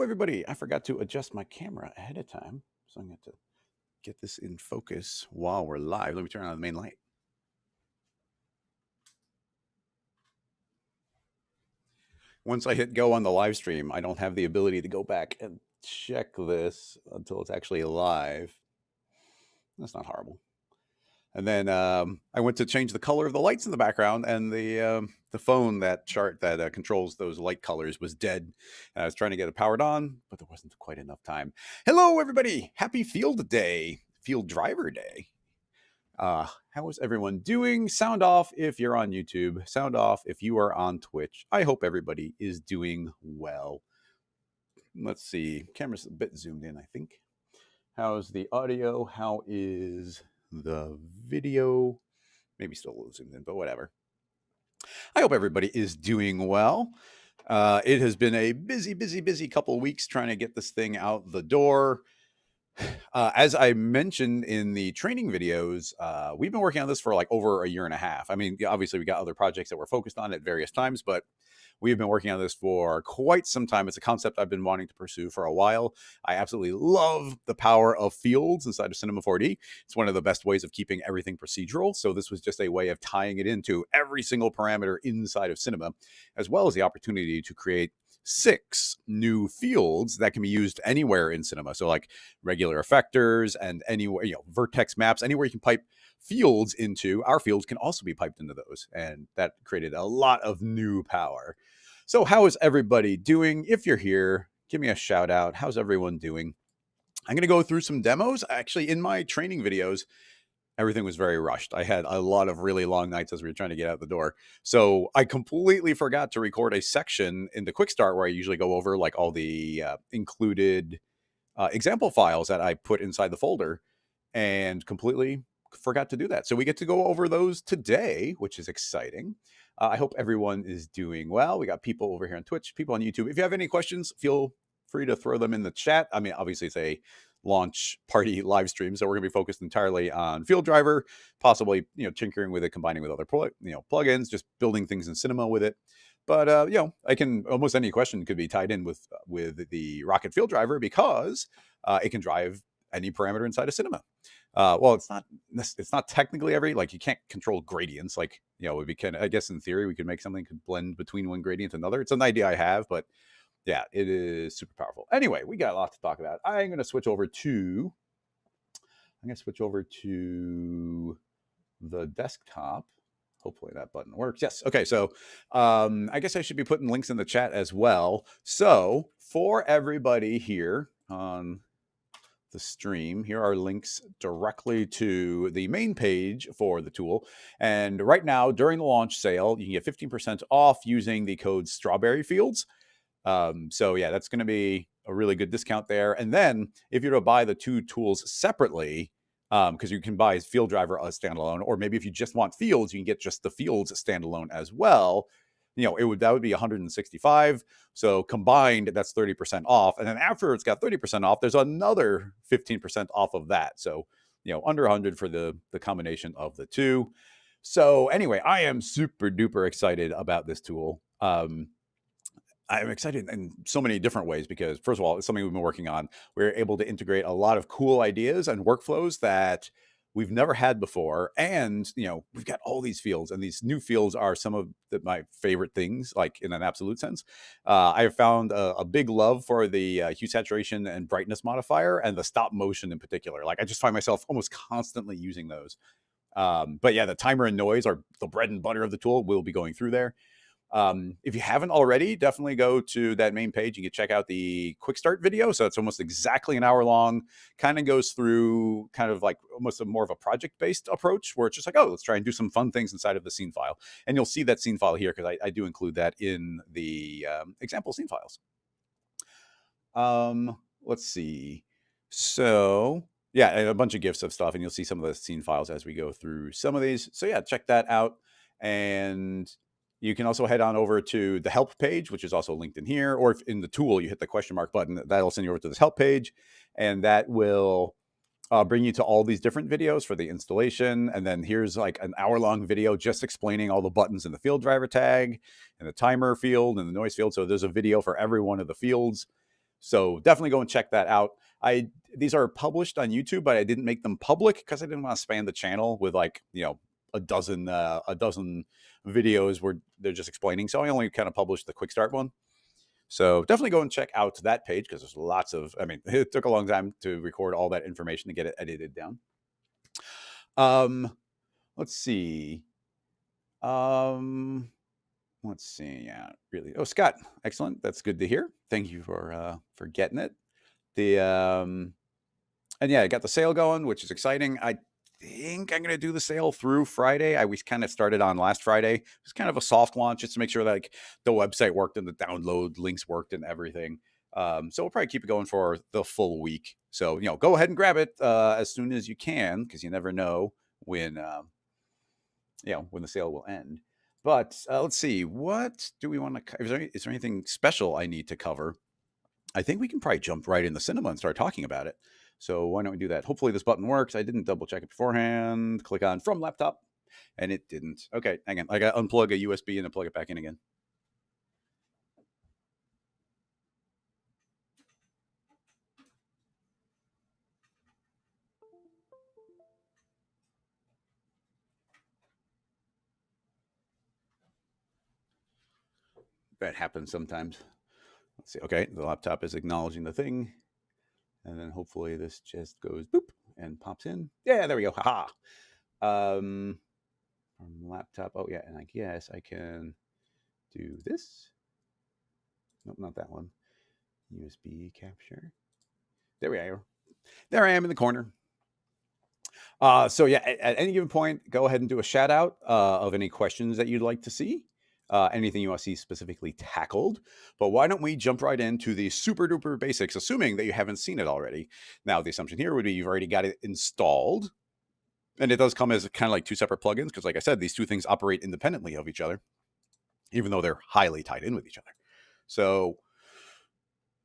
everybody. I forgot to adjust my camera ahead of time, so I'm going to get this in focus while we're live. Let me turn on the main light. Once I hit go on the live stream, I don't have the ability to go back and check this until it's actually live. That's not horrible. And then I went to change the color of the lights in the background, and the phone that chart that controls those light colors was dead. And I was trying to get it powered on, but there wasn't quite enough time. Hello, everybody! Happy Field Day, Field Driver Day. How is everyone doing? Sound off if you're on YouTube. Sound off if you are on Twitch. I hope everybody is doing well. Let's see. Camera's a bit zoomed in, I think. How's the audio? How is the video? Maybe still a little zoomed in, but whatever. I hope everybody is doing well. It has been a busy couple of weeks trying to get this thing out the door. As I mentioned in the training videos, we've been working on this for like over a year and a half. I mean, obviously we got other projects that we're focused on at various times, but we've been working on this for quite some time. It's a concept I've been wanting to pursue for a while. I absolutely love the power of fields inside of Cinema 4D. It's one of the best ways of keeping everything procedural. So this was just a way of tying it into every single parameter inside of Cinema, as well as the opportunity to create 6 new fields that can be used anywhere in Cinema. So like regular effectors and anywhere, vertex maps, anywhere you can pipe fields into, our fields can also be piped into those. And that created a lot of new power. So how is everybody doing? If you're here, give me a shout out. How's everyone doing? I'm going to go through some demos. Actually, in my training videos, everything was very rushed. I had a lot of really long nights as we were trying to get out the door. So I completely forgot to record a section in the quick start where I usually go over like all the included example files that I put inside the folder, and completely forgot to do that. So we get to go over those today, which is exciting. I hope everyone is doing well. We got people over here on Twitch, people on YouTube. If you have any questions, feel free to throw them in the chat. I mean, obviously it's a launch party live stream, so we're going to be focused entirely on Field Driver, possibly tinkering with it, combining with other plugins, just building things in Cinema with it. But I can almost any question could be tied in with the Rocket Field Driver, because it can drive any parameter inside of Cinema. Well, it's not technically you can't control gradients. Like, we can, I guess in theory we could make something could blend between one gradient and another. It's an idea I have, but yeah, it is super powerful. Anyway, we got a lot to talk about. I'm going to switch over to the desktop. Hopefully that button works. Yes. Okay. So I guess I should be putting links in the chat as well. So for everybody here on the stream, here are links directly to the main page for the tool. And right now, during the launch sale, you can get 15% off using the code Strawberry Fields. So yeah, that's going to be a really good discount there. And then if you're to buy the 2 tools separately, because you can buy Field Driver as standalone, or maybe if you just want fields, you can get just the fields standalone as well. That would be 165. So combined, that's 30% off. And then after it's got 30% off, there's another 15% off of that. So under 100 for the combination of the 2. So anyway, I am super duper excited about this tool. I'm excited in so many different ways because, first of all, it's something we've been working on. We're able to integrate a lot of cool ideas and workflows that we've never had before. And, we've got all these fields, and these new fields are some of my favorite things, like in an absolute sense. I have found a big love for the hue, saturation, and brightness modifier, and the stop motion in particular. Like, I just find myself almost constantly using those. But yeah, the timer and noise are the bread and butter of the tool. We'll be going through there. If you haven't already, definitely go to that main page. You can check out the quick start video. So it's almost exactly an hour long, kind of goes through kind of like almost more of a project-based approach, where it's just like, oh, let's try and do some fun things inside of the scene file. And you'll see that scene file here, because I do include that in the example scene files. Let's see. So yeah, and a bunch of GIFs of stuff, and you'll see some of the scene files as we go through some of these. So yeah, check that out. And you can also head on over to the help page, which is also linked in here, or if in the tool you hit the question mark button, that'll send you over to this help page, and that will bring you to all these different videos for the installation. And then here's like an hour-long video just explaining all the buttons in the field driver tag and the timer field and the noise field. So there's a video for every one of the fields. So definitely go and check that out. These are published on YouTube, but I didn't make them public because I didn't want to span the channel with like, a dozen videos where they're just explaining. So I only kind of published the quick start one. So definitely go and check out that page because there's lots of, it took a long time to record all that information to get it edited down. Let's see. Yeah, really. Oh, Scott, excellent. That's good to hear. Thank you for getting it. And yeah, I got the sale going, which is exciting. I think I'm going to do the sale through Friday. We kind of started on last Friday. It was kind of a soft launch just to make sure that like the website worked and the download links worked and everything. So we'll probably keep it going for the full week. So, go ahead and grab it as soon as you can, because you never know when the sale will end. But let's see, what do we want to, is there anything special I need to cover? I think we can probably jump right into Cinema and start talking about it. So why don't we do that? Hopefully this button works. I didn't double check it beforehand. Click on from laptop, and it didn't. Okay, hang on. I got to unplug a USB and then plug it back in again. That happens sometimes. Let's see. Okay, the laptop is acknowledging the thing. And then hopefully this just goes boop and pops in. Yeah, there we go. Haha. From laptop. Oh, yeah. And I guess I can do this. Nope, not that one. USB capture. There we are. There I am in the corner. So yeah, at any given point, go ahead and do a shout out of any questions that you'd like to see. Anything you want to see specifically tackled. But why don't we jump right into the super duper basics, assuming that you haven't seen it already. Now, the assumption here would be you've already got it installed. And it does come as kind of like two separate plugins, because like I said, these two things operate independently of each other, even though they're highly tied in with each other. So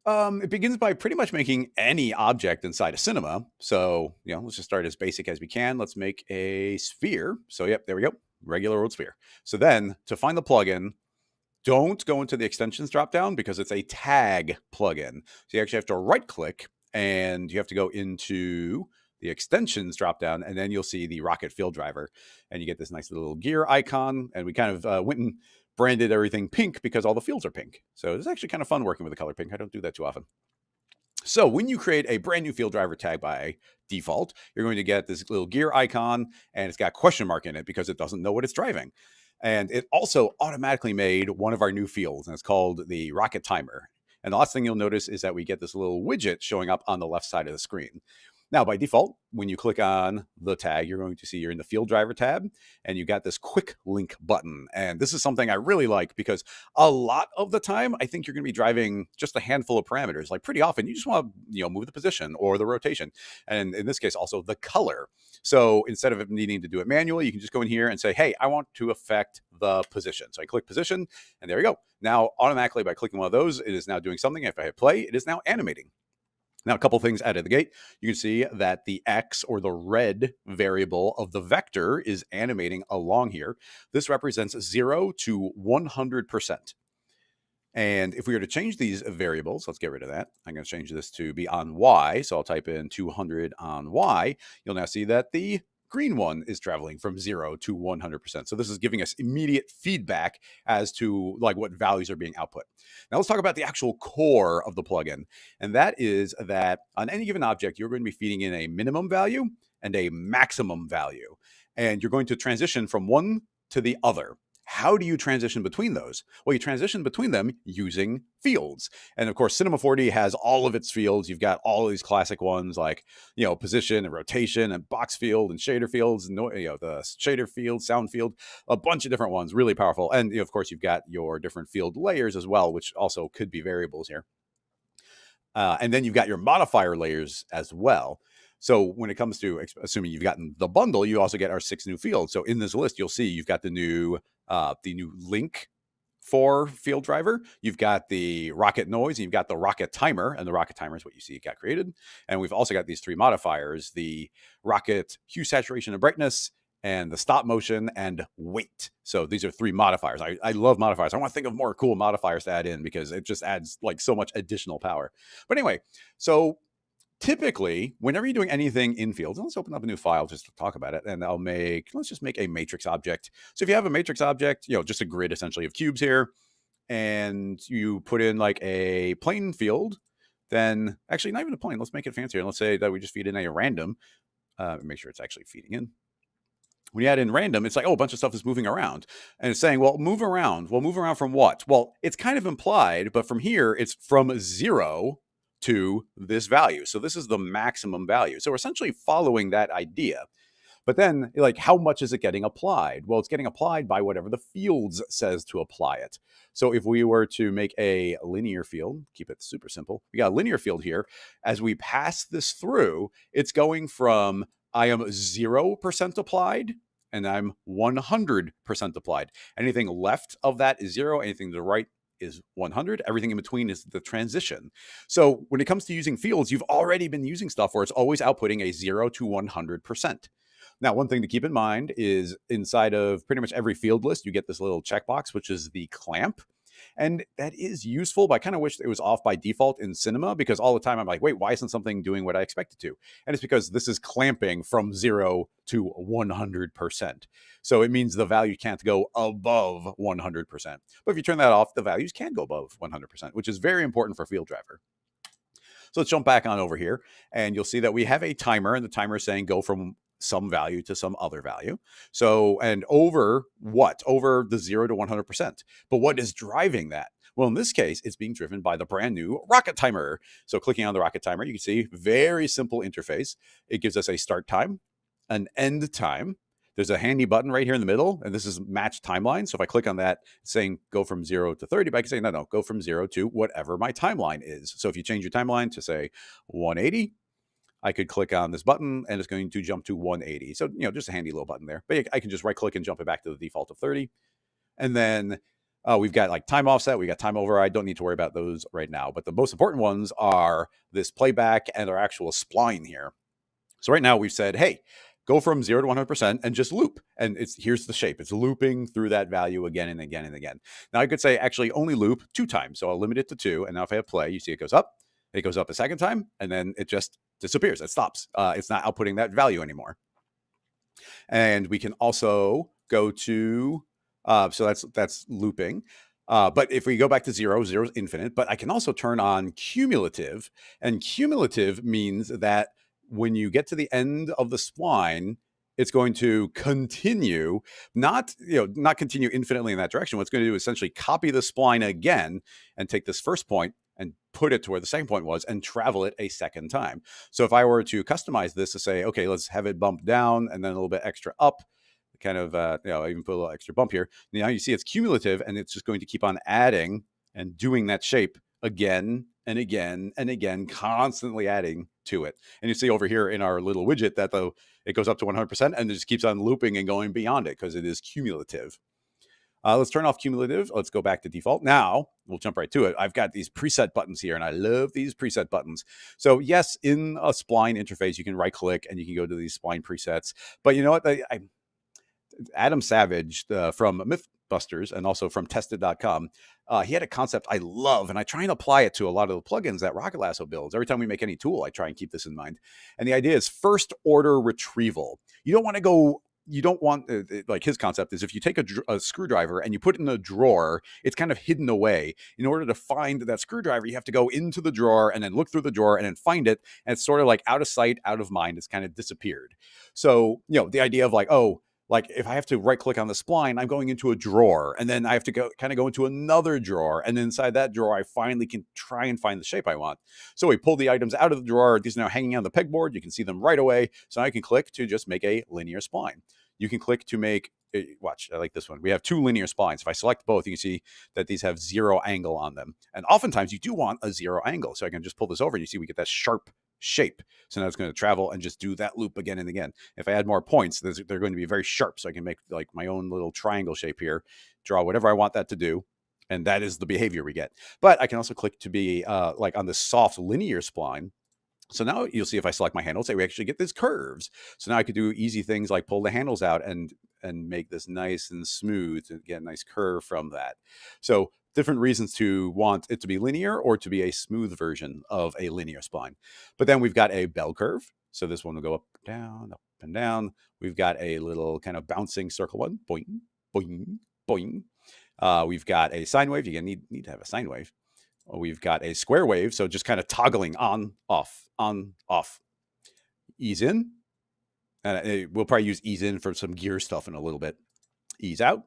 it begins by pretty much making any object inside a cinema. So, let's just start as basic as we can. Let's make a sphere. So, yep, there we go. Regular old sphere. So then to find the plugin, don't go into the extensions dropdown because it's a tag plugin. So you actually have to right click and you have to go into the extensions dropdown, and then you'll see the Rocket Field Driver, and you get this nice little gear icon. And we kind of went and branded everything pink because all the fields are pink. So it's actually kind of fun working with the color pink. I don't do that too often. So when you create a brand new field driver tag by default, you're going to get this little gear icon, and it's got question mark in it because it doesn't know what it's driving. And it also automatically made one of our new fields, and it's called the Rocket Timer. And the last thing you'll notice is that we get this little widget showing up on the left side of the screen. Now, by default, when you click on the tag, you're going to see you're in the field driver tab, and you got this quick link button. And this is something I really like because a lot of the time, I think you're going to be driving just a handful of parameters. Like pretty often, you just want to move the position or the rotation. And in this case, also the color. So instead of needing to do it manually, you can just go in here and say, hey, I want to affect the position. So I click position, and there you go. Now, automatically by clicking one of those, it is now doing something. If I hit play, it is now animating. Now, a couple things out of the gate. You can see that the X, or the red variable of the vector, is animating along here. This represents 0 to 100%. And if we were to change these variables, let's get rid of that. I'm going to change this to be on Y. So I'll type in 200 on Y. You'll now see that the green one is traveling from 0 to 100%. So this is giving us immediate feedback as to like what values are being output. Now let's talk about the actual core of the plugin. And that is that on any given object, you're going to be feeding in a minimum value and a maximum value. And you're going to transition from one to the other. How do you transition between those? Well, you transition between them using fields. And of course, Cinema 4D has all of its fields. You've got all of these classic ones like, position and rotation and box field and shader fields, and, the shader field, sound field, a bunch of different ones, really powerful. And of course, you've got your different field layers as well, which also could be variables here. And then you've got your modifier layers as well. So when it comes to assuming you've gotten the bundle, you also get our 6 new fields. So in this list, you'll see you've got the new link for field driver. You've got the rocket noise, and you've got the rocket timer, and the rocket timer is what you see it got created. And we've also got these 3 modifiers: the rocket hue, saturation, and brightness, and the stop motion and weight. So these are 3 modifiers. I love modifiers. I want to think of more cool modifiers to add in because it just adds like so much additional power. But anyway, so typically, whenever you're doing anything in fields, and let's open up a new file just to talk about it, and let's just make a matrix object. So if you have a matrix object, just a grid essentially of cubes here, and you put in like a plane field, then actually not even a plane, let's make it fancier. And let's say that we just feed in a random, make sure it's actually feeding in. When you add in random, it's like, oh, a bunch of stuff is moving around. And it's saying, well, move around. Well, move around from what? Well, it's kind of implied, but from here, it's from 0 to this value. So this is the maximum value. So we're essentially following that idea. But then, like, how much is it getting applied? Well, it's getting applied by whatever the fields says to apply it. So if we were to make a linear field, keep it super simple, we got a linear field here. As we pass this through, it's going from I am 0% applied and I'm 100% applied. Anything left of that is 0. Anything to the right is 100. Everything in between is the transition. So when it comes to using fields, you've already been using stuff where it's always outputting a 0 to 100%. Now, one thing to keep in mind is inside of pretty much every field list, you get this little checkbox, which is the clamp. And that is useful, but I kind of wish it was off by default in Cinema, because all the time I'm like, wait, why isn't something doing what I expect it to? And it's because this is clamping from 0 to 100%. So it means the value can't go above 100%. But if you turn that off, the values can go above 100%, which is very important for Field Driver. So let's jump back on over here, and you'll see that we have a timer, and the timer is saying go from some value to some other value. So, and over what? Over the 0 to 100%. But what is driving that? Well, in this case, it's being driven by the brand new rocket timer. So clicking on the rocket timer, you can see very simple interface. It gives us a start time, an end time. There's a handy button right here in the middle, and this is match timeline. So if I click on that, it's saying go from 0 to 30, but I can say, no, go from 0 to whatever my timeline is. So if you change your timeline to say 180, I could click on this button and it's going to jump to 180. So, just a handy little button there. But I can just right click and jump it back to the default of 30. And then we've got like time offset, we got time override. Don't need to worry about those right now. But the most important ones are this playback and our actual spline here. So right now we've said, hey, go from 0 to 100% and just loop. And here's the shape. It's looping through that value again and again and again. Now I could say actually only loop 2 times. So I'll limit it to 2. And now if I hit play, you see it goes up a second time, and then it just disappears. It stops. It's not outputting that value anymore. And we can also go to, so that's looping. But if we go back to 0, 0 is infinite. But I can also turn on cumulative. And cumulative means that when you get to the end of the spline, it's going to continue, not continue infinitely in that direction. What it's going to do is essentially copy the spline again and take this first point and put it to where the second point was and travel it a second time. So if I were to customize this to say, okay, let's have it bump down and then a little bit extra up, kind of, even put a little extra bump here. Now you see it's cumulative, and it's just going to keep on adding and doing that shape again and again and again, constantly adding to it. And you see over here in our little widget that though it goes up to 100% and it just keeps on looping and going beyond it because it is cumulative. Let's turn off cumulative. Let's go back to default. Now we'll jump right to it. I've got these preset buttons here, and I love these preset buttons. So yes, in a spline interface, you can right click and you can go to these spline presets. But you know what? Adam Savage from Mythbusters and also from tested.com, he had a concept I love, and I try and apply it to a lot of the plugins that Rocket Lasso builds. Every time we make any tool, I try and keep this in mind. And the idea is first order retrieval. You don't want like his concept is if you take a screwdriver and you put it in a drawer, it's kind of hidden away. In order to find that screwdriver, you have to go into the drawer and then look through the drawer and then find it. And it's sort of like out of sight, out of mind. It's kind of disappeared. So, the idea of like if I have to right click on the spline, I'm going into a drawer, and then I have to go into another drawer. And then inside that drawer, I finally can try and find the shape I want. So we pull the items out of the drawer. These are now hanging on the pegboard. You can see them right away. So I can click to just make a linear spline. You can click to make, watch, I like this one. We have 2 linear splines. If I select both, you can see that these have 0 angle on them. And oftentimes you do want a 0 angle. So I can just pull this over and you see we get that sharp shape. So now it's going to travel and just do that loop again and again. If I add more points, they're going to be very sharp. So I can make like my own little triangle shape here, draw whatever I want that to do. And that is the behavior we get. But I can also click to be like on the soft linear spline. So now you'll see if I select my handle, say we actually get these curves. So now I could do easy things like pull the handles out and make this nice and smooth to get a nice curve from that. So different reasons to want it to be linear or to be a smooth version of a linear spline. But then we've got a bell curve. So this one will go up, up and down. We've got a little kind of bouncing circle one, boing, boing, boing. We've got a sine wave. You need to have a sine wave. We've got a square wave, so just kind of toggling on, off. Ease in. And we'll probably use ease in for some gear stuff in a little bit. Ease out.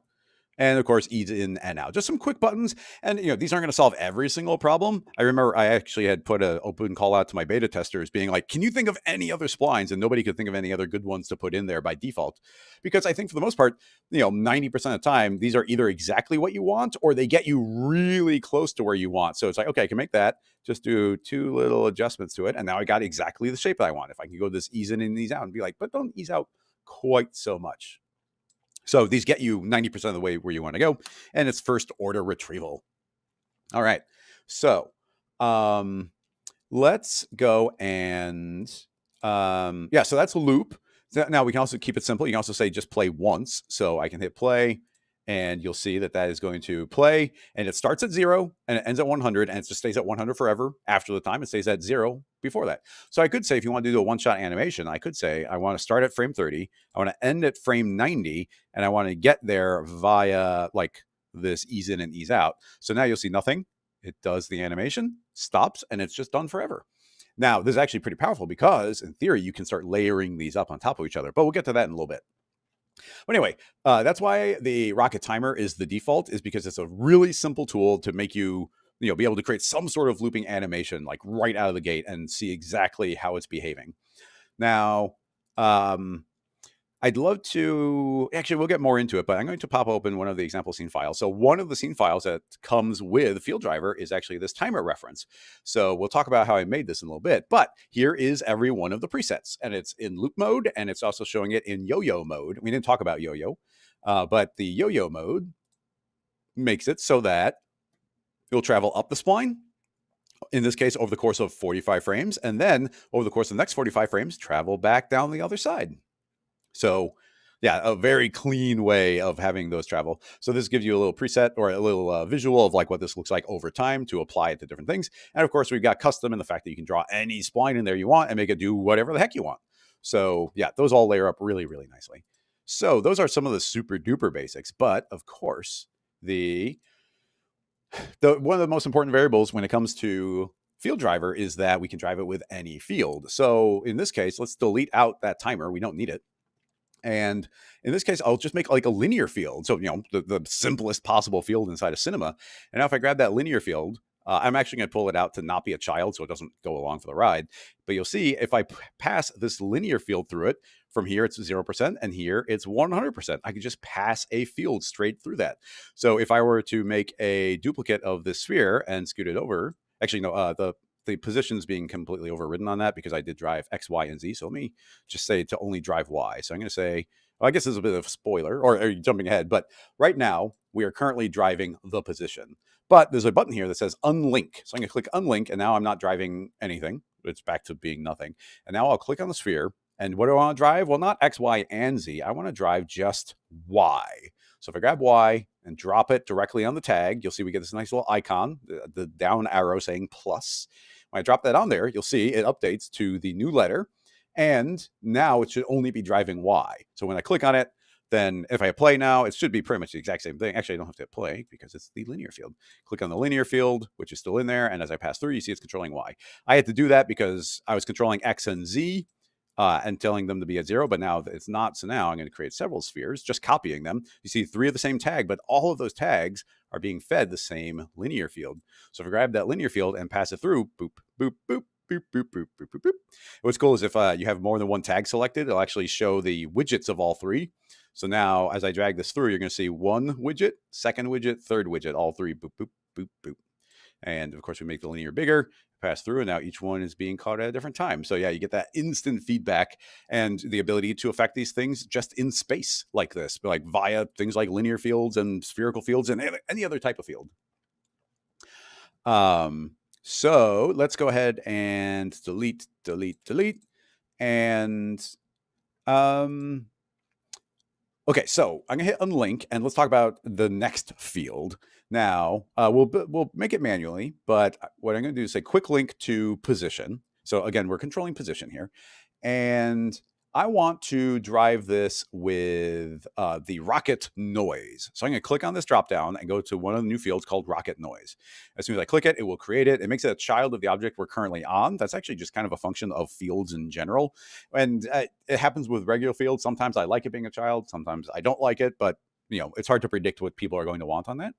And of course, ease in and out. Just some quick buttons. And these aren't going to solve every single problem. I remember I actually had put an open call out to my beta testers being like, can you think of any other splines? And nobody could think of any other good ones to put in there by default. Because I think for the most part, 90% of the time, these are either exactly what you want or they get you really close to where you want. So it's like, okay, I can make that. Just do 2 little adjustments to it. And now I got exactly the shape that I want. If I can go this ease in and ease out and be like, but don't ease out quite so much. So these get you 90% of the way where you want to go, and it's first order retrieval. All right. So let's go and so that's a loop. Now we can also keep it simple. You can also say just play once. So I can hit play, and you'll see that is going to play, and it starts at 0 and it ends at 100, and it just stays at 100 forever after the time. It stays at 0 before that. So I could say, if you want to do a one-shot animation, I could say I want to start at frame 30, I want to end at frame 90, and I want to get there via like this ease in and ease out. So now you'll see nothing. It does the animation, stops, and it's just done forever. Now, this is actually pretty powerful because in theory, you can start layering these up on top of each other, but we'll get to that in a little bit. But anyway, that's why the Rocket Timer is the default, is because it's a really simple tool to make you, be able to create some sort of looping animation like right out of the gate and see exactly how it's behaving. Now, I'd love to, actually, we'll get more into it, but I'm going to pop open one of the example scene files. So one of the scene files that comes with Field Driver is actually this timer reference. So we'll talk about how I made this in a little bit, but here is every one of the presets, and it's in loop mode, and it's also showing it in yo-yo mode. We didn't talk about yo-yo, but the yo-yo mode makes it so that you'll travel up the spline, in this case, over the course of 45 frames, and then over the course of the next 45 frames, travel back down the other side. So yeah, a very clean way of having those travel. So this gives you a little preset or a little visual of like what this looks like over time to apply it to different things. And of course, we've got custom in the fact that you can draw any spline in there you want and make it do whatever the heck you want. So yeah, those all layer up really, really nicely. So those are some of the super duper basics. But of course, one of the most important variables when it comes to Field Driver is that we can drive it with any field. So in this case, let's delete out that timer. We don't need it. And in this case, I'll just make like a linear field. So, the simplest possible field inside of Cinema. And now if I grab that linear field, I'm actually going to pull it out to not be a child so it doesn't go along for the ride. But you'll see if I pass this linear field through it, from here it's 0% and here it's 100%. I can just pass a field straight through that. So if I were to make a duplicate of this sphere and scoot it over, actually, no, the position's being completely overridden on that because I did drive X, Y, and Z. So let me just say to only drive Y. So I'm going to say, well, I guess this is a bit of a spoiler or jumping ahead, but right now we are currently driving the position. But there's a button here that says unlink. So I'm going to click unlink, and now I'm not driving anything. It's back to being nothing. And now I'll click on the sphere. And what do I want to drive? Well, not X, Y, and Z. I want to drive just Y. So if I grab Y and drop it directly on the tag, you'll see we get this nice little icon, the down arrow saying plus. When I drop that on there, you'll see it updates to the new letter. And now it should only be driving Y. So when I click on it, then if I hit play now, it should be pretty much the exact same thing. Actually, I don't have to hit play because it's the linear field. Click on the linear field, which is still in there. And as I pass through, you see it's controlling Y. I had to do that because I was controlling X and Z and telling them to be at 0, but now it's not. So now I'm going to create several spheres, just copying them. You see 3 of the same tag, but all of those tags are being fed the same linear field. So if I grab that linear field and pass it through, boop, boop, boop, boop, boop, boop, boop, boop, boop. What's cool is if you have more than one tag selected, it'll actually show the widgets of all 3. So now as I drag this through, you're going to see 1 widget, 2nd widget, 3rd widget, all 3, boop, boop, boop, boop. And of course, we make the linear bigger, pass through, and now each one is being caught at a different time. So yeah, you get that instant feedback and the ability to affect these things just in space like this, but like via things like linear fields and spherical fields and any other type of field. So let's go ahead and delete. And okay, so I'm gonna hit unlink and let's talk about the next field. Now, we'll make it manually, but what I'm gonna do is say quick link to position. So again, we're controlling position here. And I want to drive this with the rocket noise. So I'm going to click on this dropdown and go to one of the new fields called rocket noise. As soon as I click it, it will create it. It makes it a child of the object we're currently on. That's actually just kind of a function of fields in general. And it happens with regular fields. Sometimes I like it being a child. Sometimes I don't like it. But it's hard to predict what people are going to want on that.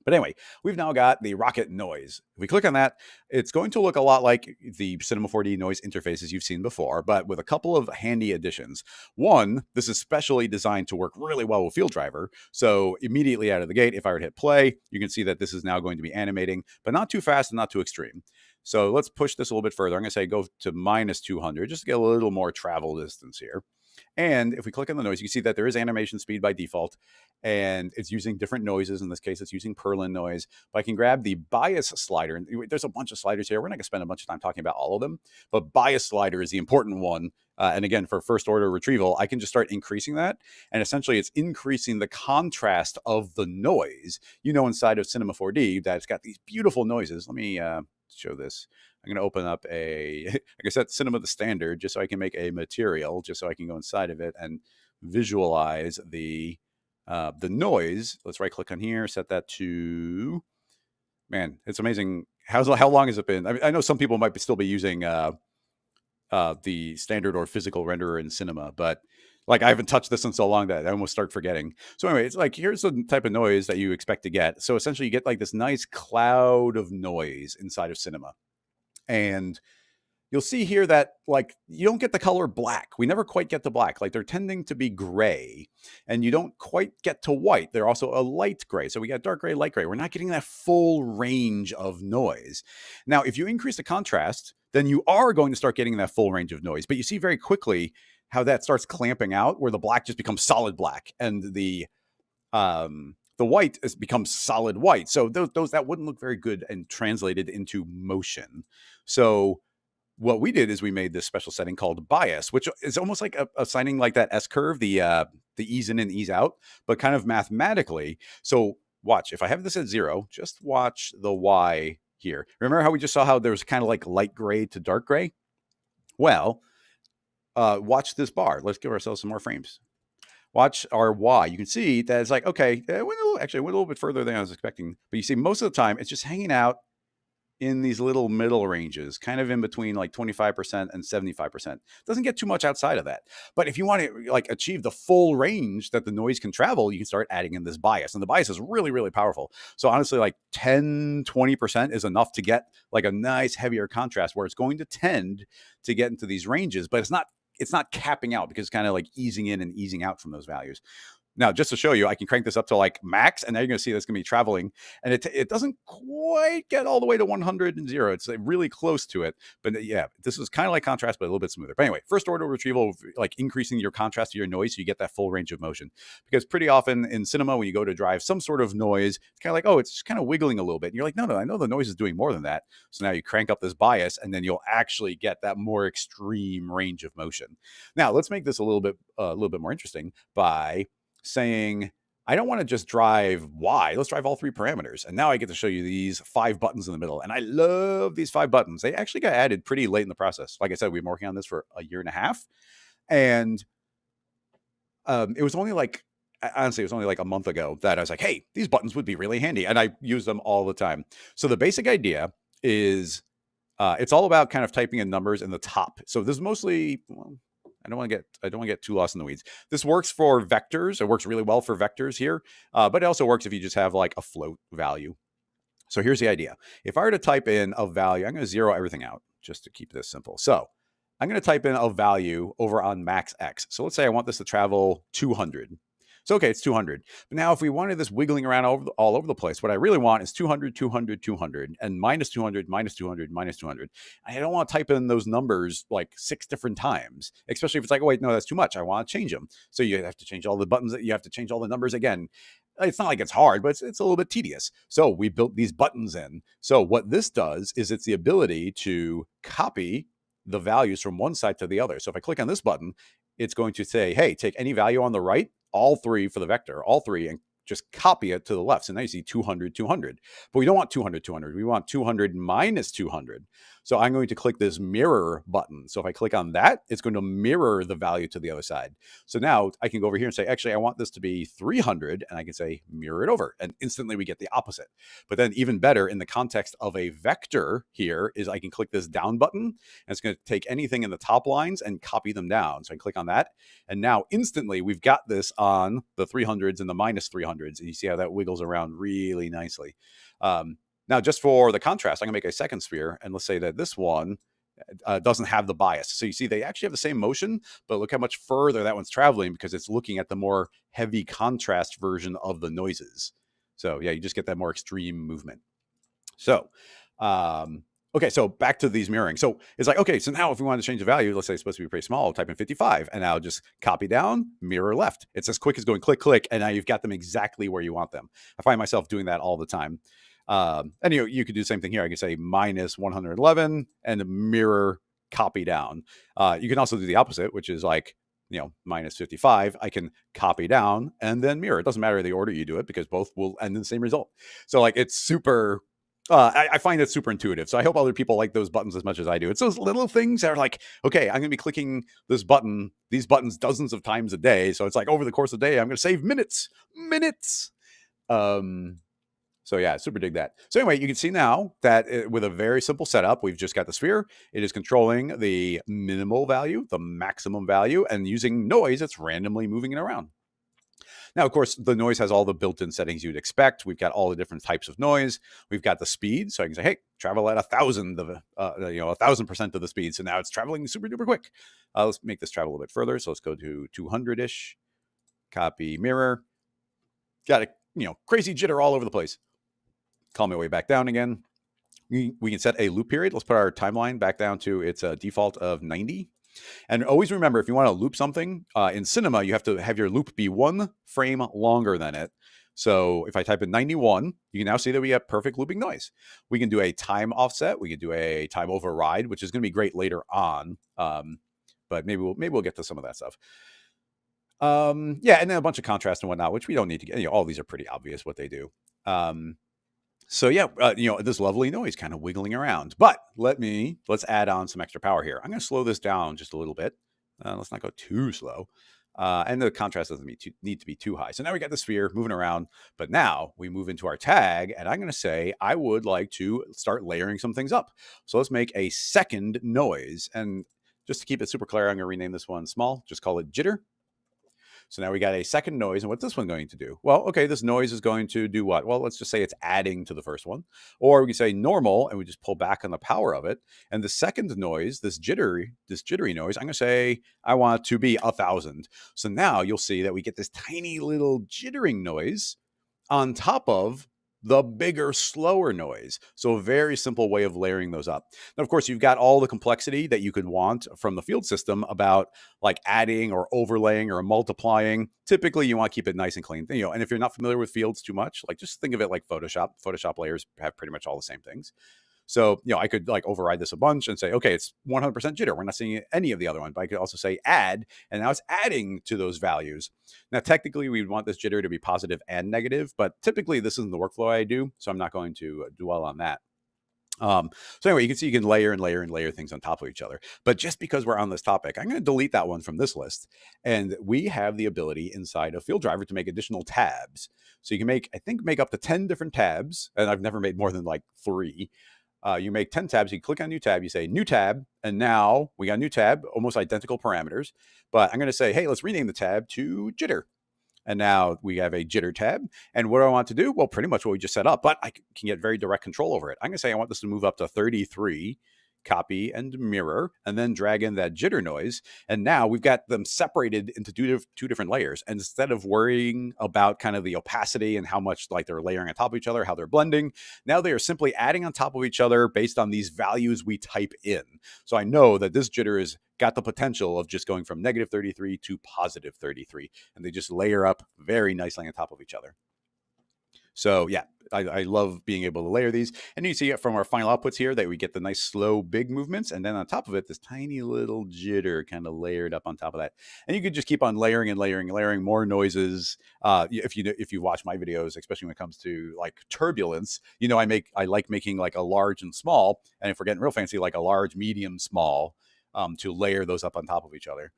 But anyway, we've now got the rocket noise. If we click on that, it's going to look a lot like the Cinema 4D noise interfaces you've seen before, but with a couple of handy additions. One, this is specially designed to work really well with Field Driver. So immediately out of the gate, if I were to hit play, you can see that this is now going to be animating, but not too fast and not too extreme. So let's push this a little bit further. I'm going to say go to minus 200 just to get a little more travel distance here. And if we click on the noise, you can see that there is animation speed by default, and it's using different noises. In this case, it's using Perlin noise. But I can grab the bias slider. And there's a bunch of sliders here. We're not going to spend a bunch of time talking about all of them, but bias slider is the important one. And again, for first order retrieval, I can just start increasing that. And essentially, it's increasing the contrast of the noise. Inside of Cinema 4D, that it's got these beautiful noises. Let me show this. I'm going to open up like I said, Cinema the standard, just so I can make a material, just so I can go inside of it and visualize the noise. Let's right click on here, set that to, man, it's amazing. How long has it been? I know some people might still be using the standard or physical renderer in Cinema, but like I haven't touched this in so long that I almost start forgetting. So anyway, it's like, here's the type of noise that you expect to get. So essentially you get like this nice cloud of noise inside of Cinema. And you'll see here that like you don't get the color black. We never quite get to black. Like they're tending to be gray, and you don't quite get to white. They're also a light gray. So we got dark gray, light gray. We're not getting that full range of noise. Now, if you increase the contrast, then you are going to start getting that full range of noise. But you see very quickly how that starts clamping out, where the black just becomes solid black, and the white becomes solid white. So those that wouldn't look very good and translated into motion. So what we did is we made this special setting called bias, which is almost like assigning like that S curve, the ease in and ease out, but kind of mathematically. So watch, if I have this at 0, just watch the Y here. Remember how we just saw how there was kind of like light gray to dark gray? Well, watch this bar. Let's give ourselves some more frames. Watch our Y. You can see that it's like, okay, it went a little bit further than I was expecting. But you see, most of the time, it's just hanging out in these little middle ranges, kind of in between like 25% and 75%. Doesn't get too much outside of that. But if you want to like achieve the full range that the noise can travel, you can start adding in this bias. And the bias is really, really powerful. So honestly, like 10, 20% is enough to get like a nice heavier contrast where it's going to tend to get into these ranges, but it's not capping out because it's kind of like easing in and easing out from those values. Now, just to show you, I can crank this up to like max, and now you're going to see that's going to be traveling. And it doesn't quite get all the way to 100 and 0. It's like really close to it. But yeah, this is kind of like contrast, but a little bit smoother. But anyway, first order retrieval, like increasing your contrast to your noise so you get that full range of motion. Because pretty often in Cinema, when you go to drive some sort of noise, it's kind of like, oh, it's just kind of wiggling a little bit. And you're like, no, I know the noise is doing more than that. So now you crank up this bias, and then you'll actually get that more extreme range of motion. Now, let's make this a little bit more interesting by saying, I don't want to just drive Y. Let's drive all 3 parameters. And now I get to show you these 5 buttons in the middle. And I love these 5 buttons. They actually got added pretty late in the process. Like I said, we've been working on this for a year and a half. And it was only like, honestly, it was only like a month ago that I was like, hey, these buttons would be really handy. And I use them all the time. So the basic idea is it's all about kind of typing in numbers in the top. So this is mostly, well, I don't want to get too lost in the weeds. This works for vectors. It works really well for vectors here, but it also works if you just have like a float value. So here's the idea. If I were to type in a value, I'm going to 0 everything out just to keep this simple. So I'm going to type in a value over on max X. So let's say I want this to travel 200. So, okay, it's 200. But now if we wanted this wiggling around all over the place, what I really want is 200, 200, 200, and minus 200, minus 200, minus 200. I don't want to type in those numbers like 6 different times, especially if it's like, oh, wait, no, that's too much. I want to change them. So you have to change all the buttons. You have to change all the numbers again. it's not like it's hard, but it's a little bit tedious. So we built these buttons in. So what this does is it's the ability to copy the values from one side to the other. So if I click on this button, it's going to say, hey, take any value on the right, all three for the vector, all three, and just copy it to the left. So now you see 200, 200. But we don't want 200, 200. We want 200 minus 200. So I'm going to click this mirror button. So if I click on that, it's going to mirror the value to the other side. So now I can go over here and say, actually, I want this to be 300. And I can say mirror it over. And instantly we get the opposite. But then even better in the context of a vector here is I can click this down button. And it's going to take anything in the top lines and copy them down. So I click on that. And now instantly we've got this on the 300s and the minus 300s. And you see how that wiggles around really nicely. Now, just for the contrast, I'm going to make a second sphere. And let's say that this one doesn't have the bias. So you see they actually have the same motion, but look how much further that one's traveling because it's looking at the more heavy contrast version of the noises. So yeah, you just get that more extreme movement. So, okay, so back to these mirroring. So it's like, okay, so now if we want to change the value, let's say it's supposed to be pretty small, type in 55, and now just copy down, mirror left. It's as quick as going click, click, and now you've got them exactly where you want them. I find myself doing that all the time. And you could do the same thing here. I could say minus 111 and mirror copy down. You can also do the opposite, which is like, minus 55. I can copy down and then mirror. It doesn't matter the order you do it because both will end in the same result. So like it's super, I find it super intuitive. So I hope other people like those buttons as much as I do. It's those little things that are like, okay, I'm going to be clicking these buttons dozens of times a day. So it's like over the course of the day, I'm going to save minutes. So yeah, super dig that. So anyway, you can see now that with a very simple setup, we've just got the sphere. It is controlling the minimal value, the maximum value, and using noise, it's randomly moving it around. Now, of course, the noise has all the built-in settings you'd expect. We've got all the different types of noise. We've got the speed. So I can say, hey, travel at 1,000% of the speed. So now it's traveling super duper quick. Let's make this travel a bit further. So let's go to 200-ish. Copy mirror. Got a crazy jitter all over the place. Call my way back down again. We can set a loop period. Let's put our timeline back down to its default of 90. And always remember, if you want to loop something in Cinema, you have to have your loop be 1 frame longer than it. So if I type in 91, you can now see that we have perfect looping noise. We can do a time offset. We can do a time override, which is going to be great later on. But maybe we'll get to some of that stuff. Yeah, and then a bunch of contrast and whatnot, which we don't need to get. All these are pretty obvious what they do. So yeah, this lovely noise kind of wiggling around. But let's add on some extra power here. I'm going to slow this down just a little bit. Let's not go too slow. And the contrast doesn't need to be too high. So now we got the sphere moving around, but now we move into our tag, and I'm going to say I would like to start layering some things up. So let's make a second noise. And just to keep it super clear, I'm going to rename this one small. Just call it jitter. So now we got a second noise. And what's this one going to do? Well, okay, this noise is going to do what? Well, let's just say it's adding to the first one. Or we can say normal, and we just pull back on the power of it. And the second noise, this jittery noise, I'm going to say I want it to be 1,000. So now you'll see that we get this tiny little jittering noise on top of the bigger, slower noise. So a very simple way of layering those up. Now, of course, you've got all the complexity that you could want from the field system about like adding or overlaying or multiplying. Typically, you want to keep it nice and clean. And if you're not familiar with fields too much, like just think of it like Photoshop. Photoshop layers have pretty much all the same things. So, I could like override this a bunch and say, okay, it's 100% jitter. We're not seeing any of the other one, but I could also say add, and now it's adding to those values. Now, technically, we would want this jitter to be positive and negative, but typically this isn't the workflow I do, so I'm not going to dwell on that. So anyway, you can see you can layer and layer and layer things on top of each other. But just because we're on this topic, I'm going to delete that one from this list. And we have the ability inside of Field Driver to make additional tabs. So you can make up to 10 different tabs, and I've never made more than like 3. You make 10 tabs, you click on new tab, you say new tab, and now we got a new tab, almost identical parameters. But I'm going to say, hey, let's rename the tab to jitter. And now we have a jitter tab. And what do I want to do? Well, pretty much what we just set up, but I can get very direct control over it. I'm going to say I want this to move up to 33, copy and mirror, and then drag in that jitter noise. And now we've got them separated into two different layers. And instead of worrying about kind of the opacity and how much like they're layering on top of each other, how they're blending, now they are simply adding on top of each other based on these values we type in. So I know that this jitter has got the potential of just going from -33 to +33. And they just layer up very nicely on top of each other. So yeah, I love being able to layer these. And you see it from our final outputs here that we get the nice slow big movements. And then on top of it, this tiny little jitter kind of layered up on top of that. And you could just keep on layering and layering and layering more noises. If you watch my videos, especially when it comes to like turbulence, I like making like a large and small. And if we're getting real fancy, like a large, medium, small, to layer those up on top of each other.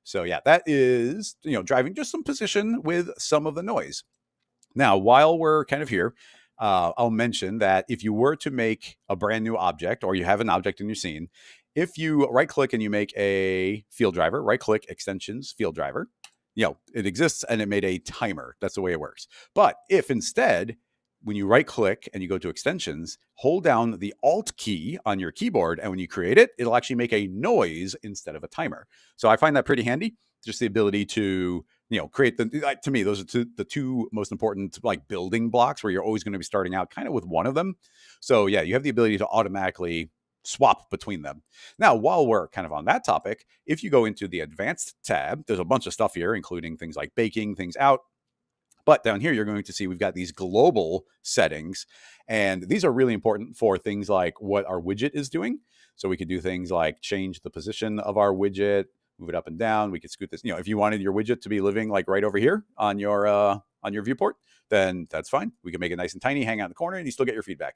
So yeah, that is, driving just some position with some of the noise. Now, while we're kind of here, I'll mention that if you were to make a brand new object, or you have an object in your scene, if you right click and you make a field driver, right click extensions, field driver, it exists and it made a timer. That's the way it works. But if instead, when you right click and you go to extensions, hold down the Alt key on your keyboard, and when you create it, it'll actually make a noise instead of a timer. So I find that pretty handy. Just the ability to create to me, those are the two most important like building blocks, where you're always going to be starting out kind of with one of them. So yeah, you have the ability to automatically swap between them. Now, while we're kind of on that topic, if you go into the advanced tab, there's a bunch of stuff here, including things like baking things out. But down here, you're going to see we've got these global settings, and these are really important for things like what our widget is doing. So we could do things like change the position of our widget, move it up and down. We could scoot this. If you wanted your widget to be living like right over here on your viewport, then that's fine. We can make it nice and tiny, hang out in the corner, and you still get your feedback.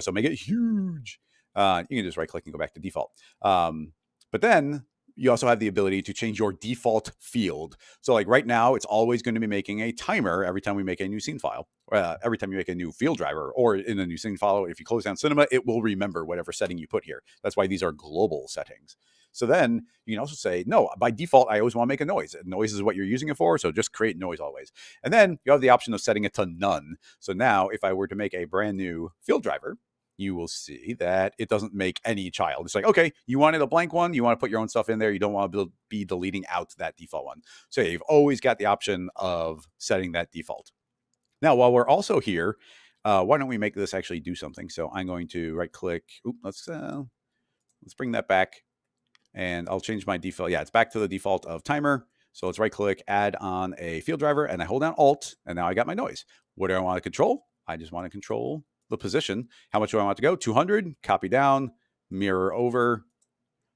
So make it huge. You can just right click and go back to default. But then you also have the ability to change your default field. So like right now, it's always going to be making a timer every time we make a new scene file, every time you make a new field driver, or in a new scene file. If you close down Cinema, it will remember whatever setting you put here. That's why these are global settings. So then you can also say, no, by default, I always want to make a noise. Noise is what you're using it for, so just create noise always. And then you have the option of setting it to none. So now if I were to make a brand new field driver, you will see that it doesn't make any child. It's like, okay, you wanted a blank one. You want to put your own stuff in there. You don't want to be deleting out that default one. So you've always got the option of setting that default. Now, while we're also here, why don't we make this actually do something? So I'm going to right click. Let's bring that back, and I'll change my default. Yeah, it's back to the default of timer. So let's right click, add on a field driver, and I hold down Alt, and now I got my noise. What do I want to control? I just want to control the position. How much do I want to go? 200, copy down, mirror over.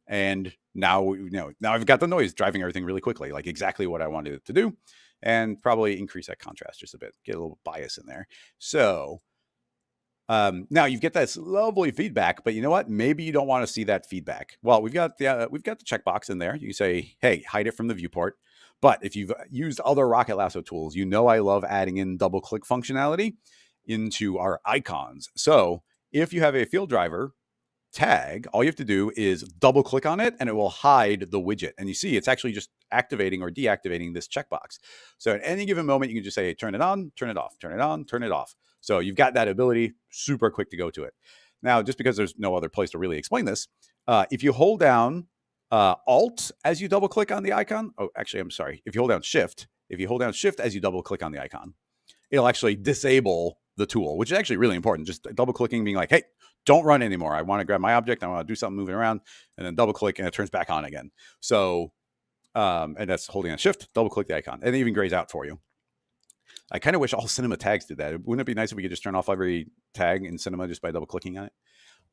And now, now I've got the noise driving everything really quickly, like exactly what I wanted it to do, and probably increase that contrast just a bit, get a little bias in there. So now you get this lovely feedback, but you know what? Maybe you don't want to see that feedback. Well, we've got the checkbox in there. You say, hey, hide it from the viewport. But if you've used other Rocket Lasso tools, I love adding in double click functionality into our icons. So if you have a field driver tag, all you have to do is double click on it and it will hide the widget. And you see it's actually just activating or deactivating this checkbox. So at any given moment, you can just say, hey, turn it on, turn it off, turn it on, turn it off. So you've got that ability, super quick to go to it. Now, just because there's no other place to really explain this, if you hold down Alt as you double click on the icon, I'm sorry. If you hold down Shift as you double click on the icon, it'll actually disable the tool, which is actually really important. Just double clicking, being like, hey, don't run anymore. I want to grab my object. I want to do something moving around, and then double click and it turns back on again. So, and that's holding on Shift, double click the icon, and it even grays out for you. I kind of wish all Cinema tags did that. Wouldn't it be nice if we could just turn off every tag in Cinema just by double clicking on it?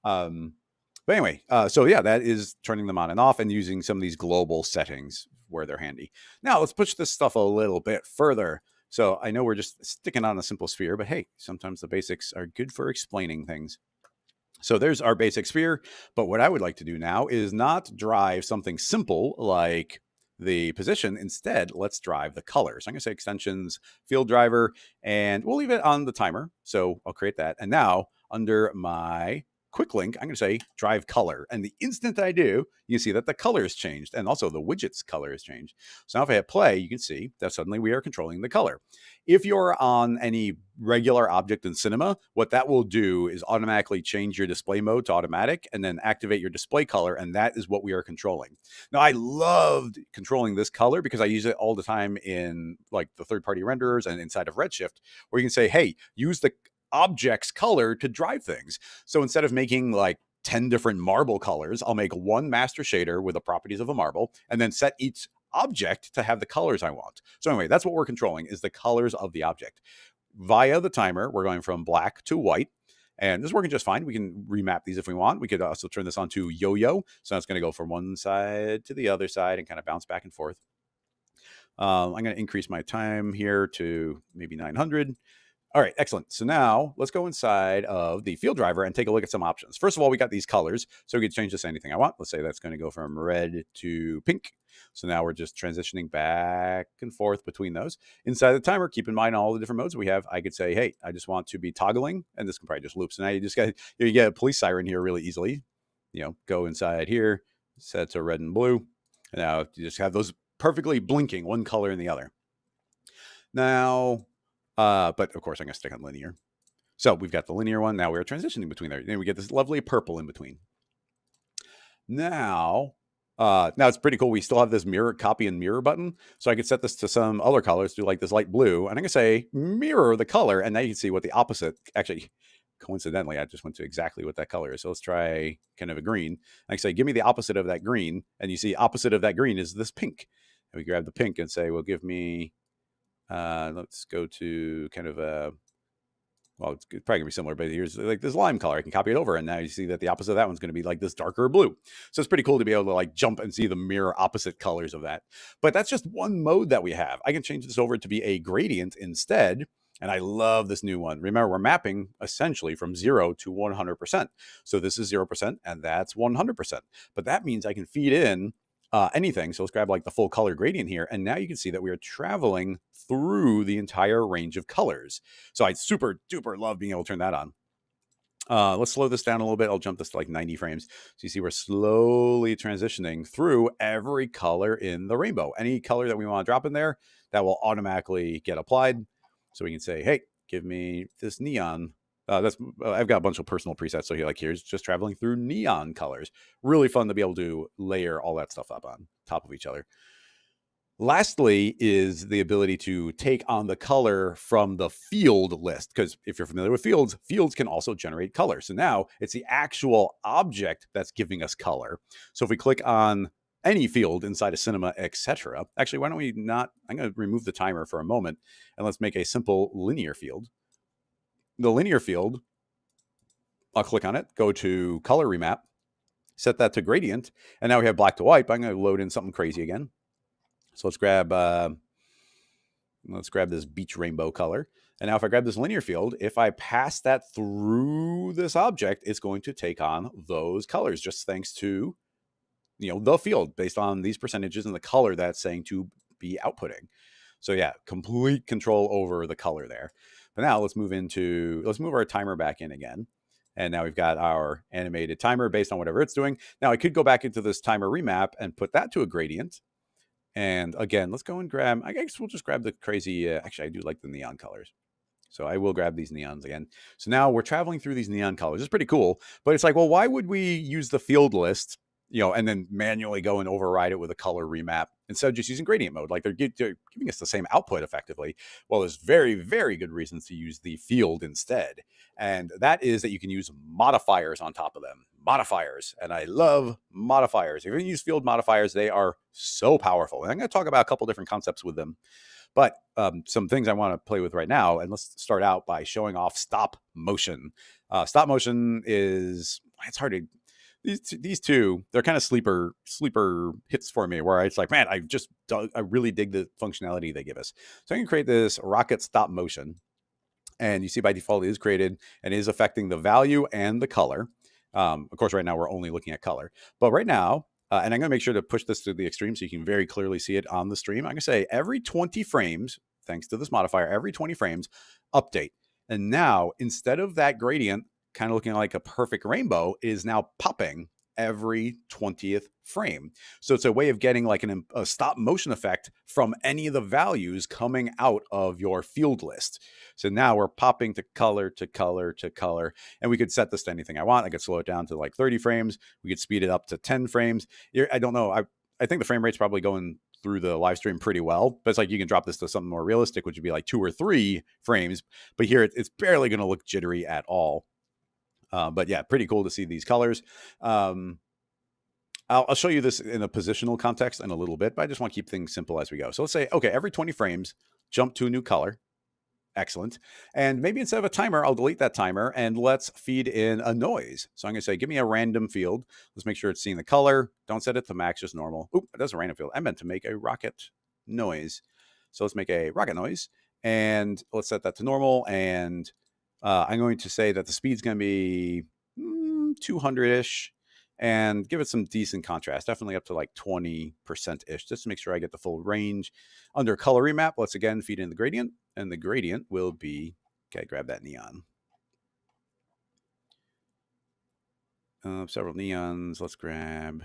But anyway, so yeah, that is turning them on and off and using some of these global settings where they're handy. Now let's push this stuff a little bit further. So I know we're just sticking on a simple sphere, but hey, sometimes the basics are good for explaining things. So there's our basic sphere. But what I would like to do now is not drive something simple like the position. Instead, let's drive the color. So I'm going to say extensions, field driver, and we'll leave it on the timer. So I'll create that. And now under my quick link, I'm going to say drive color. And the instant I do, you see that the color has changed, and also the widget's color has changed. So now if I hit play, you can see that suddenly we are controlling the color. If you're on any regular object in Cinema, what that will do is automatically change your display mode to automatic and then activate your display color. And that is what we are controlling. Now, I loved controlling this color because I use it all the time in like the third-party renderers and inside of Redshift, where you can say, hey, use the object's color to drive things. So instead of making like 10 different marble colors, I'll make one master shader with the properties of a marble and then set each object to have the colors I want. So anyway, that's what we're controlling, is the colors of the object. via the timer, we're going from black to white. And this is working just fine. We can remap these if we want. We could also turn this on to yo-yo. So it's going to go from one side to the other side and kind of bounce back and forth. I'm going to increase my time here to maybe 900. All right, excellent. So now let's go inside of the field driver and take a look at some options. First of all, we got these colors. So we can change this to anything I want. Let's say that's going to go from red to pink. So now we're just transitioning back and forth between those. Inside the timer, keep in mind all the different modes we have. I could say, hey, I just want to be toggling, and this can probably just loop. So now you just got, you get a police siren here really easily. Go inside here, set to red and blue. And now you just have those perfectly blinking, one color and the other. Now, but of course I'm going to stick on linear. So we've got the linear one. Now we're transitioning between there. Then we get this lovely purple in between. Now it's pretty cool. We still have this mirror, copy and mirror button. So I could set this to some other colors, do like this light blue. And I'm going to say mirror the color. And now you can see what the opposite, actually, coincidentally, I just went to exactly what that color is. So let's try kind of a green. I can say, give me the opposite of that green. And you see opposite of that green is this pink. And we grab the pink and say, well, give me, let's go to kind of a, well, it's probably gonna be similar, but here's like this lime color. I can copy it over, and now you see that the opposite of that one's gonna be like this darker blue. So it's pretty cool to be able to like jump and see the mirror opposite colors of that. But that's just one mode that we have. I can change this over to be a gradient instead. And I love this new one. Remember, we're mapping essentially from 0 to 100%. So this is 0%, and that's 100%. But that means I can feed in anything. So let's grab like the full color gradient here. And now you can see that we are traveling through the entire range of colors. So I super duper love being able to turn that on. Let's slow this down a little bit. I'll jump this to like 90 frames. So you see we're slowly transitioning through every color in the rainbow. Any color that we want to drop in there, that will automatically get applied. So we can say, hey, give me this neon. I've got a bunch of personal presets. So here's just traveling through neon colors. Really fun to be able to layer all that stuff up on top of each other. Lastly is the ability to take on the color from the field list. Because if you're familiar with fields, fields can also generate color. So now it's the actual object that's giving us color. So if we click on any field inside of Cinema, etc. Actually, why don't we not, I'm going to remove the timer for a moment and let's make a simple linear field. The linear field, I'll click on it, go to color remap, set that to gradient, and now we have black to white. But I'm going to load in something crazy again. So let's grab this beach rainbow color. And now if I grab this linear field, if I pass that through this object, it's going to take on those colors just thanks to the field based on these percentages and the color that's saying to be outputting. So yeah, complete control over the color there. But now let's move our timer back in again. And now we've got our animated timer based on whatever it's doing. Now I could go back into this timer remap and put that to a gradient. And again, let's go and grab, I guess we'll just grab the crazy, actually I do like the neon colors. So I will grab these neons again. So now we're traveling through these neon colors. It's pretty cool, but it's like, well, why would we use the field list, and then manually go and override it with a color remap instead of just using gradient mode? Like they're giving us the same output effectively. Well, there's very, very good reasons to use the field instead. And that is that you can use modifiers on top of them. Modifiers. And I love modifiers. If you use field modifiers, they are so powerful. And I'm going to talk about a couple different concepts with them. But some things I want to play with right now, and let's start out by showing off stop motion. Stop motion it's hard to, these two, they're kind of sleeper hits for me, where it's like, man, I really dig the functionality they give us. So I can create this rocket stop motion, and you see by default it is created and is affecting the value and the color. Of course, right now we're only looking at color, but right now, and I'm going to make sure to push this to the extreme so you can very clearly see it on the stream. I'm going to say every 20 frames, thanks to this modifier, every 20 frames, update. And now, instead of that gradient kind of looking like a perfect rainbow, is now popping every 20th frame. So it's a way of getting like a stop motion effect from any of the values coming out of your field list. So now we're popping to color to color to color, and we could set this to anything I want. I could slow it down to like 30 frames. We could speed it up to 10 frames. I don't know. I think the frame rate's probably going through the live stream pretty well, but it's like you can drop this to something more realistic, which would be like 2 or 3 frames. But here it's barely going to look jittery at all. But yeah, pretty cool to see these colors. I'll show you this in a positional context in a little bit, but I just want to keep things simple as we go. So let's say, okay, every 20 frames, jump to a new color. Excellent. And maybe instead of a timer, I'll delete that timer and let's feed in a noise. So I'm going to say, give me a random field. Let's make sure it's seeing the color. Don't set it to max, just normal. Oop, that's a random field. I meant to make a rocket noise. So let's make a rocket noise and let's set that to normal. And I'm going to say that the speed's going to be 200-ish and give it some decent contrast, definitely up to like 20%-ish, just to make sure I get the full range. Under color remap, let's again feed in the gradient, and the gradient will be, okay, grab that neon. Several neons, let's grab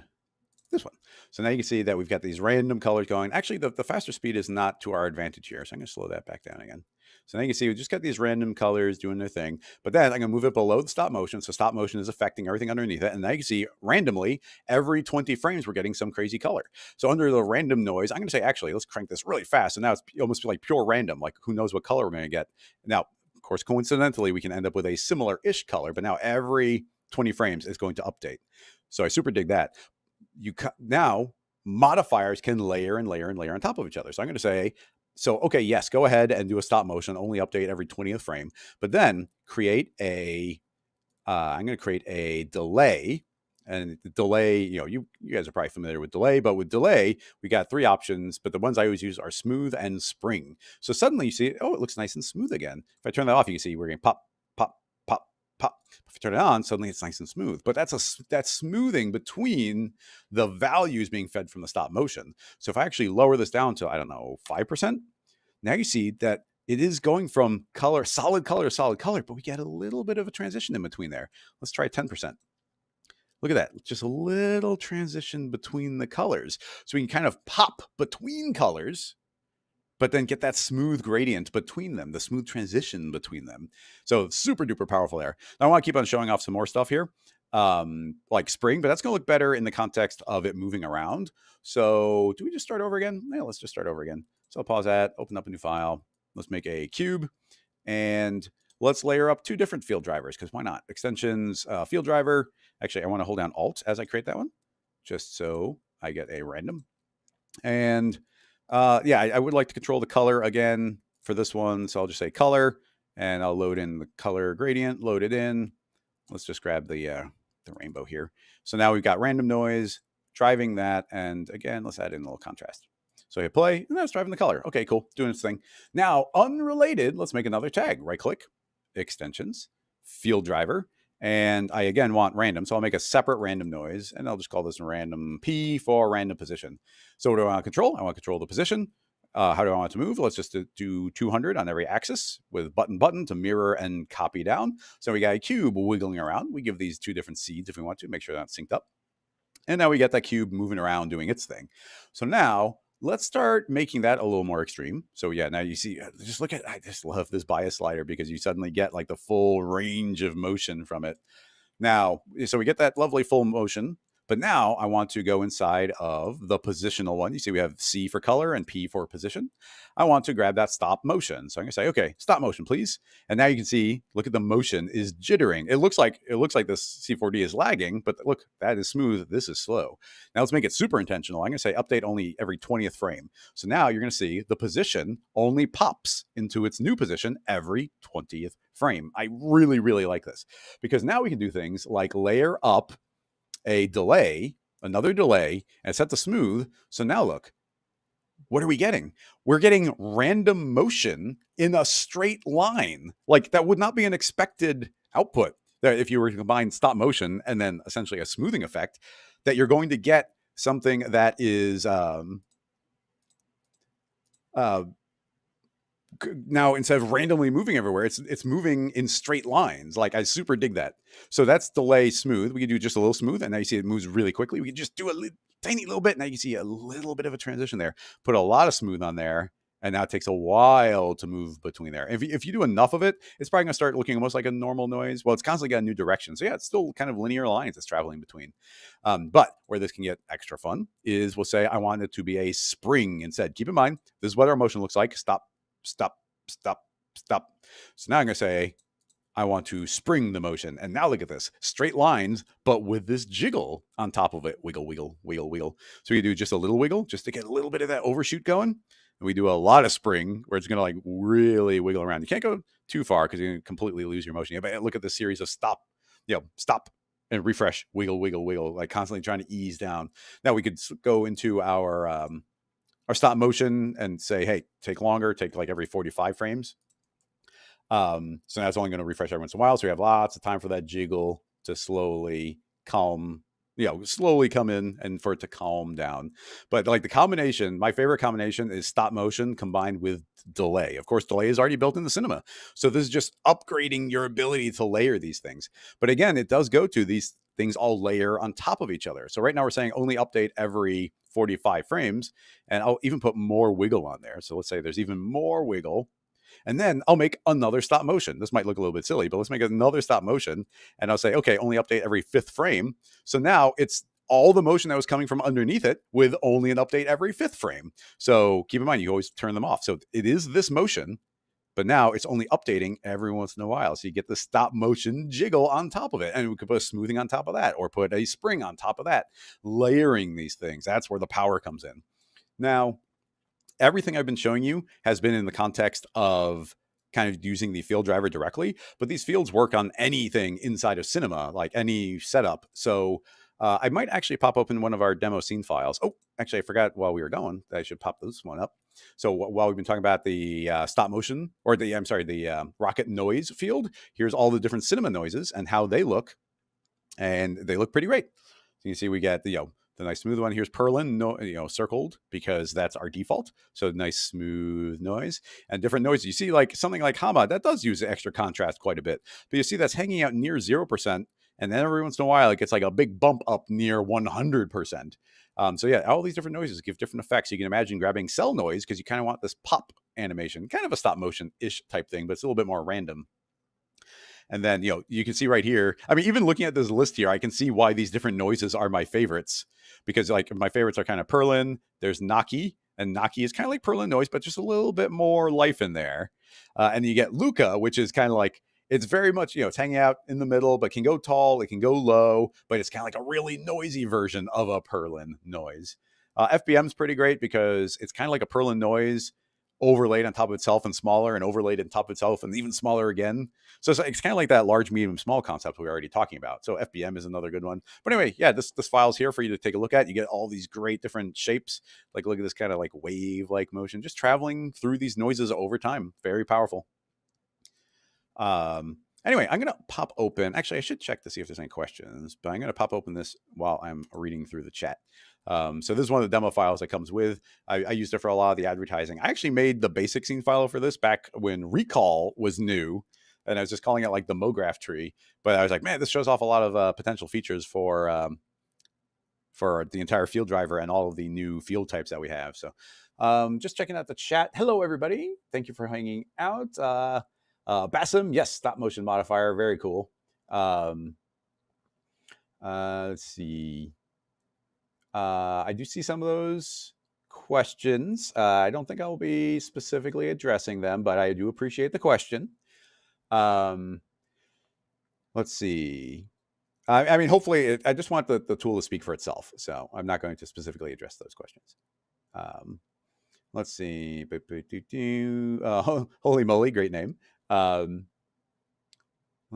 this one. So now you can see that we've got these random colors going. Actually, the faster speed is not to our advantage here, so I'm going to slow that back down again. So now you can see we just got these random colors doing their thing, but then I'm going to move it below the stop motion. So stop motion is affecting everything underneath it. And now you can see randomly every 20 frames, we're getting some crazy color. So under the random noise, I'm going to say, actually, let's crank this really fast. So now it's almost like pure random, like who knows what color we're going to get. Now, of course, coincidentally, we can end up with a similar-ish color, but now every 20 frames is going to update. So I super dig that. Now modifiers can layer and layer and layer on top of each other. So I'm going to say, so, okay, yes, go ahead and do a stop motion, only update every 20th frame, but then create a, I'm going to create a delay. And the delay, you guys are probably familiar with delay, but with delay, we got 3 options, but the ones I always use are smooth and spring. So suddenly you see, oh, it looks nice and smooth again. If I turn that off, you can see we're going pop, pop, pop, pop. If I turn it on, suddenly it's nice and smooth. But that's smoothing between the values being fed from the stop motion. So if I actually lower this down to, I don't know, 5%, now you see that it is going from color, solid color to solid color, but we get a little bit of a transition in between there. Let's try 10%. Look at that, just a little transition between the colors. So we can kind of pop between colors, but then get that smooth gradient between them, the smooth transition between them. So super duper powerful there. Now I want to keep on showing off some more stuff here, like spring, but that's going to look better in the context of it moving around. So do we just start over again? Yeah, let's just start over again. So I'll pause that, open up a new file. Let's make a cube and let's layer up 2 different field drivers, because why not? Extensions, field driver. Actually, I want to hold down Alt as I create that one, just so I get a random. And yeah, I would like to control the color again for this one. So I'll just say color, and I'll load in the color gradient, load it in. Let's just grab the rainbow here. So now we've got random noise driving that. And again, let's add in a little contrast. So I hit play, and that's driving the color. Okay, cool, doing its thing. Now, unrelated, let's make another tag. Right click, extensions, field driver. And I, again, want random. So I'll make a separate random noise, and I'll just call this random P for random position. So what do I want to control? I want to control the position. How do I want it to move? Let's just do 200 on every axis with button to mirror and copy down. So we got a cube wiggling around. We give these 2 different seeds if we want to, make sure they're not synced up. And now we get that cube moving around doing its thing. So now let's start making that a little more extreme. So yeah, now you see, just look at, I just love this bias slider because you suddenly get like the full range of motion from it. Now, so we get that lovely full motion, but now I want to go inside of the positional one. You see we have C for color and P for position. I want to grab that stop motion. So I'm gonna say, okay, stop motion, please. And now you can see, look at the motion is jittering. It looks like this C4D is lagging, but look, that is smooth. This is slow. Now let's make it super intentional. I'm gonna say update only every 20th frame. So now you're gonna see the position only pops into its new position every 20th frame. I really, really like this because now we can do things like layer up a delay, another delay, and set the smooth. So now look, what are we getting? We're getting random motion in a straight line. Like that would not be an expected output that if you were to combine stop motion and then essentially a smoothing effect, that you're going to get something that is now instead of randomly moving everywhere, it's moving in straight lines. Like I super dig that. So that's delay smooth. We can do just a little smooth, and now you see it moves really quickly. We can just do a tiny little bit. Now you can see a little bit of a transition there. Put a lot of smooth on there, and now it takes a while to move between there. If you do enough of it, it's probably gonna start looking almost like a normal noise. Well, it's constantly got a new direction. So yeah, it's still kind of linear lines it's traveling between. But where this can get extra fun is we'll say I want it to be a spring instead. Keep in mind, this is what our motion looks like. Stop, stop, stop, stop. So now I'm going to say, I want to spring the motion. And now look at this, straight lines, but with this jiggle on top of it. Wiggle, wiggle, wiggle, wiggle. So you do just a little wiggle, just to get a little bit of that overshoot going. we do a lot of spring where it's going to like really wiggle around. You can't go too far because you're going to completely lose your motion. But look at this series of stop, stop and refresh, wiggle, wiggle, wiggle, like constantly trying to ease down. Now we could go into our stop motion and say, hey, take longer, take like every 45 frames. So that's only going to refresh every once in a while. So we have lots of time for that jiggle to slowly calm, slowly come in and for it to calm down. But like the combination, my favorite combination is stop motion combined with delay. Of course, delay is already built into Cinema. So this is just upgrading your ability to layer these things. But again, it does go to these things all layer on top of each other. So right now we're saying only update every 45 frames, and I'll even put more wiggle on there. So let's say there's even more wiggle. And then I'll make another stop motion. This might look a little bit silly, but let's make another stop motion. And I'll say, okay, only update every 5th frame. So now it's all the motion that was coming from underneath it with only an update every 5th frame. So keep in mind, you always turn them off. So it is this motion, but now it's only updating every once in a while. So you get the stop motion jiggle on top of it. And we could put a smoothing on top of that or put a spring on top of that, layering these things. That's where the power comes in. Now, everything I've been showing you has been in the context of kind of using the field driver directly, but these fields work on anything inside of Cinema, like any setup. So I might actually pop open one of our demo scene files. Oh, actually, I forgot while we were going that I should pop this one up. So while we've been talking about the stop motion or the rocket noise field, here's all the different Cinema noises and how they look. And they look pretty great. So you can see we get the nice smooth one. Here's Perlin, circled because that's our default. So nice smooth noise and different noises. You see like something like Hama, that does use extra contrast quite a bit. But you see that's hanging out near 0%. And then every once in a while, it gets like a big bump up near 100%. So yeah, all these different noises give different effects. You can imagine grabbing cell noise because you kind of want this pop animation, kind of a stop motion-ish type thing, but it's a little bit more random. And then, you can see right here, I mean, even looking at this list here, I can see why these different noises are my favorites, because like my favorites are kind of Perlin, there's Naki, and Naki is kind of like Perlin noise, but just a little bit more life in there. And you get Luca, which is kind of like, it's very much, it's hanging out in the middle, but can go tall, it can go low, but it's kind of like a really noisy version of a Perlin noise. FBM is pretty great because it's kind of like a Perlin noise overlaid on top of itself and smaller and overlaid on top of itself and even smaller again. So it's kind of like that large, medium, small concept we were already talking about. So FBM is another good one. But anyway, yeah, this file's here for you to take a look at. You get all these great different shapes. Like look at this kind of like wave-like motion, just traveling through these noises over time. Very powerful. Anyway, I'm going to pop open. Actually, I should check to see if there's any questions, but I'm going to pop open this while I'm reading through the chat. So this is one of the demo files that comes with. I used it for a lot of the advertising. I actually made the basic scene file for this back when Recall was new, and I was just calling it like the MoGraph tree. But I was like, man, this shows off a lot of potential features for the entire field driver and all of the new field types that we have. So just checking out the chat. Hello, everybody. Thank you for hanging out. Bassam, yes, stop motion modifier. Very cool. Let's see. I do see some of those questions. I don't think I'll be specifically addressing them, but I do appreciate the question. Let's see. I mean, hopefully, I just want the tool to speak for itself. So I'm not going to specifically address those questions. Let's see. Holy moly, great name. Let's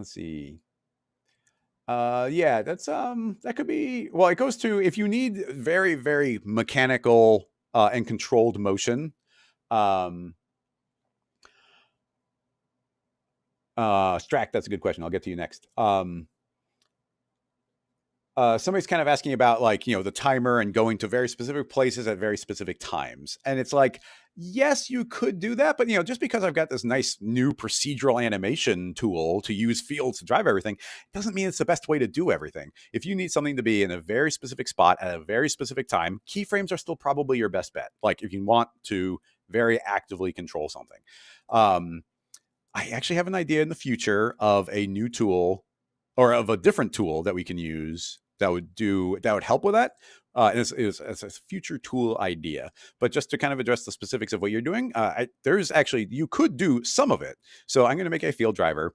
see. Yeah, that's that could be, well, it goes to, if you need very, very mechanical and controlled motion, Strack, that's a good question. I'll get to you next. Somebody's kind of asking about like, the timer and going to very specific places at very specific times. And it's like, yes, you could do that. But, just because I've got this nice new procedural animation tool to use fields to drive everything, doesn't mean it's the best way to do everything. If you need something to be in a very specific spot at a very specific time, keyframes are still probably your best bet. Like if you want to very actively control something. I actually have an idea in the future of a new tool or of a different tool that we can use that would help with that. It's a future tool idea, but just to kind of address the specifics of what you're doing, you could do some of it. So I'm going to make a field driver,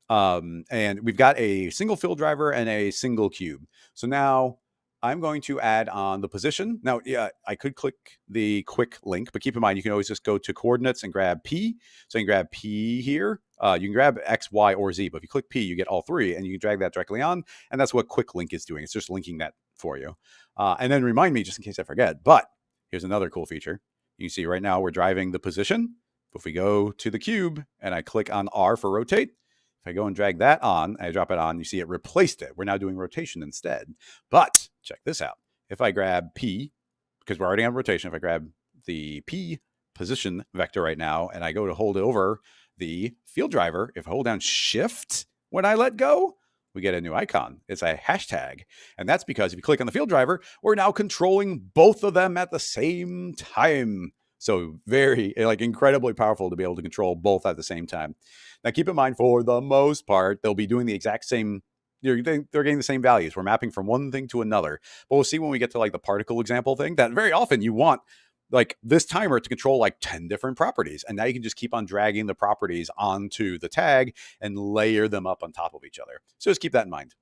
and we've got a single field driver and a single cube. So now I'm going to add on the position. Now, yeah, I could click the quick link, but keep in mind, you can always just go to coordinates and grab P. So you can grab P here. You can grab X, Y, or Z, but if you click P, you get all three, and you can drag that directly on, and that's what quick link is doing. It's just linking that for you. And then remind me, just in case I forget, but here's another cool feature. You can see right now we're driving the position. But if we go to the cube and I click on R for rotate, if I go and drag that on, I drop it on, you see it replaced it. We're now doing rotation instead. But check this out. If I grab P, because we're already on rotation, if I grab the P position vector right now and I go to hold over the field driver, if I hold down Shift when I let go, we get a new icon. It's a hashtag. And that's because if you click on the field driver, we're now controlling both of them at the same time. So very, like, incredibly powerful to be able to control both at the same time. Now, keep in mind, for the most part, they'll be doing the exact same. They're getting the same values. We're mapping from one thing to another. But we'll see when we get to like the particle example thing that very often you want like this timer to control like 10 different properties. And now you can just keep on dragging the properties onto the tag and layer them up on top of each other. So just keep that in mind.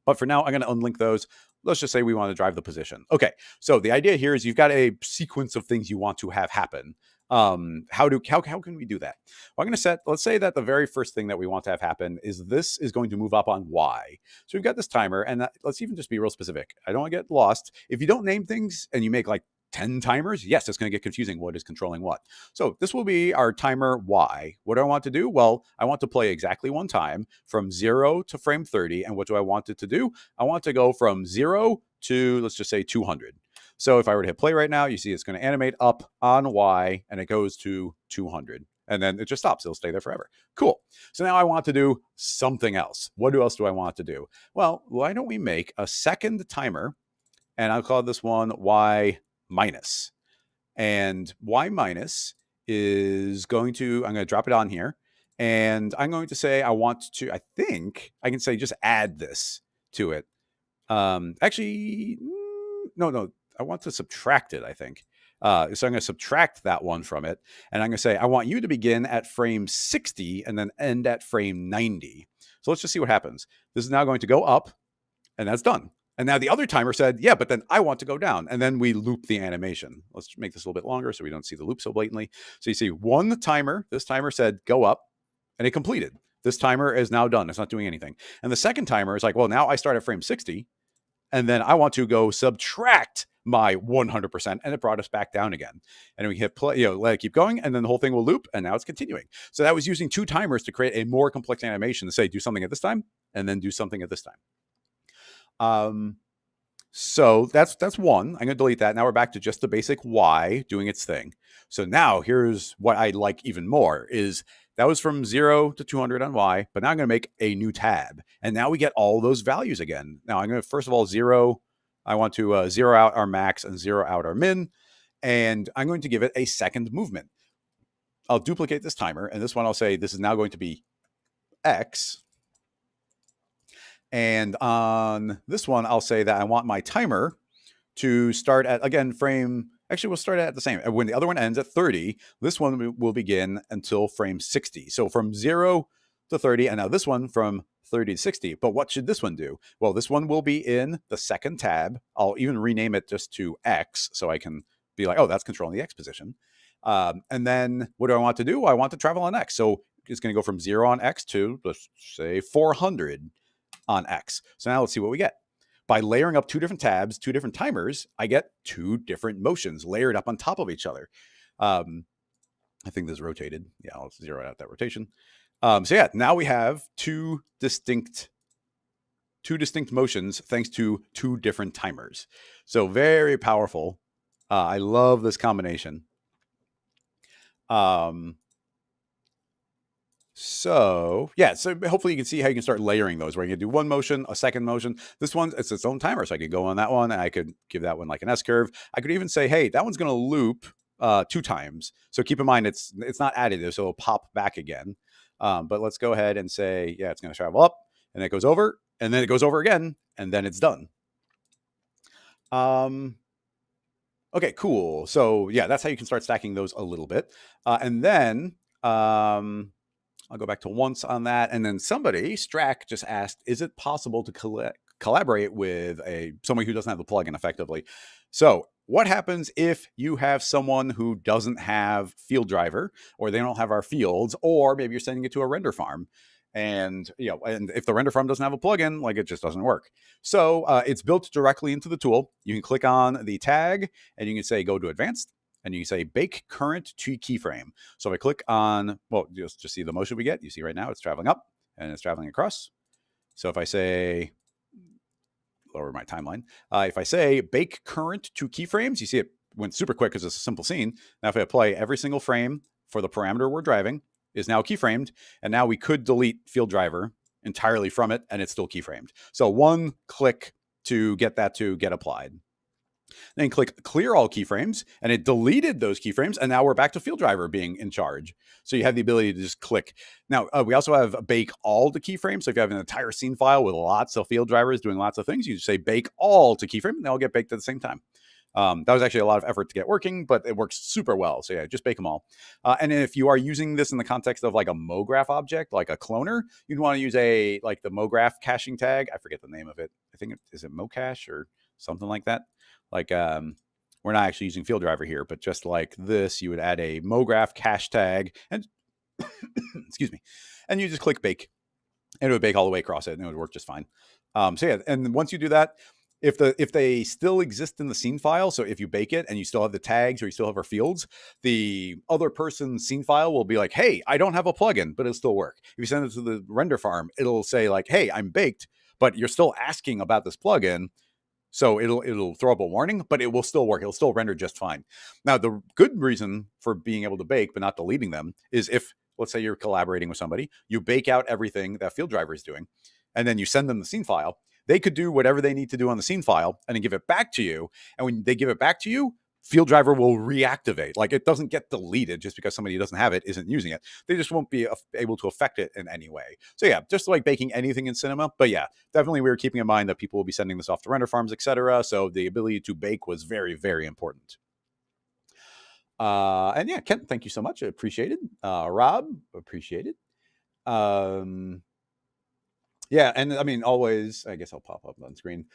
But for now, I'm going to unlink those. Let's just say we want to drive the position. Okay, so the idea here is you've got a sequence of things you want to have happen. How can we do that? Well, I'm going to set, let's say that the very first thing that we want to have happen is this is going to move up on Y. So we've got this timer, and let's even just be real specific. I don't want to get lost. If you don't name things and you make like 10 timers, yes, it's going to get confusing what is controlling what. So this will be our timer Y. What do I want to do? Well, I want to play exactly one time from 0 to frame 30. And what do I want it to do? I want to go from 0 to, let's just say, 200. So if I were to hit play right now, you see it's going to animate up on Y, and it goes to 200. And then it just stops. It'll stay there forever. Cool. So now I want to do something else. What else do I want to do? Well, why don't we make a second timer, and I'll call this one Y minus. And Y minus is going to, I'm going to drop it on here. And I'm going to say I want to, I think I can say just add this to it. Actually, no, I want to subtract it, I think. So I'm going to subtract that one from it. And I'm going to say, I want you to begin at frame 60 and then end at frame 90. So let's just see what happens. This is now going to go up, and that's done. And now the other timer said, yeah, but then I want to go down. And then we loop the animation. Let's make this a little bit longer so we don't see the loop so blatantly. So you see one timer, this timer said go up, and it completed. This timer is now done. It's not doing anything. And the second timer is like, well, now I start at frame 60, and then I want to go subtract my 100%, and it brought us back down again. And we hit play, let it keep going, and then the whole thing will loop, and now it's continuing. So that was using two timers to create a more complex animation to say, do something at this time, and then do something at this time. So that's one. I'm going to delete that. Now we're back to just the basic Y doing its thing. So now here's what I like even more is that was from 0 to 200 on Y, but now I'm going to make a new tab. And now we get all those values again. Now I'm going to, first of all, I want to zero out our max and zero out our min. And I'm going to give it a second movement. I'll duplicate this timer. And this one, I'll say this is now going to be X. And on this one, I'll say that I want my timer to start at, again, frame, actually we'll start at the same. When the other one ends at 30, this one will begin until frame 60. So from 0 to 30, and now this one from 30 to 60. But what should this one do? Well, this one will be in the second tab. I'll even rename it just to X so I can be like, oh, that's controlling the X position. And then what do I want to do? I want to travel on X. So it's going to go from 0 on X to, let's say, 400 on X. So now let's see what we get. By layering up two different tabs, two different timers, I get two different motions layered up on top of each other. I think this is rotated. Yeah, I'll zero out that rotation. So yeah, now we have two distinct motions thanks to two different timers. So very powerful. I love this combination. So yeah, so hopefully you can see how you can start layering those where you can do one motion, a second motion. This one, it's its own timer. So I could go on that one and I could give that one like an S curve. I could even say, hey, that one's going to loop 2 times. So keep in mind, it's not additive. So it'll pop back again. But let's go ahead and say, yeah, it's going to travel up and it goes over and then it goes over again and then it's done. Okay, cool. So yeah, that's how you can start stacking those a little bit. And then, I'll go back to once on that. And then somebody, Strack, just asked, is it possible to collaborate with someone who doesn't have the plugin effectively. So what happens if you have someone who doesn't have Field Driver, or they don't have our fields, or maybe you're sending it to a render farm, and and if the render farm doesn't have a plugin, like, it just doesn't work. So it's built directly into the tool. You can click on the tag and you can say go to advanced, and you can say bake current to keyframe. So if I click on, well, just see the motion we get. You see right now it's traveling up and it's traveling across. So if I say, lower my timeline, if I say bake current to keyframes, you see it went super quick because it's a simple scene. Now if I apply every single frame for the parameter we're driving is now keyframed, and now we could delete Field Driver entirely from it and it's still keyframed. So one click to get that to get applied. Then click clear all keyframes, and it deleted those keyframes, and now we're back to Field Driver being in charge. So you have the ability to just click. Now, we also have bake all to keyframes. So if you have an entire scene file with lots of Field Drivers doing lots of things, you just say bake all to keyframe, and they all get baked at the same time. That was actually a lot of effort to get working, but it works super well. So yeah, just bake them all. And if you are using this in the context of like a MoGraph object, like a cloner, you'd want to use the MoGraph caching tag. I forget the name of it. I think is it MoCache or something like that. Like, we're not actually using Field Driver here, but just like this, you would add a MoGraph cache tag and excuse me, and you just click bake, and it would bake all the way across it, and it would work just fine. So yeah, and once you do that, if they still exist in the scene file, so if you bake it and you still have the tags or you still have our fields, the other person's scene file will be like, hey, I don't have a plugin, but it'll still work. If you send it to the render farm, it'll say like, hey, I'm baked, but you're still asking about this plugin. So it'll throw up a warning, but it will still work. It'll still render just fine. Now, the good reason for being able to bake but not deleting them is if, let's say you're collaborating with somebody, you bake out everything that Field Driver is doing, and then you send them the scene file. They could do whatever they need to do on the scene file and then give it back to you. And when they give it back to you, Field Driver will reactivate. Like, it doesn't get deleted just because somebody who doesn't have it isn't using it. They just won't be able to affect it in any way. So yeah, just like baking anything in Cinema. But yeah, definitely we were keeping in mind that people will be sending this off to render farms, etc. So the ability to bake was very, very important. And yeah, Kent, thank you so much. I appreciate it. Rob, appreciate it. Yeah, and I mean, always, I guess I'll pop up on screen.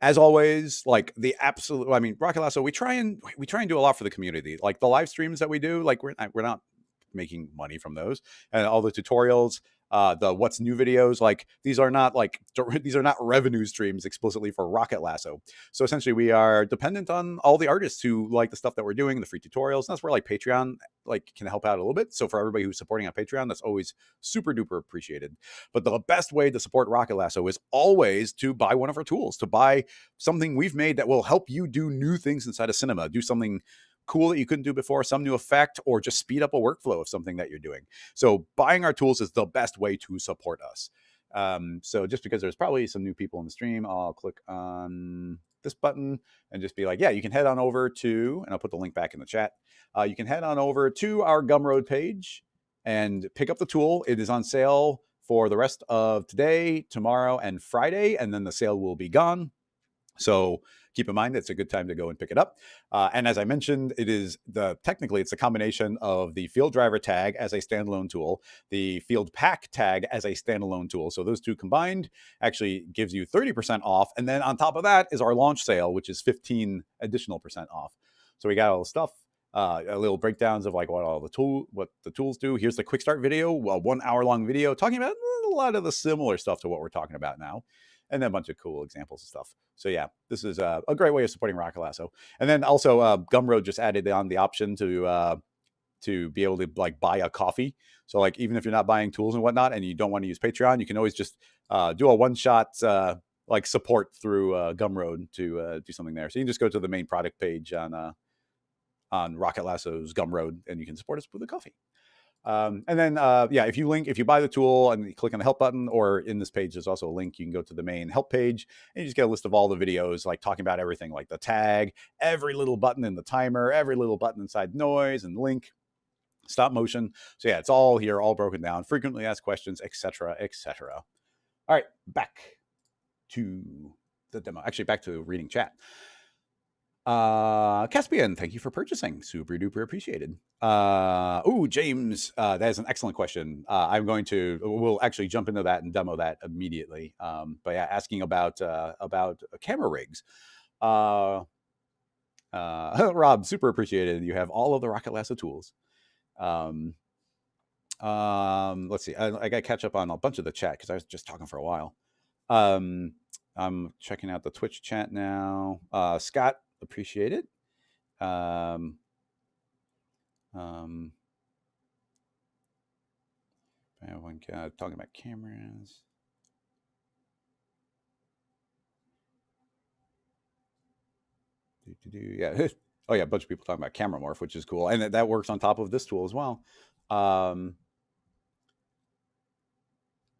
As always, like the absolute, I mean, Rocket Lasso, we try and do a lot for the community. Like the live streams that we do, like we're not making money from those, and all the tutorials, the what's new videos, like these are not revenue streams explicitly for Rocket Lasso. So essentially we are dependent on all the artists who like the stuff that we're doing, the free tutorials, and that's where like Patreon like can help out a little bit. So for everybody who's supporting on Patreon, that's always super duper appreciated. But the best way to support Rocket Lasso is always to buy one of our tools, to buy something we've made that will help you do new things inside of Cinema, do something cool that you couldn't do before, some new effect, or just speed up a workflow of something that you're doing. So buying our tools is the best way to support us. So just because there's probably some new people in the stream, I'll click on this button and just be like, yeah, you can head on over to, and I'll put the link back in the chat. You can head on over to our Gumroad page and pick up the tool. It is on sale for the rest of today, tomorrow, and Friday, and then the sale will be gone. So keep in mind, it's a good time to go and pick it up. And as I mentioned, technically it's a combination of the Field Driver tag as a standalone tool, the Field Pack tag as a standalone tool. So those two combined actually gives you 30% off. And then on top of that is our launch sale, which is 15 additional % off. So we got all the stuff. A little breakdowns of like what the tools do. Here's the quick start video, a 1 hour long video talking about a lot of the similar stuff to what we're talking about now, and then a bunch of cool examples of stuff. So yeah, this is a great way of supporting Rocket Lasso. And then also Gumroad just added on the option to be able to like buy a coffee. So like even if you're not buying tools and whatnot and you don't want to use Patreon, you can always just do a one-shot like support through Gumroad to do something there. So you can just go to the main product page on Rocket Lasso's Gumroad and you can support us with a coffee. And then, yeah, if you buy the tool and you click on the help button, or in this page, there's also a link. You can go to the main help page and you just get a list of all the videos, like talking about everything, like the tag, every little button in the timer, every little button inside noise and link, stop motion. So yeah, it's all here, all broken down, frequently asked questions, etc., etc. All right, back to the demo. Actually, back to reading chat. Caspian, thank you for purchasing. Super duper appreciated. James, that is an excellent question. We'll actually jump into that and demo that immediately. But yeah, asking about camera rigs. Rob, super appreciated. You have all of the Rocket Lasso tools. Let's see. I got to catch up on a bunch of the chat because I was just talking for a while. I'm checking out the Twitch chat now. Scott, appreciate it. Talking about cameras. Yeah. Oh yeah, a bunch of people talking about camera morph, which is cool, and that works on top of this tool as well.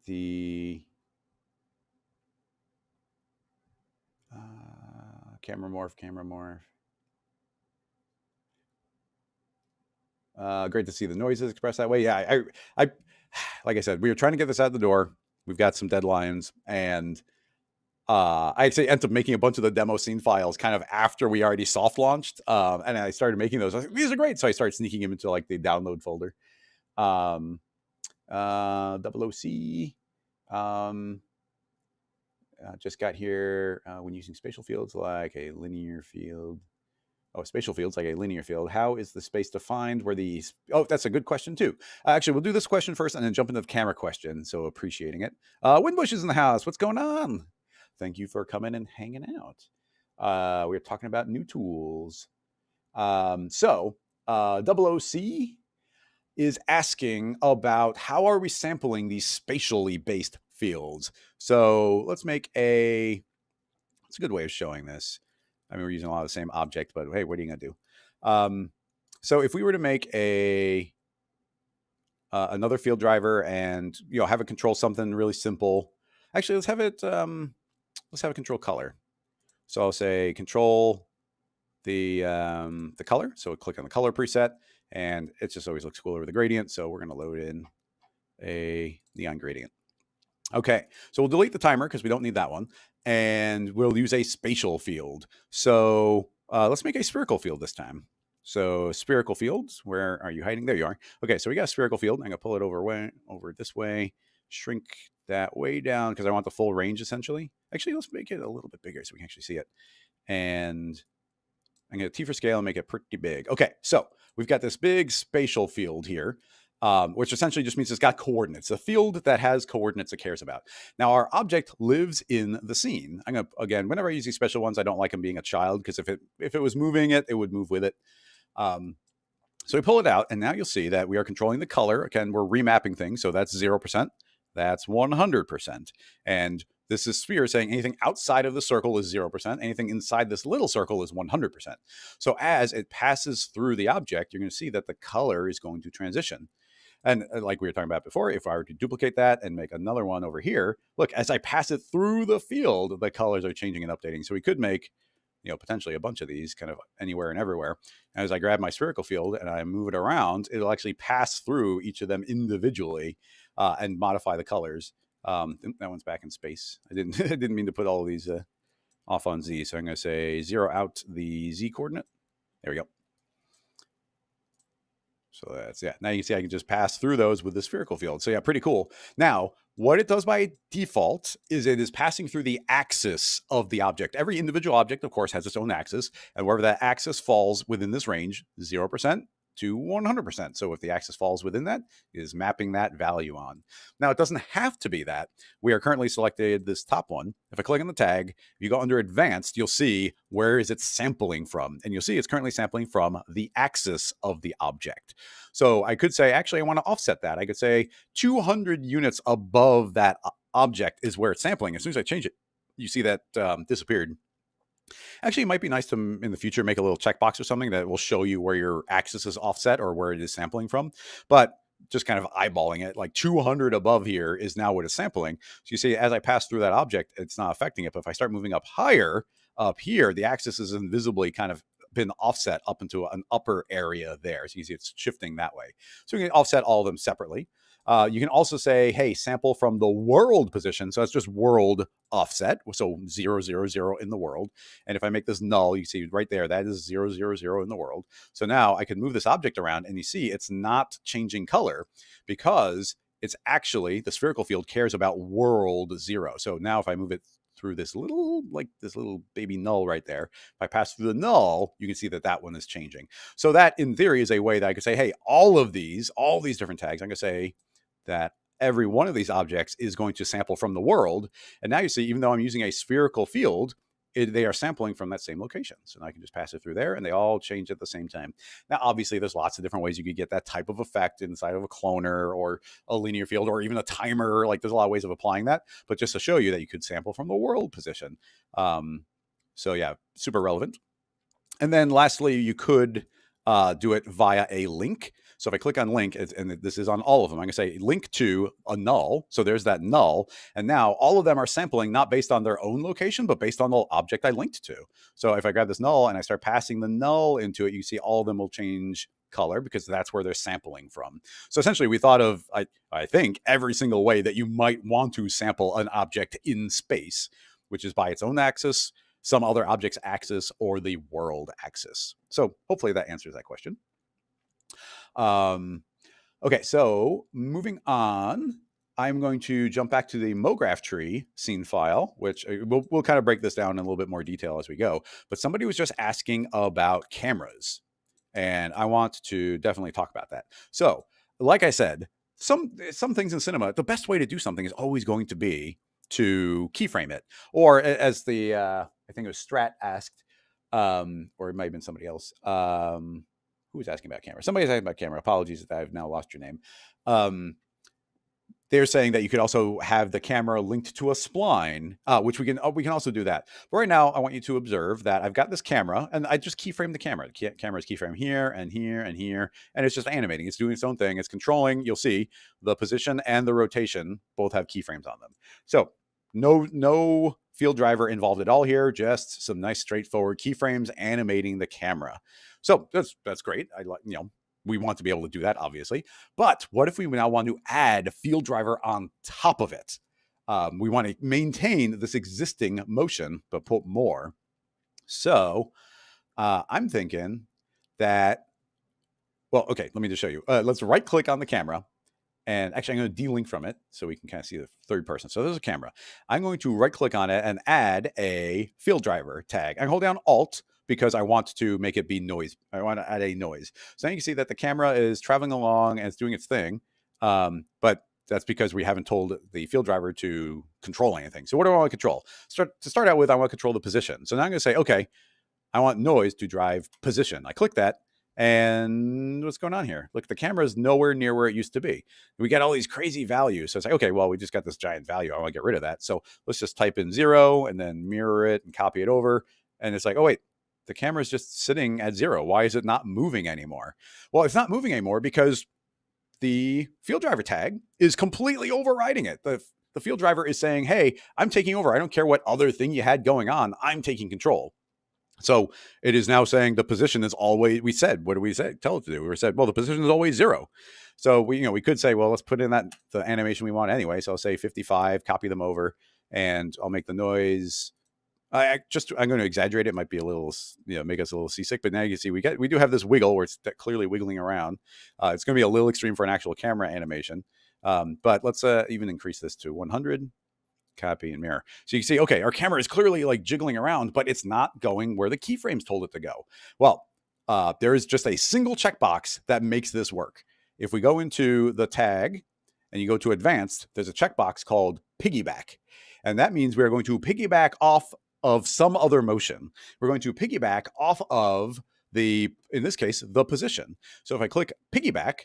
The camera morph. Great to see the noises expressed that way. Yeah, I like I said, we were trying to get this out the door. We've got some deadlines, and I actually ended up making a bunch of the demo scene files kind of after we already soft launched, and I started making those. I was like, these are great, so I started sneaking them into like the download folder. OOC. Just got here. When using spatial fields like a linear field. Oh, spatial fields like a linear field. How is the space defined? Where these? Oh, that's a good question too. Actually, we'll do this question first and then jump into the camera question. So appreciating it. Windbush is in the house. What's going on? Thank you for coming and hanging out. We're talking about new tools. OOC is asking about how are we sampling these spatially based fields. So let's make it's a good way of showing this. I mean, we're using a lot of the same object, but hey, what are you going to do? So if we were to make another field driver and have it control something really simple. Actually, let's have it control color. So I'll say control the color. So click on the color preset, and it just always looks cooler with the gradient. So we're going to load in a neon gradient. Okay, so we'll delete the timer because we don't need that one, and we'll use a spatial field. So let's make a spherical field this time. So spherical fields, where are you hiding? There you are. Okay, so we got a spherical field. I'm gonna pull it over this way, shrink that way down because I want the full range essentially. Actually, let's make it a little bit bigger so we can actually see it. And I'm gonna T for scale and make it pretty big. Okay, so we've got this big spatial field here. Which essentially just means it's got coordinates, a field that has coordinates it cares about. Now, our object lives in the scene. I'm going to, again, whenever I use these special ones, I don't like them being a child because if it was moving it would move with it. So we pull it out, and now you'll see that we are controlling the color. Again, we're remapping things, so that's 0%. That's 100%. And this is sphere saying anything outside of the circle is 0%. Anything inside this little circle is 100%. So as it passes through the object, you're going to see that the color is going to transition. And like we were talking about before, if I were to duplicate that and make another one over here, look, as I pass it through the field, the colors are changing and updating. So we could make, potentially a bunch of these kind of anywhere and everywhere. And as I grab my spherical field and I move it around, it'll actually pass through each of them individually and modify the colors. That one's back in space. I didn't mean to put all of these off on Z. So I'm going to say 0 out the Z coordinate. There we go. So that's, yeah, now you can see I can just pass through those with the spherical field. So yeah, pretty cool. Now, what it does by default is it is passing through the axis of the object. Every individual object, of course, has its own axis. And wherever that axis falls within this range, 0% to 100%. So if the axis falls within that, it is mapping that value on. Now, it doesn't have to be that. We are currently selected this top one. If I click on the tag, if you go under advanced, you'll see where is it sampling from. And you'll see it's currently sampling from the axis of the object. So I could say, actually, I want to offset that. I could say 200 units above that object is where it's sampling. As soon as I change it, you see that disappeared. Actually, it might be nice to, in the future, make a little checkbox or something that will show you where your axis is offset or where it is sampling from. But just kind of eyeballing it, like 200 above here is now what it's sampling. So you see, as I pass through that object, it's not affecting it. But if I start moving up higher, up here, the axis is invisibly kind of been offset up into an upper area there. So you see it's shifting that way. So we can offset all of them separately. You can also say, hey, sample from the world position. So that's just world offset. So 0, 0, 0 in the world. And if I make this null, you see right there, that is 0, 0, 0 in the world. So now I can move this object around and you see it's not changing color because it's actually, the spherical field cares about world 0. So now if I move it through this little baby null right there, if I pass through the null, you can see that that one is changing. So that in theory is a way that I could say, hey, all these different tags, I'm going to say that every one of these objects is going to sample from the world. And now you see, even though I'm using a spherical field, they are sampling from that same location. So now I can just pass it through there and they all change at the same time. Now, obviously, there's lots of different ways you could get that type of effect inside of a cloner or a linear field or even a timer. Like there's a lot of ways of applying that, but just to show you that you could sample from the world position. So yeah, super relevant. And then lastly, you could do it via a link. So if I click on link, and this is on all of them, I'm going to say link to a null. So there's that null. And now all of them are sampling not based on their own location, but based on the object I linked to. So if I grab this null and I start passing the null into it, you see all of them will change color because that's where they're sampling from. So essentially we thought of, I think, every single way that you might want to sample an object in space, which is by its own axis, some other object's axis, or the world axis. So hopefully that answers that question. Okay, so moving on, I'm going to jump back to the MoGraph tree scene file, which we'll kind of break this down in a little bit more detail as we go. But somebody was just asking about cameras, and I want to definitely talk about that. So, like I said, some things in cinema, the best way to do something is always going to be to keyframe it, or as the I think it was Strat asked, or it might have been somebody else. Who was asking about camera? Somebody's asking about camera. Apologies if I've now lost your name. They're saying that you could also have the camera linked to a spline, which we can also do that. But right now, I want you to observe that I've got this camera, and I just keyframe the camera. The camera is keyframe here and here and here, and it's just animating. It's doing its own thing. It's controlling. You'll see the position and the rotation both have keyframes on them. So no field driver involved at all here. Just some nice straightforward keyframes animating the camera. So that's great. We want to be able to do that, obviously. But what if we now want to add field driver on top of it? We want to maintain this existing motion, but put more. So I'm thinking that, well, okay, let me just show you. Let's right click on the camera. And actually, I'm going to delink from it so we can kind of see the third person. So there's a camera. I'm going to right click on it and add a field driver tag. I hold down Alt because I want to make it be noise. I want to add a noise. So now you can see that the camera is traveling along and it's doing its thing. But that's because we haven't told the field driver to control anything. So what do I want to control? To start out with, I want to control the position. So now I'm going to say, okay, I want noise to drive position. I click that. And what's going on here? Look, the camera is nowhere near where it used to be. We got all these crazy values. So it's like, okay, well, we just got this giant value. I want to get rid of that. So let's just type in 0 and then mirror it and copy it over. And it's like, oh, wait, the camera is just sitting at 0. Why is it not moving anymore? Well, it's not moving anymore because the field driver tag is completely overriding it. The field driver is saying, hey, I'm taking over. I don't care what other thing you had going on. I'm taking control. So it is now saying the position is always, we said, what do we say? Tell it to do. We said, well, the position is always 0. So we could say, well, let's put in the animation we want anyway. So I'll say 55, copy them over, and I'll make the noise. I'm going to exaggerate it. It might be a little, make us a little seasick, but now you can see we do have this wiggle where it's clearly wiggling around. It's going to be a little extreme for an actual camera animation. But let's even increase this to 100. Copy and mirror. So you can see, okay, our camera is clearly like jiggling around, but it's not going where the keyframes told it to go. Well, there is just a single checkbox that makes this work. If we go into the tag and you go to advanced, there's a checkbox called piggyback. And that means we're going to piggyback off of some other motion. We're going to piggyback off of in this case, the position. So if I click piggyback,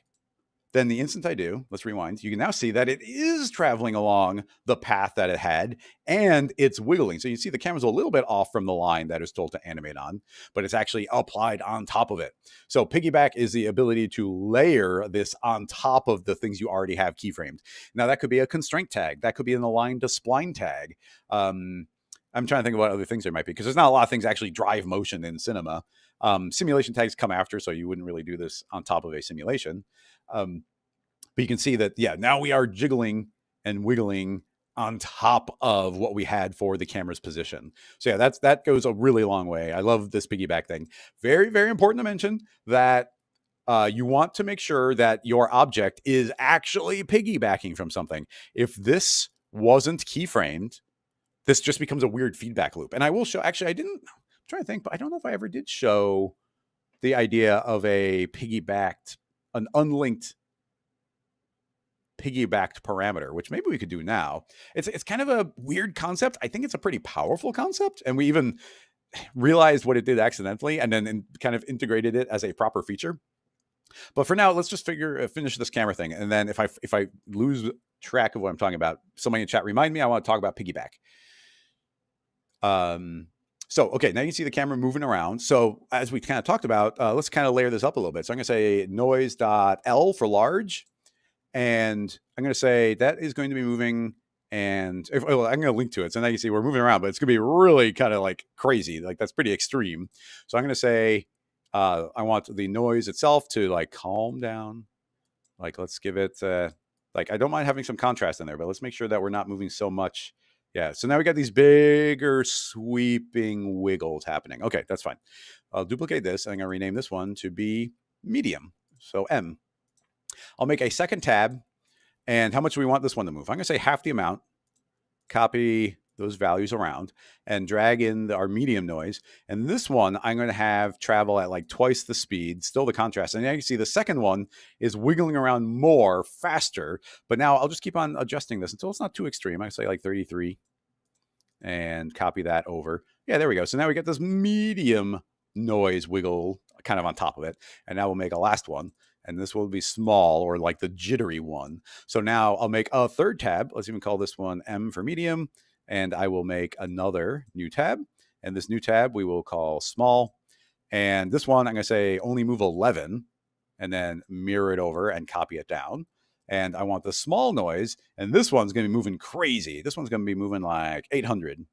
then the instant I do, let's rewind, you can now see that it is traveling along the path that it had, and it's wiggling. So you see the camera's a little bit off from the line that is told to animate on, but it's actually applied on top of it. So piggyback is the ability to layer this on top of the things you already have keyframed. Now that could be a constraint tag. That could be an align to spline tag. I'm trying to think of what other things there might be, because there's not a lot of things that actually drive motion in cinema. Simulation tags come after, so you wouldn't really do this on top of a simulation. But you can see that, yeah, now we are jiggling and wiggling on top of what we had for the camera's position. So yeah, that goes a really long way. I love this piggyback thing. Very, very important to mention that you want to make sure that your object is actually piggybacking from something. If this wasn't keyframed, this just becomes a weird feedback loop. And I will show, actually, I'm trying to think, but I don't know if I ever did show the idea of an unlinked piggybacked parameter, which maybe we could do now. It's kind of a weird concept. I think it's a pretty powerful concept. And we even realized what it did accidentally and then kind of integrated it as a proper feature. But for now, let's just finish this camera thing. And then if I lose track of what I'm talking about, somebody in chat remind me. I want to talk about piggyback. So, okay, now you can see the camera moving around. So as we kind of talked about, let's kind of layer this up a little bit. So I'm going to say noise.L for large. And I'm going to say that is going to be moving. And I'm going to link to it. So now you see we're moving around, but it's going to be really kind of like crazy. Like that's pretty extreme. So I'm going to say, I want the noise itself to like calm down. Like, let's give it, like, I don't mind having some contrast in there, but let's make sure that we're not moving so much. Yeah. So now we got these bigger sweeping wiggles happening. Okay, that's fine. I'll duplicate this. I'm going to rename this one to be medium. So M. I'll make a second tab. And how much do we want this one to move? I'm going to say half the amount. Copy those values around and drag in our medium noise. And this one, I'm going to have travel at like twice the speed, still the contrast. And now you see the second one is wiggling around more faster, but now I'll just keep on adjusting this until it's not too extreme. I say like 33 and copy that over. Yeah, there we go. So now we get this medium noise wiggle kind of on top of it. And now we'll make a last one. And this will be small or like the jittery one. So now I'll make a third tab. Let's even call this one M for medium. And I will make another new tab. And this new tab we will call small. And this one I'm going to say only move 11 and then mirror it over and copy it down. And I want the small noise. And this one's going to be moving crazy. This one's going to be moving like 800.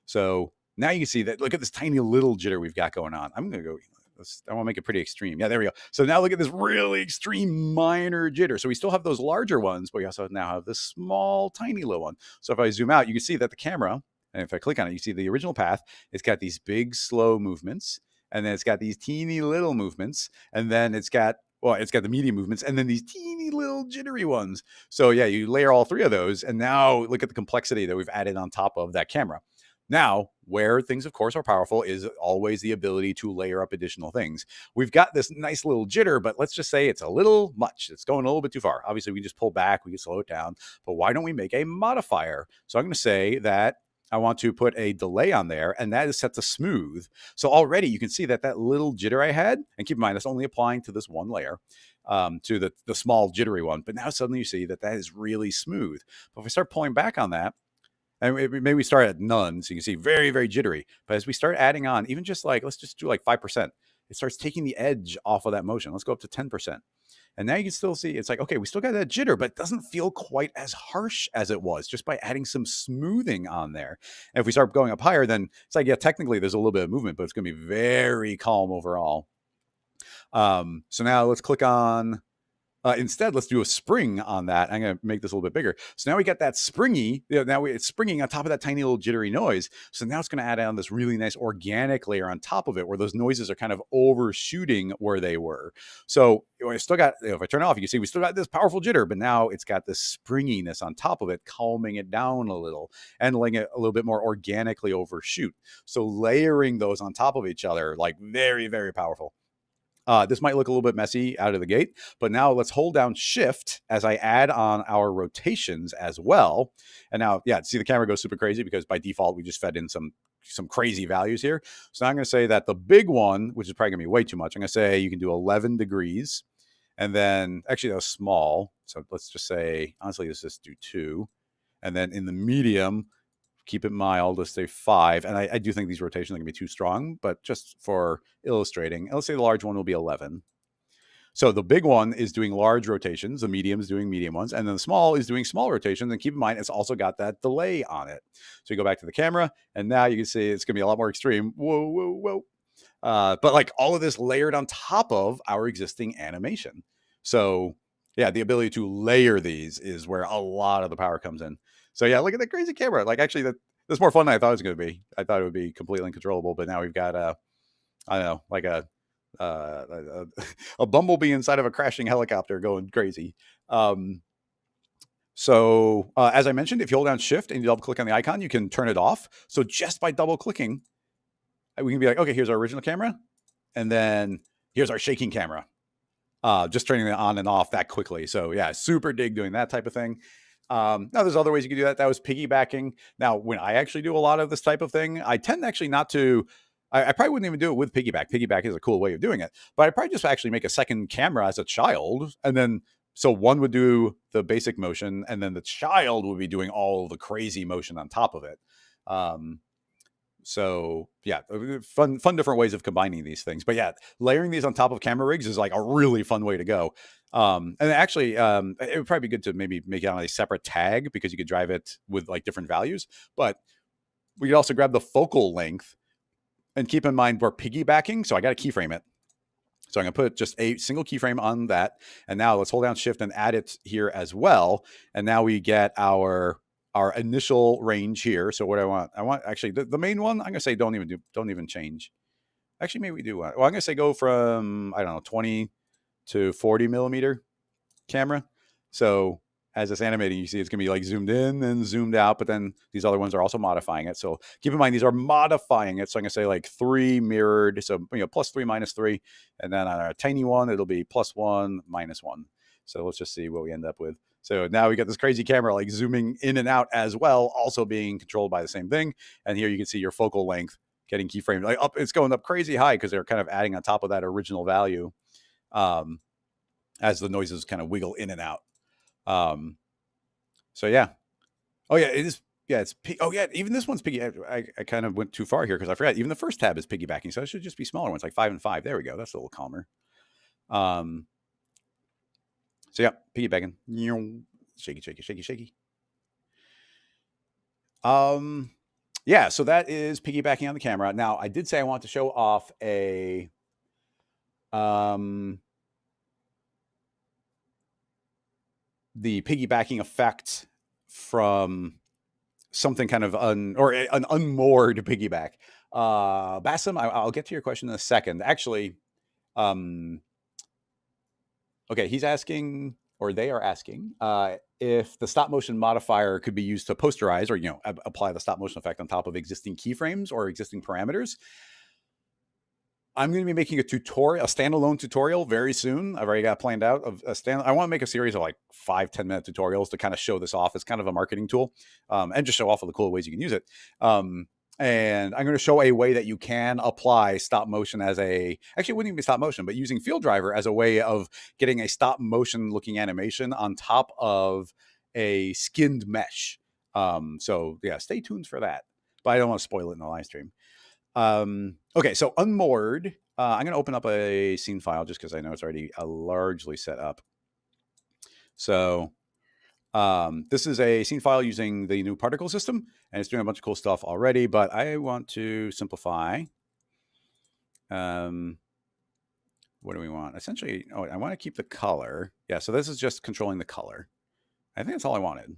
So now you can see that. Look at this tiny little jitter we've got going on. I'm going to go. I want to make it pretty extreme. Yeah, there we go. So now look at this really extreme minor jitter. So we still have those larger ones, but we also now have this small, tiny little one. So if I zoom out, you can see that the camera, and if I click on it, you see the original path. It's got these big, slow movements, and then it's got these teeny little movements, and then it's got the medium movements, and then these teeny little jittery ones. So yeah, you layer all three of those, and now look at the complexity that we've added on top of that camera. Now, where things, of course, are powerful is always the ability to layer up additional things. We've got this nice little jitter, but let's just say it's a little much. It's going a little bit too far. Obviously, we just pull back, we can slow it down, but why don't we make a modifier? So I'm going to say that I want to put a delay on there, and that is set to smooth. So already you can see that that little jitter I had, and keep in mind, that's only applying to this one layer, to the small jittery one, but now suddenly you see that that is really smooth. But if I start pulling back on that, and maybe we start at none, so you can see very, very jittery. But as we start adding on, even just like, let's just do like 5%, it starts taking the edge off of that motion. Let's go up to 10%. And now you can still see, it's like, okay, we still got that jitter, but it doesn't feel quite as harsh as it was just by adding some smoothing on there. And if we start going up higher, then it's like, yeah, technically there's a little bit of movement, but it's going to be very calm overall. So now let's click on... instead, let's do a spring on that. I'm going to make this a little bit bigger. So now we got that springy. It's springing on top of that tiny little jittery noise. So now it's going to add on this really nice organic layer on top of it where those noises are kind of overshooting where they were. So I still got, if I turn it off, you can see we still got this powerful jitter, but now it's got this springiness on top of it, calming it down a little and letting it a little bit more organically overshoot. So layering those on top of each other, like very, very powerful. This might look a little bit messy out of the gate, but now let's hold down Shift as I add on our rotations as well. And now, yeah, see the camera goes super crazy because by default, we just fed in some crazy values here. So now I'm going to say that the big one, which is probably going to be way too much, I'm going to say you can do 11 degrees. And then, actually, that was small. So let's just say, honestly, let's just do 2. And then in the medium, keep it mild, let's say 5. And I do think these rotations are going to be too strong, but just for illustrating, let's say the large one will be 11. So the big one is doing large rotations, the medium is doing medium ones, and then the small is doing small rotations. And keep in mind, it's also got that delay on it. So you go back to the camera, and now you can see it's going to be a lot more extreme. Whoa, whoa, whoa. But like all of this layered on top of our existing animation. So Yeah, the ability to layer these is where a lot of the power comes in. So yeah, look at that crazy camera. Like actually, that's more fun than I thought it was going to be. I thought it would be completely uncontrollable, but now we've got I don't know, like a bumblebee inside of a crashing helicopter going crazy. Um, so as I mentioned, if you hold down Shift and you double click on the icon, you can turn it off. So just by double clicking, we can be like, okay, here's our original camera, and then here's our shaking camera. Just turning it on and off that quickly. So yeah, super dig doing that type of thing. Now there's other ways you can do that. That was piggybacking. Now, when I actually do a lot of this type of thing, I tend actually not to, I probably wouldn't even do it with piggyback. Piggyback is a cool way of doing it, but I probably just actually make a second camera as a child. And then, so one would do the basic motion and then the child would be doing all the crazy motion on top of it. So yeah, fun different ways of combining these things. But yeah, layering these on top of camera rigs is like a really fun way to go. And actually, it would probably be good to maybe make it on a separate tag because you could drive it with like different values. But we could also grab the focal length and keep in mind we're piggybacking. So I got to keyframe it. So I'm going to put just a single keyframe on that. And now let's hold down Shift and add it here as well. And now we get our initial range here. So what I want actually the main one, I'm going to say don't even change. Actually, maybe we do. Well, I'm going to say go from, I don't know, 20 to 40 millimeter camera. So as it's animating, you see it's going to be like zoomed in and zoomed out, but then these other ones are also modifying it. So keep in mind, these are modifying it. So I'm going to say like 3 mirrored. So, +3, -3. And then on our tiny one, it'll be +1, -1. So let's just see what we end up with. So now we got this crazy camera like zooming in and out as well, also being controlled by the same thing. And here you can see your focal length getting keyframed like up. It's going up crazy high because they're kind of adding on top of that original value as the noises kind of wiggle in and out. So yeah. Oh yeah, it is. Yeah, oh yeah, even this one's piggy. I kind of went too far here because I forgot. Even the first tab is piggybacking, so it should just be smaller ones, like 5 and 5. There we go. That's a little calmer. So yeah, piggybacking. Shaky, shaky, shaky, shaky. Yeah, so that is piggybacking on the camera. Now, I did say I want to show off a the piggybacking effect from something kind of an unmoored piggyback. Bassam, I'll get to your question in a second. Actually, okay, he's asking, or they are asking, if the stop motion modifier could be used to posterize or, apply the stop motion effect on top of existing keyframes or existing parameters. I'm going to be making a standalone tutorial very soon. I've already got planned out of I want to make a series of like 5-10 minute tutorials to kind of show this off as kind of a marketing tool, and just show off all the cool ways you can use it. And I'm going to show a way that you can apply stop motion actually it wouldn't even be stop motion, but using Field Driver as a way of getting a stop motion looking animation on top of a skinned mesh. So yeah, stay tuned for that, but I don't want to spoil it in the live stream. Okay, so unmoored, I'm going to open up a scene file just because I know it's already largely set up. So this is a scene file using the new particle system, and it's doing a bunch of cool stuff already, but I want to simplify. What do we want? Essentially, I want to keep the color. Yeah, so this is just controlling the color. I think that's all I wanted.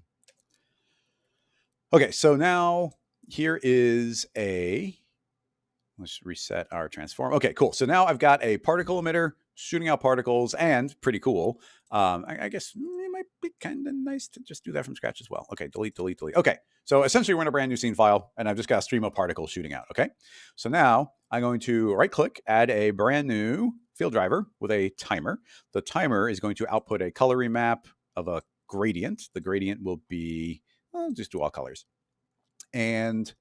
Okay, so now here is let's reset our transform. Okay, cool. So now I've got a particle emitter shooting out particles, and pretty cool. I guess it might be kind of nice to just do that from scratch as well. Okay, delete, delete, delete. Okay, so essentially we're in a brand new scene file, and I've just got a stream of particles shooting out. Okay, so now I'm going to right click, add a brand new field driver with a timer. The timer is going to output a color remap of a gradient. The gradient will be, I'll just do all colors. And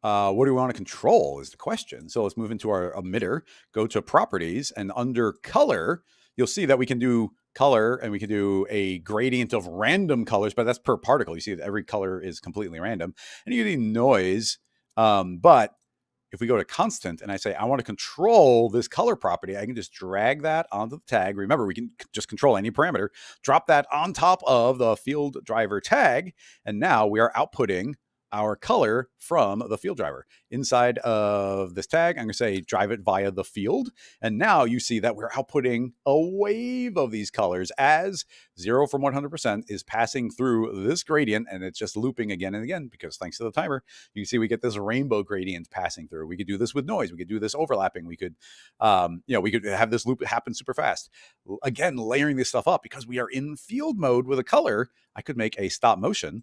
what do we want to control is the question. So let's move into our emitter, go to properties, and under color, you'll see that we can do color and we can do a gradient of random colors, but that's per particle. You see that every color is completely random. And you need noise. But if we go to constant and I say, I want to control this color property, I can just drag that onto the tag. Remember, we can just control any parameter, drop that on top of the field driver tag. And now we are outputting our color from the field driver. Inside of this tag, I'm going to say drive it via the field. And now you see that we're outputting a wave of these colors as 0 from 100% is passing through this gradient, and it's just looping again and again because thanks to the timer, you can see we get this rainbow gradient passing through. We could do this with noise. We could do this overlapping. We could, we could have this loop happen super fast. Again, layering this stuff up because we are in field mode with a color. I could make a stop motion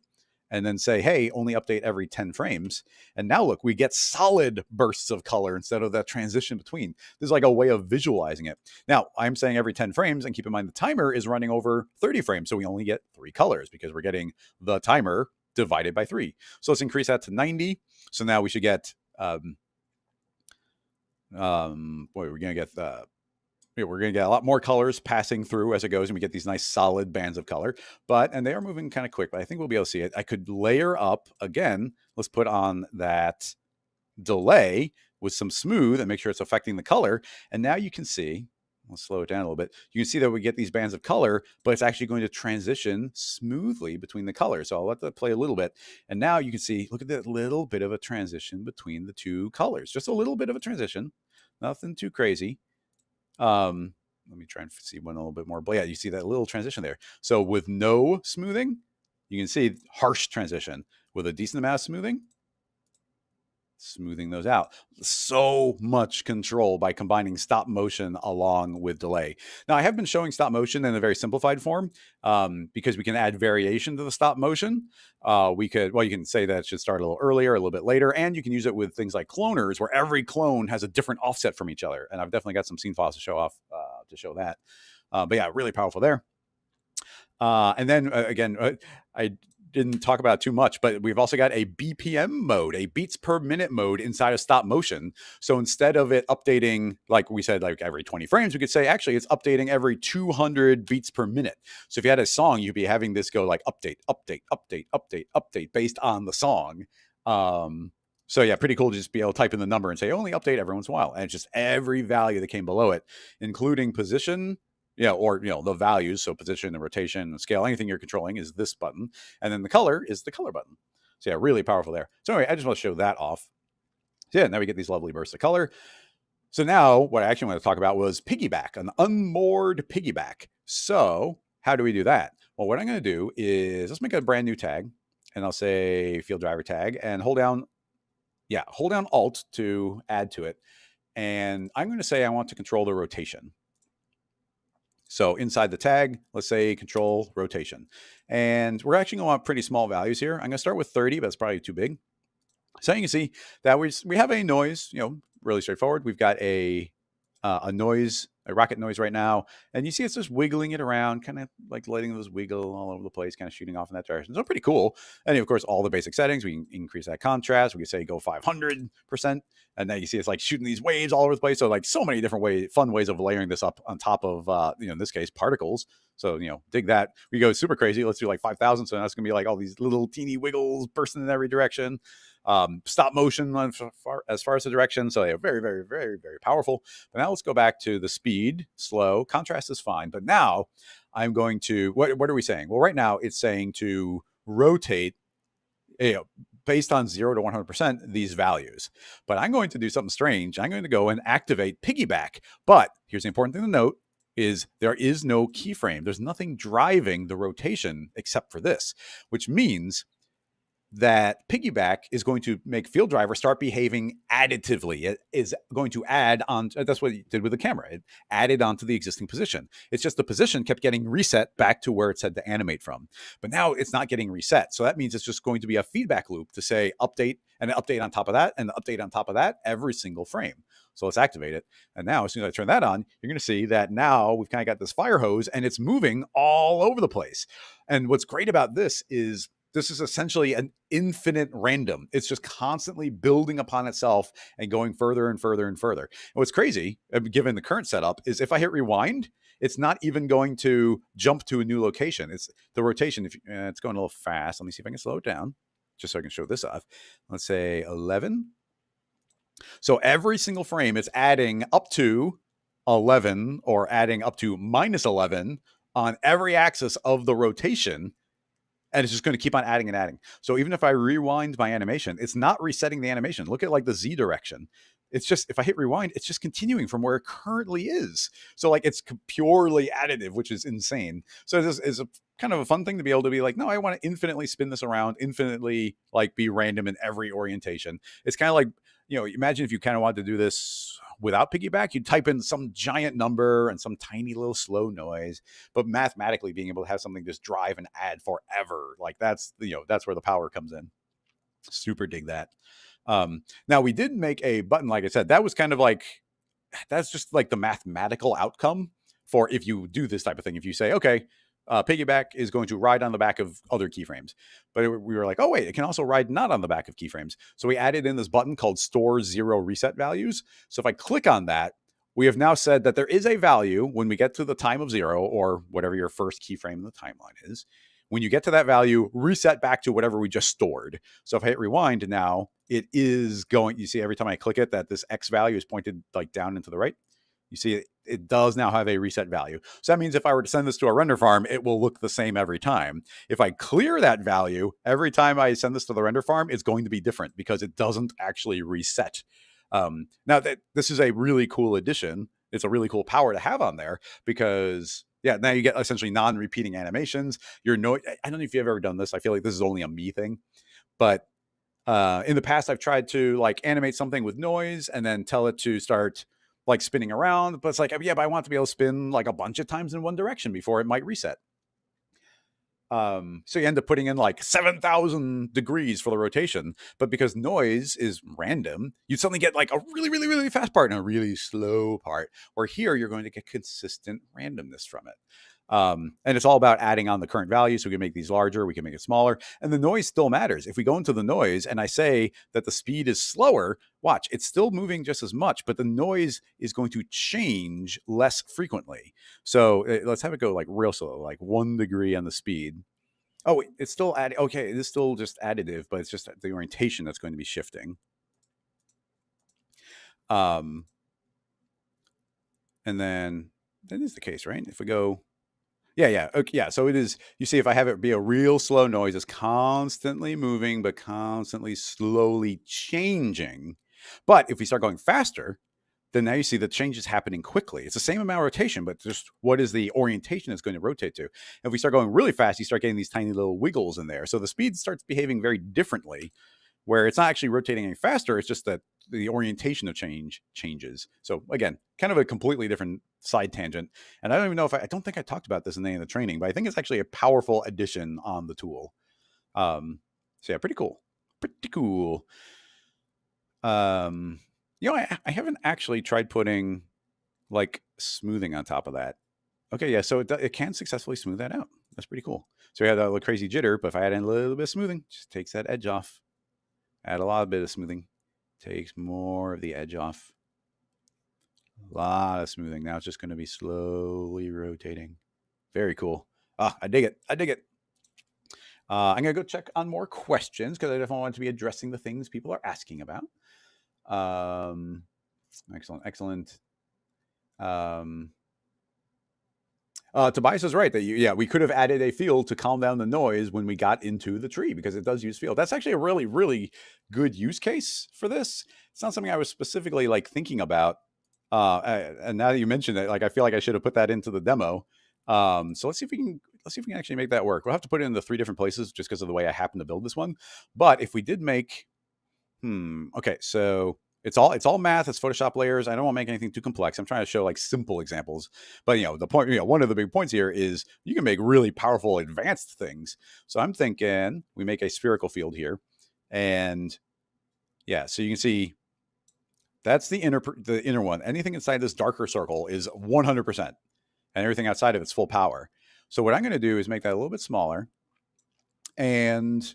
and then say, hey, only update every 10 frames. And now look, we get solid bursts of color instead of that transition between. This is like a way of visualizing it. Now, I'm saying every 10 frames, and keep in mind the timer is running over 30 frames, so we only get 3 colors because we're getting the timer divided by 3. So let's increase that to 90. So now we should get, we're going to get we're going to get a lot more colors passing through as it goes, and we get these nice solid bands of color. And they are moving kind of quick, but I think we'll be able to see it. I could layer up again. Let's put on that delay with some smooth and make sure it's affecting the color. And now you can see, let's slow it down a little bit. You can see that we get these bands of color, but it's actually going to transition smoothly between the colors. So I'll let that play a little bit. And now you can see, look at that little bit of a transition between the 2 colors. Just a little bit of a transition, nothing too crazy. Let me try and see one a little bit more. But yeah, you see that little transition there. So with no smoothing, you can see harsh transition. With a decent amount of smoothing those out. So much control by combining stop motion along with delay. Now, I have been showing stop motion in a very simplified form because we can add variation to the stop motion. You can say that it should start a little earlier, a little bit later, and you can use it with things like cloners where every clone has a different offset from each other. And I've definitely got some scene files to show off to show that. But yeah, really powerful there. And then again, I didn't talk about it too much, but we've also got a BPM mode, a beats per minute mode inside of stop motion. So instead of it updating, like we said, like every 20 frames, we could say, actually, it's updating every 200 beats per minute. So if you had a song, you'd be having this go like update, update, update, update, update based on the song. So yeah, pretty cool to just be able to type in the number and say, only update every once in a while. And it's just every value that came below it, including position, the values. So position and rotation and scale, anything you're controlling is this button. And then the color is the color button. So yeah, really powerful there. So anyway, I just want to show that off. So yeah, now we get these lovely bursts of color. So now what I actually want to talk about was piggyback, an unmoored piggyback. So how do we do that? Well, what I'm going to do is let's make a brand new tag, and I'll say field driver tag, and hold down Alt to add to it. And I'm going to say I want to control the rotation. So inside the tag, let's say control rotation. And we're actually going to want pretty small values here. I'm going to start with 30, but it's probably too big. So you can see that we have a noise, really straightforward. We've got a noise, a rocket noise right now. And you see it's just wiggling it around, kind of like letting those wiggle all over the place, kind of shooting off in that direction. So pretty cool. And of course, all the basic settings, we can increase that contrast. We can say go 500%. And then you see it's like shooting these waves all over the place. So like so many different fun ways of layering this up on top of, in this case, particles. So, dig that. We go super crazy. Let's do like 5,000. So now it's going to be like all these little teeny wiggles bursting in every direction. Stop motion as far as the direction. So yeah, very, very, very, very powerful. But now let's go back to the speed, slow. Contrast is fine. But now I'm going to, what are we saying? Well, right now it's saying to rotate, based on 0 to 100%, these values. But I'm going to do something strange. I'm going to go and activate piggyback. But here's the important thing to note is there is no keyframe. There's nothing driving the rotation except for this, which means that piggyback is going to make field driver start behaving additively. It is going to add on. That's what it did with the camera. It added onto the existing position. It's just the position kept getting reset back to where it said to animate from. But now it's not getting reset. So that means it's just going to be a feedback loop to say update and an update on top of that and an update on top of that every single frame. So let's activate it. And now as soon as I turn that on, you're going to see that now we've kind of got this fire hose and it's moving all over the place. And what's great about this is essentially an infinite random. It's just constantly building upon itself and going further and further and further. And what's crazy, given the current setup, is if I hit rewind, it's not even going to jump to a new location. It's the rotation. It's going a little fast. Let me see if I can slow it down just so I can show this off. Let's say 11. So every single frame, it's adding up to 11 or adding up to minus 11 on every axis of the rotation and it's just going to keep on adding and adding. So even if I rewind my animation, it's not resetting the animation. Look at like the Z direction. It's just, if I hit rewind, it's just continuing from where it currently is. So like it's purely additive, which is insane. So this is a kind of a fun thing to be able to be like, no, I want to infinitely spin this around, infinitely like be random in every orientation. It's kind of like, you know, imagine if you kind of wanted to do this without piggyback, you'd type in some giant number and some tiny little slow noise, but mathematically being able to have something just drive and add forever, like that's, you know, that's where the power comes in. Super dig that. Now we did make a button, like I said, that was kind of like, that's just like the mathematical outcome for if you do this type of thing. If you say, okay, piggyback is going to ride on the back of other keyframes, but we were like, oh wait, it can also ride not on the back of keyframes. So we added in this button called store 0 reset values. So if I click on that, we have now said that there is a value when we get to the time of 0, or whatever your first keyframe in the timeline is. When you get to that value, reset back to whatever we just stored. So if I hit rewind now, it is going, you see every time I click it that this X value is pointed like down and to the right. You see it does now have a reset value. So that means if I were to send this to a render farm, it will look the same every time. If I clear that value, every time I send this to the render farm, it's going to be different because it doesn't actually reset. Now that this is a really cool addition, it's a really cool power to have on there because yeah, now you get essentially non-repeating animations. I don't know if you've ever done this. I feel like this is only a me thing, but in the past I've tried to like animate something with noise and then tell it to start like spinning around, but it's like, yeah, but I want to be able to spin like a bunch of times in one direction before it might reset. So you end up putting in like 7,000 degrees for the rotation, but because noise is random, you suddenly get like a really, really, really fast part and a really slow part, where here you're going to get consistent randomness from it. And it's all about adding on the current value. So we can make these larger, we can make it smaller, and the noise still matters. If we go into the noise and I say that the speed is slower, watch, it's still moving just as much, but the noise is going to change less frequently. So let's have it go like real slow, like 1 degree on the speed. Oh, wait, it's still adding. Okay, it is still just additive, but it's just the orientation that's going to be shifting. And then that is the case, right? If we go, yeah, okay, yeah. So it is. You see, if I have it be a real slow noise, it's constantly moving, but constantly slowly changing. But if we start going faster, then now you see the change is happening quickly. It's the same amount of rotation, but just what is the orientation it's going to rotate to? If we start going really fast, you start getting these tiny little wiggles in there. So the speed starts behaving very differently, where it's not actually rotating any faster. It's just that the orientation of change changes. So again, kind of a completely different side tangent. And I don't even know if I don't think I talked about this in any of the training, but I think it's actually a powerful addition on the tool. So yeah, pretty cool. Pretty cool. You know, I haven't actually tried putting like smoothing on top of that. Okay, yeah, so it can successfully smooth that out. That's pretty cool. So we have that little crazy jitter, but if I add in a little bit of smoothing, just takes that edge off. Add a lot of bit of smoothing, takes more of the edge off. A lot of smoothing. Now it's just going to be slowly rotating. Very cool. Ah, I dig it. I dig it. I'm going to go check on more questions because I definitely want to be addressing the things people are asking about. Excellent, excellent. Tobias is right that we could have added a field to calm down the noise when we got into the tree because it does use field. That's actually a really, really good use case for this. It's not something I was specifically like thinking about. And now that you mentioned it, like I feel like I should have put that into the demo. So let's see if we can actually make that work. We'll have to put it in the 3 different places just because of the way I happen to build this one. But if we did make, okay, so it's all math. It's Photoshop layers. I don't want to make anything too complex. I'm trying to show like simple examples. But the point, one of the big points here is you can make really powerful advanced things. So I'm thinking we make a spherical field here, and yeah, so you can see that's the inner one. Anything inside this darker circle is 100%, and everything outside of it's full power. So what I'm going to do is make that a little bit smaller, and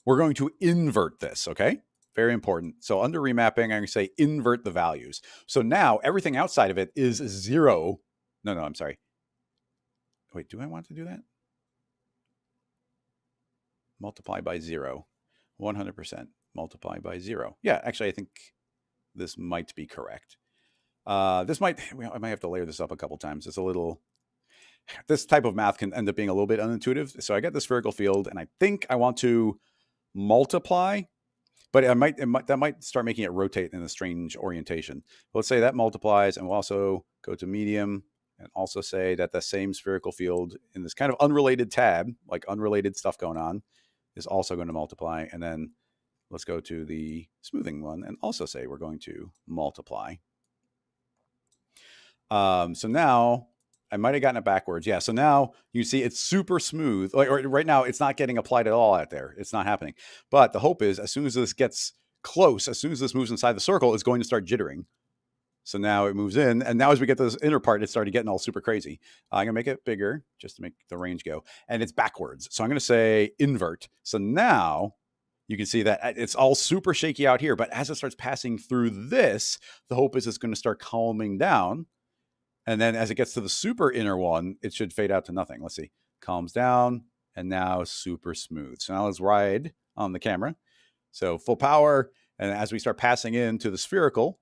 we're going to invert this. Okay. Very important. So under remapping, I'm going to say invert the values. So now everything outside of it is 0. No, I'm sorry. Wait, do I want to do that? Multiply by 0. 100% multiply by 0. Yeah, actually, I think this might be correct. I might have to layer this up a couple times. It's a little, this type of math can end up being a little bit unintuitive. So I got the spherical field, and I think I want to multiply, but that might start making it rotate in a strange orientation. Let's say that multiplies, and we'll also go to medium and also say that the same spherical field in this kind of unrelated tab, like unrelated stuff going on, is also going to multiply. And then let's go to the smoothing one and also say we're going to multiply. So now I might have gotten it backwards. Yeah. So now you see it's super smooth. Like, or right now it's not getting applied at all out there. It's not happening. But the hope is as soon as this gets close, as soon as this moves inside the circle, it's going to start jittering. So now it moves in. And now as we get to this inner part, it started getting all super crazy. I'm going to make it bigger just to make the range go. And it's backwards. So I'm going to say invert. So now you can see that it's all super shaky out here. But as it starts passing through this, the hope is it's going to start calming down. And then as it gets to the super inner one, it should fade out to nothing. Let's see. Calms down, and now super smooth. So now let's ride on the camera. So full power. And as we start passing into the spherical,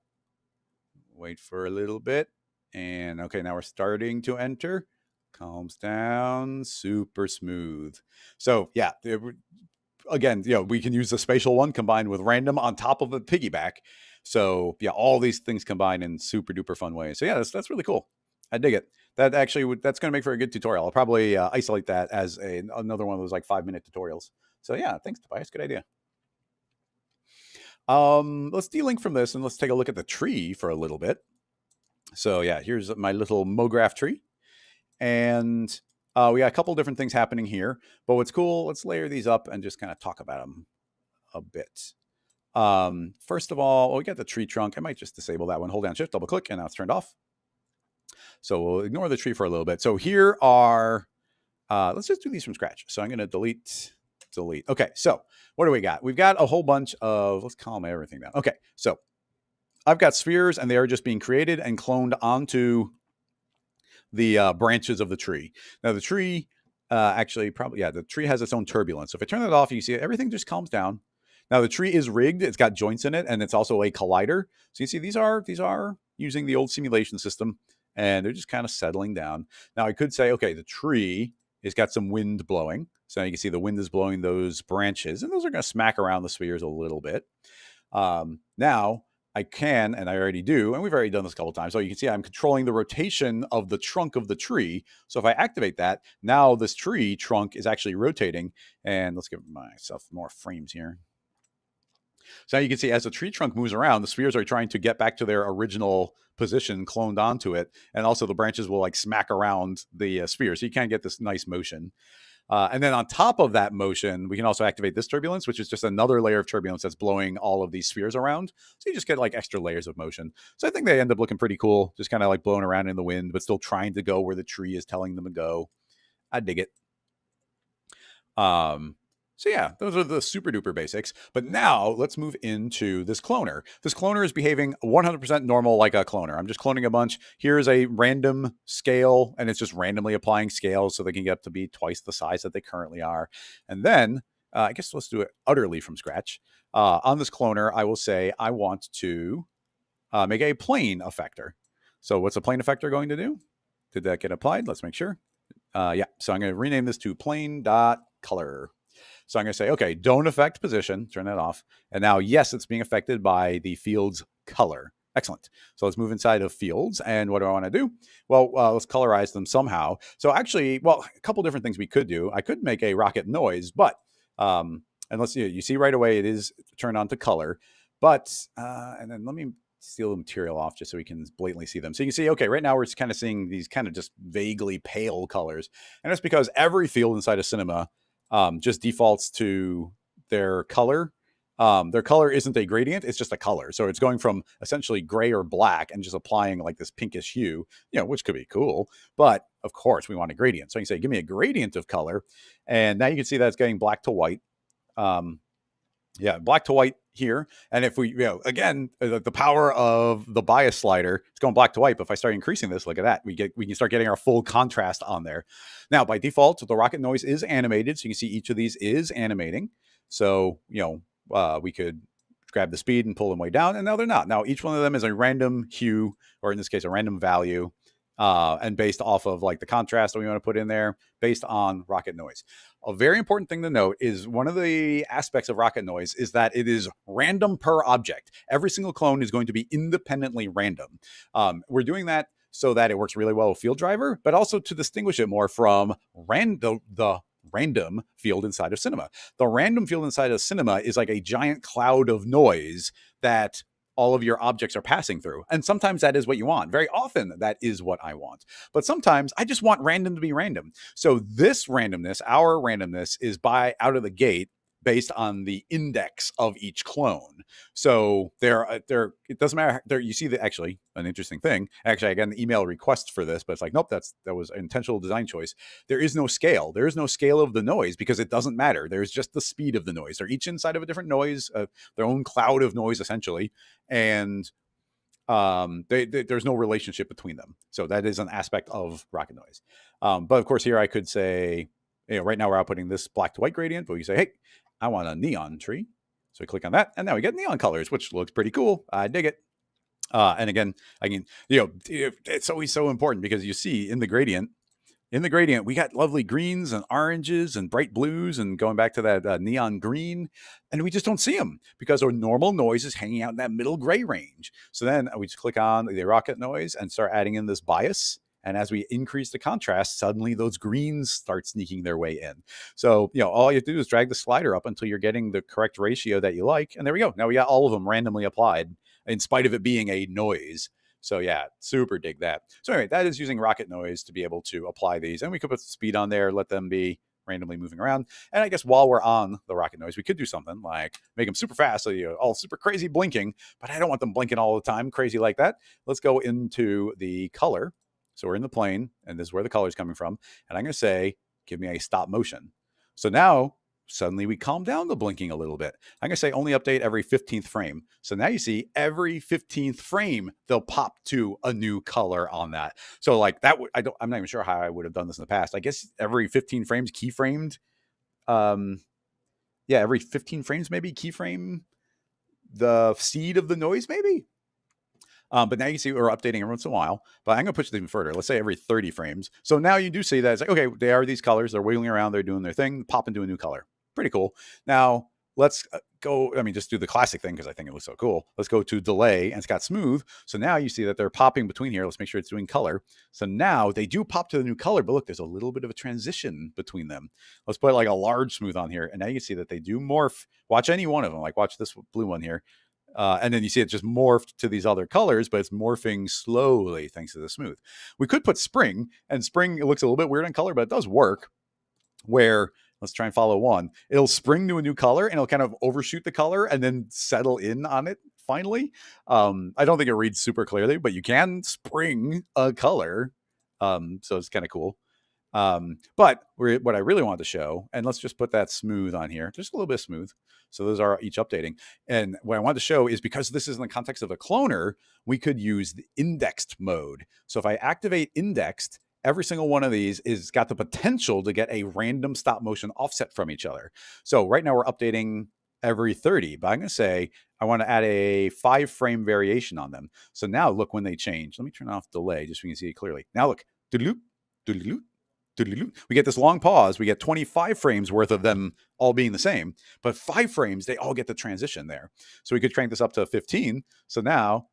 wait for a little bit. And okay, now we're starting to enter. Calms down, super smooth. So yeah, again, we can use the spatial one combined with random on top of the piggyback. So yeah, all these things combined in super duper fun ways. So yeah, that's really cool. I dig it. That actually that's going to make for a good tutorial. I'll probably isolate that as another one of those like 5-minute tutorials. So yeah, thanks, Tobias. Good idea. Let's delink from this and let's take a look at the tree for a little bit. So yeah, here's my little MoGraph tree. And we got a couple different things happening here. But what's cool, let's layer these up and just kind of talk about them a bit. First of all, we got the tree trunk. I might just disable that one. Hold down shift, double click, and now it's turned off. So we'll ignore the tree for a little bit. So here are, let's just do these from scratch. So I'm going to delete. Okay, so what do we got? We've got a whole bunch of, let's calm everything down. Okay, so I've got spheres and they are just being created and cloned onto the branches of the tree. Now the tree actually probably, yeah, the tree has its own turbulence. So if I turn that off, you see everything just calms down. Now the tree is rigged. It's got joints in it and it's also a collider. So you see these are using the old simulation system and they're just kind of settling down. Now I could say, okay, the tree has got some wind blowing. So you can see the wind is blowing those branches and those are going to smack around the spheres a little bit. Now I can, and I already do, and we've already done this a couple of times. So you can see I'm controlling the rotation of the trunk of the tree. So if I activate that, now this tree trunk is actually rotating. And let's give myself more frames here. So now you can see as the tree trunk moves around, the spheres are trying to get back to their original position cloned onto it. And also the branches will like smack around the sphere. So you can get this nice motion. And then on top of that motion, we can also activate this turbulence, which is just another layer of turbulence that's blowing all of these spheres around. So you just get like extra layers of motion. So I think they end up looking pretty cool, just kind of like blowing around in the wind, but still trying to go where the tree is telling them to go. I dig it. So yeah, those are the super duper basics. But now let's move into this cloner. This cloner is behaving 100% normal like a cloner. I'm just cloning a bunch. Here's a random scale, and it's just randomly applying scales so they can get up to be twice the size that they currently are. And then I guess let's do it utterly from scratch. On this cloner, I will say I want to make a plane effector. So what's a plane effector going to do? Did that get applied? Let's make sure. Yeah, so I'm going to rename this to plane.color. So I'm going to say, okay, don't affect position, turn that off. And now, yes, it's being affected by the field's color. Excellent. So let's move inside of fields. And what do I want to do? Well, let's colorize them somehow. So actually, well, a couple different things we could do. I could make a rocket noise, but, and let's see, you see right away, it is turned on to color. But, and then let me steal the material off just so we can blatantly see them. So you can see, okay, right now we're kind of seeing these kind of just vaguely pale colors. And that's because every field inside of Cinema just defaults to their color. Their color isn't a gradient, it's just a color. So it's going from essentially gray or black and just applying like this pinkish hue, which could be cool. But of course we want a gradient. So you can say, give me a gradient of color. And now you can see that it's getting black to white. Yeah, black to white here. And if we, again, the power of the bias slider, it's going black to white. But if I start increasing this, look at that. We can start getting our full contrast on there. Now, by default, the rocket noise is animated. So you can see each of these is animating. So, we could grab the speed and pull them way down. And now they're not. Now, each one of them is a random hue, or in this case, a random value. and based off of like the contrast that we want to put in there, based on rocket noise. A very important thing to note is one of the aspects of rocket noise is that it is random per object. Every single clone is going to be independently random. We're doing that so that it works really well with Field Driver, but also to distinguish it more from the random field inside of Cinema. The random field inside of Cinema is like a giant cloud of noise that all of your objects are passing through. And sometimes that is what you want. Very often that is what I want. But sometimes I just want random to be random. So this randomness, our randomness, is by out of the gate based on the index of each clone. So it doesn't matter. There, you see that actually an interesting thing. Actually, I got an email request for this, but it's like, nope, that was an intentional design choice. There is no scale. There is no scale of the noise because it doesn't matter. There's just the speed of the noise. They're each inside of a different noise, their own cloud of noise, essentially. And there's no relationship between them. So that is an aspect of rocket noise. But of course, here I could say, right now we're outputting this black to white gradient, but we say, hey, I want a neon tree. So we click on that, and now we get neon colors, which looks pretty cool. I dig it. And again, it's always so important because you see in the gradient, we got lovely greens and oranges and bright blues and going back to that neon green, and we just don't see them because our normal noise is hanging out in that middle gray range. So then we just click on the rocket noise and start adding in this bias. And as we increase the contrast, suddenly those greens start sneaking their way in. So, all you have to do is drag the slider up until you're getting the correct ratio that you like. And there we go. Now we got all of them randomly applied in spite of it being a noise. So yeah, super dig that. So anyway, that is using rocket noise to be able to apply these. And we could put speed on there, let them be randomly moving around. And I guess while we're on the rocket noise, we could do something like make them super fast, so all super crazy blinking, but I don't want them blinking all the time, crazy like that. Let's go into the color. So we're in the plane, and this is where the color is coming from. And I'm going to say, give me a stop motion. So now, suddenly we calm down the blinking a little bit. I'm going to say only update every 15th frame. So now you see every 15th frame, they'll pop to a new color on that. So like that, I'm not even sure how I would have done this in the past. I guess every 15 frames keyframed. Every 15 frames, maybe keyframe the seed of the noise, maybe. But now you can see we're updating every once in a while. But I'm going to push it even further. Let's say every 30 frames. So now you do see that it's like, okay, they are these colors. They're wiggling around. They're doing their thing. Pop into a new color. Pretty cool. Now let's go. Just do the classic thing because I think it looks so cool. Let's go to delay, and it's got smooth. So now you see that they're popping between here. Let's make sure it's doing color. So now they do pop to the new color. But look, there's a little bit of a transition between them. Let's put like a large smooth on here. And now you see that they do morph. Watch any one of them. Like watch this blue one here. And then you see it just morphed to these other colors, but it's morphing slowly thanks to the smooth. We could put spring, and spring, it looks a little bit weird in color, but it does work. Where, let's try and follow one. It'll spring to a new color, and it'll kind of overshoot the color and then settle in on it finally. I don't think it reads super clearly, but you can spring a color. So it's kind of cool. But what I really wanted to show, and let's just put that smooth on here, just a little bit smooth. So those are each updating. And what I wanted to show is because this is in the context of a cloner, we could use the indexed mode. So if I activate indexed, every single one of these is got the potential to get a random stop motion offset from each other. So right now we're updating every 30, but I'm going to say I want to add a 5 frame variation on them. So now look when they change. Let me turn off delay just so you can see it clearly. Now look, doodle-loop, doodle-loop. We get this long pause. We get 25 frames worth of them all being the same, but 5 frames, they all get the transition there. So we could crank this up to 15. So now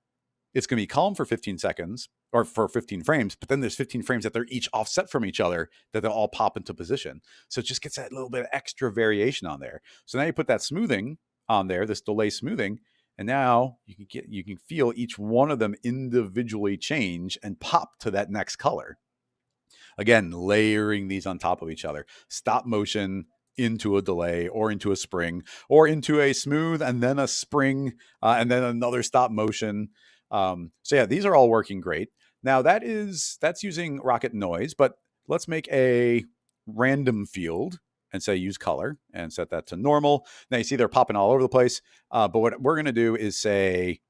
it's going to be calm for 15 seconds or for 15 frames, but then there's 15 frames that they're each offset from each other that they'll all pop into position. So it just gets that little bit of extra variation on there. So now you put that smoothing on there, this delay smoothing, and now you can feel each one of them individually change and pop to that next color. Again, layering these on top of each other. Stop motion into a delay or into a spring or into a smooth and then a spring and then another stop motion. So yeah, these are all working great. Now that's using rocket noise, but let's make a random field and say use color and set that to normal. Now you see they're popping all over the place. But what we're going to do is say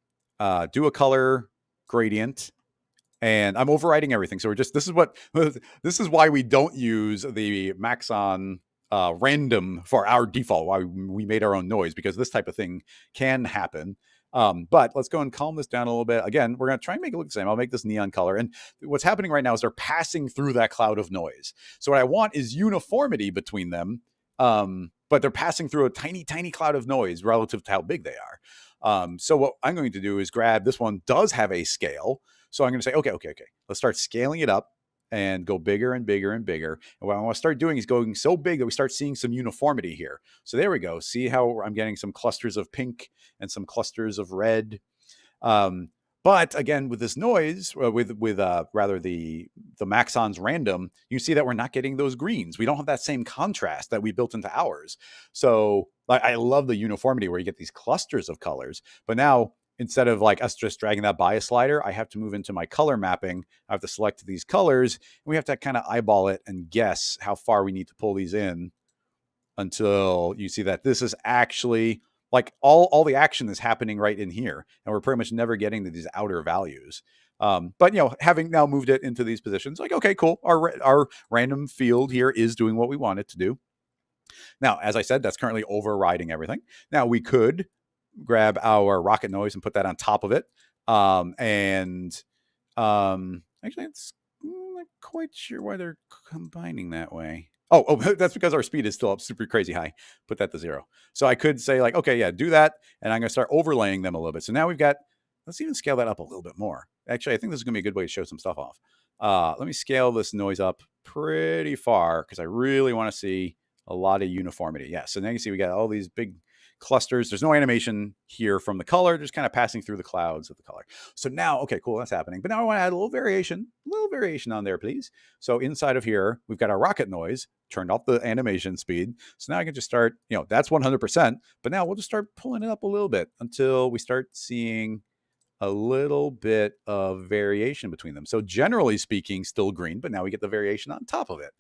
do a color gradient. And I'm overriding everything. So this is why we don't use the Maxon random for our default, why we made our own noise, because this type of thing can happen. But let's go and calm this down a little bit. Again, we're going to try and make it look the same. I'll make this neon color. And what's happening right now is they're passing through that cloud of noise. So what I want is uniformity between them. But they're passing through a tiny, tiny cloud of noise relative to how big they are. So what I'm going to do is grab this one does have a scale. So I'm going to say, okay. Let's start scaling it up and go bigger and bigger and bigger. And what I want to start doing is going so big that we start seeing some uniformity here. So there we go. See how I'm getting some clusters of pink and some clusters of red. But again, with this noise, with rather the Maxon's random, you see that we're not getting those greens. We don't have that same contrast that we built into ours. So I love the uniformity where you get these clusters of colors. But now, instead of like us just dragging that by a slider, I have to move into my color mapping. I have to select these colors, and we have to kind of eyeball it and guess how far we need to pull these in until you see that this is actually like all the action is happening right in here. And we're pretty much never getting to these outer values. But, having now moved it into these positions, like, okay, cool. Our random field here is doing what we want it to do. Now, as I said, that's currently overriding everything. Now we could grab our rocket noise and put that on top of it. Actually, it's not quite sure why they're combining that way. Oh, that's because our speed is still up super crazy high. Put that to 0. So I could say like, okay, yeah, do that. And I'm going to start overlaying them a little bit. So now we've got, let's even scale that up a little bit more. Actually, I think this is going to be a good way to show some stuff off. Let me scale this noise up pretty far because I really want to see a lot of uniformity. Yeah, so now you can see we got all these big clusters. There's no animation here from the color, just kind of passing through the clouds of the color. So now, okay, cool, that's happening. But now I want to add a little variation on there, please. So inside of here, we've got our rocket noise, turned off the animation speed. So now I can just start, that's 100%, but now we'll just start pulling it up a little bit until we start seeing a little bit of variation between them. So generally speaking, still green, but now we get the variation on top of it.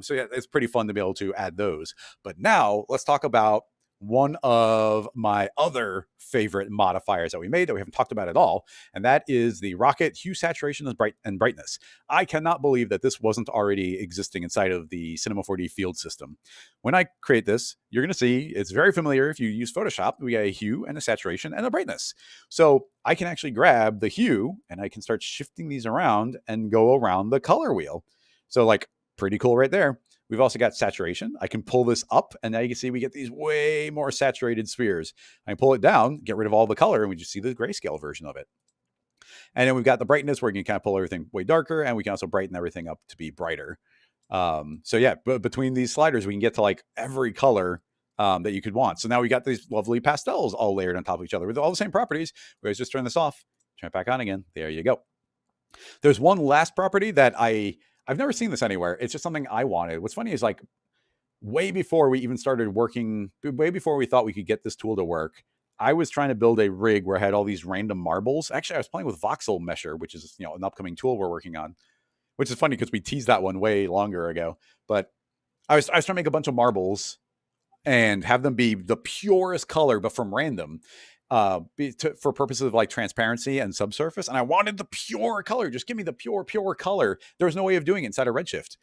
So yeah, it's pretty fun to be able to add those. But now let's talk about one of my other favorite modifiers that we made that we haven't talked about at all, and that is the rocket hue, saturation, and brightness. I cannot believe that this wasn't already existing inside of the Cinema 4D field system. When I create this, you're going to see it's very familiar. If you use Photoshop, we got a hue and a saturation and a brightness. So I can actually grab the hue and I can start shifting these around and go around the color wheel. So like pretty cool right there. We've also got saturation. I can pull this up, and now you can see we get these way more saturated spheres. I can pull it down, get rid of all the color, and we just see the grayscale version of it. And then we've got the brightness where you can kind of pull everything way darker, and we can also brighten everything up to be brighter. So yeah, but between these sliders, we can get to like every color that you could want. So now we got these lovely pastels all layered on top of each other with all the same properties. We always just turn this off, turn it back on again. There you go. There's one last property that I've never seen this anywhere. It's just something I wanted. What's funny is like way before we even started working, way before we thought we could get this tool to work, I was trying to build a rig where I had all these random marbles. Actually, I was playing with voxel mesher, which is an upcoming tool we're working on, which is funny because we teased that one way longer ago. But I was trying to make a bunch of marbles and have them be the purest color, but from random. For purposes of like transparency and subsurface. And I wanted the pure color. Just give me the pure color. There was no way of doing it inside of Redshift.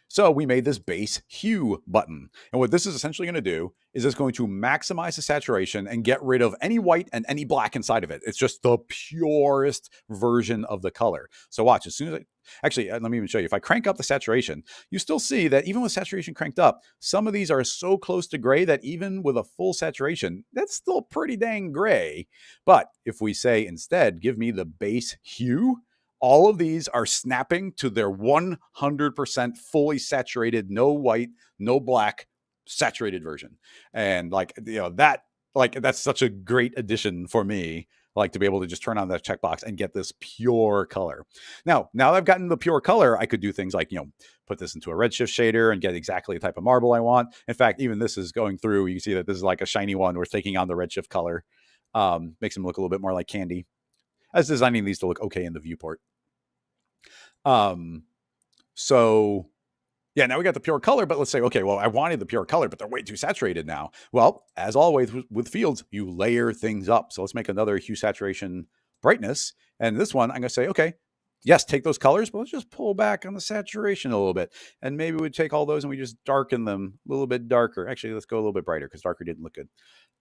So we made this base hue button. And what this is essentially going to do is it's going to maximize the saturation and get rid of any white and any black inside of it. It's just the purest version of the color. So watch, as soon as actually, let me even show you. If I crank up the saturation, you still see that even with saturation cranked up, some of these are so close to gray that even with a full saturation, that's still pretty dang gray. But if we say instead, give me the base hue, all of these are snapping to their 100% fully saturated, no white, no black, saturated version. And that's such a great addition for me, like to be able to just turn on that checkbox and get this pure color. Now that I've gotten the pure color, I could do things like, put this into a Redshift shader and get exactly the type of marble I want. In fact, even this is going through, you can see that this is like a shiny one. We're taking on the Redshift color, makes them look a little bit more like candy. I was designing these to look okay in the viewport. So yeah, now we got the pure color, but let's say, okay, well, I wanted the pure color, but they're way too saturated now. Well, as always with fields, you layer things up. So let's make another hue, saturation, brightness. And this one, I'm going to say, okay, yes, take those colors, but let's just pull back on the saturation a little bit. And maybe we take all those and we just darken them a little bit darker. Actually, let's go a little bit brighter because darker didn't look good.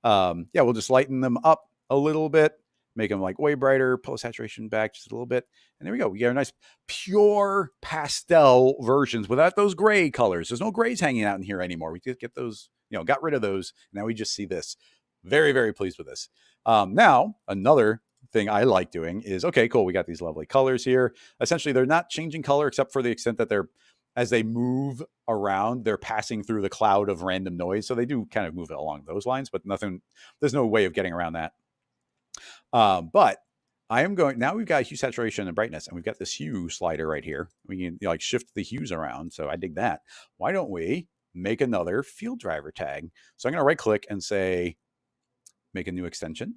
Yeah, we'll just lighten them up a little bit, make them like way brighter, pull the saturation back just a little bit. And there we go. We get a nice pure pastel versions without those gray colors. There's no grays hanging out in here anymore. We just get those, got rid of those. Now we just see this. Very, very pleased with this. Now, another thing I like doing is, okay, cool. We got these lovely colors here. Essentially, they're not changing color except for the extent that as they move around, they're passing through the cloud of random noise. So they do kind of move it along those lines, but there's no way of getting around that. But I am going, now we've got hue, saturation, and brightness, and we've got this hue slider right here. We can like shift the hues around. So I dig that. Why don't we make another field driver tag? So I'm going to right click and say, make a new extension,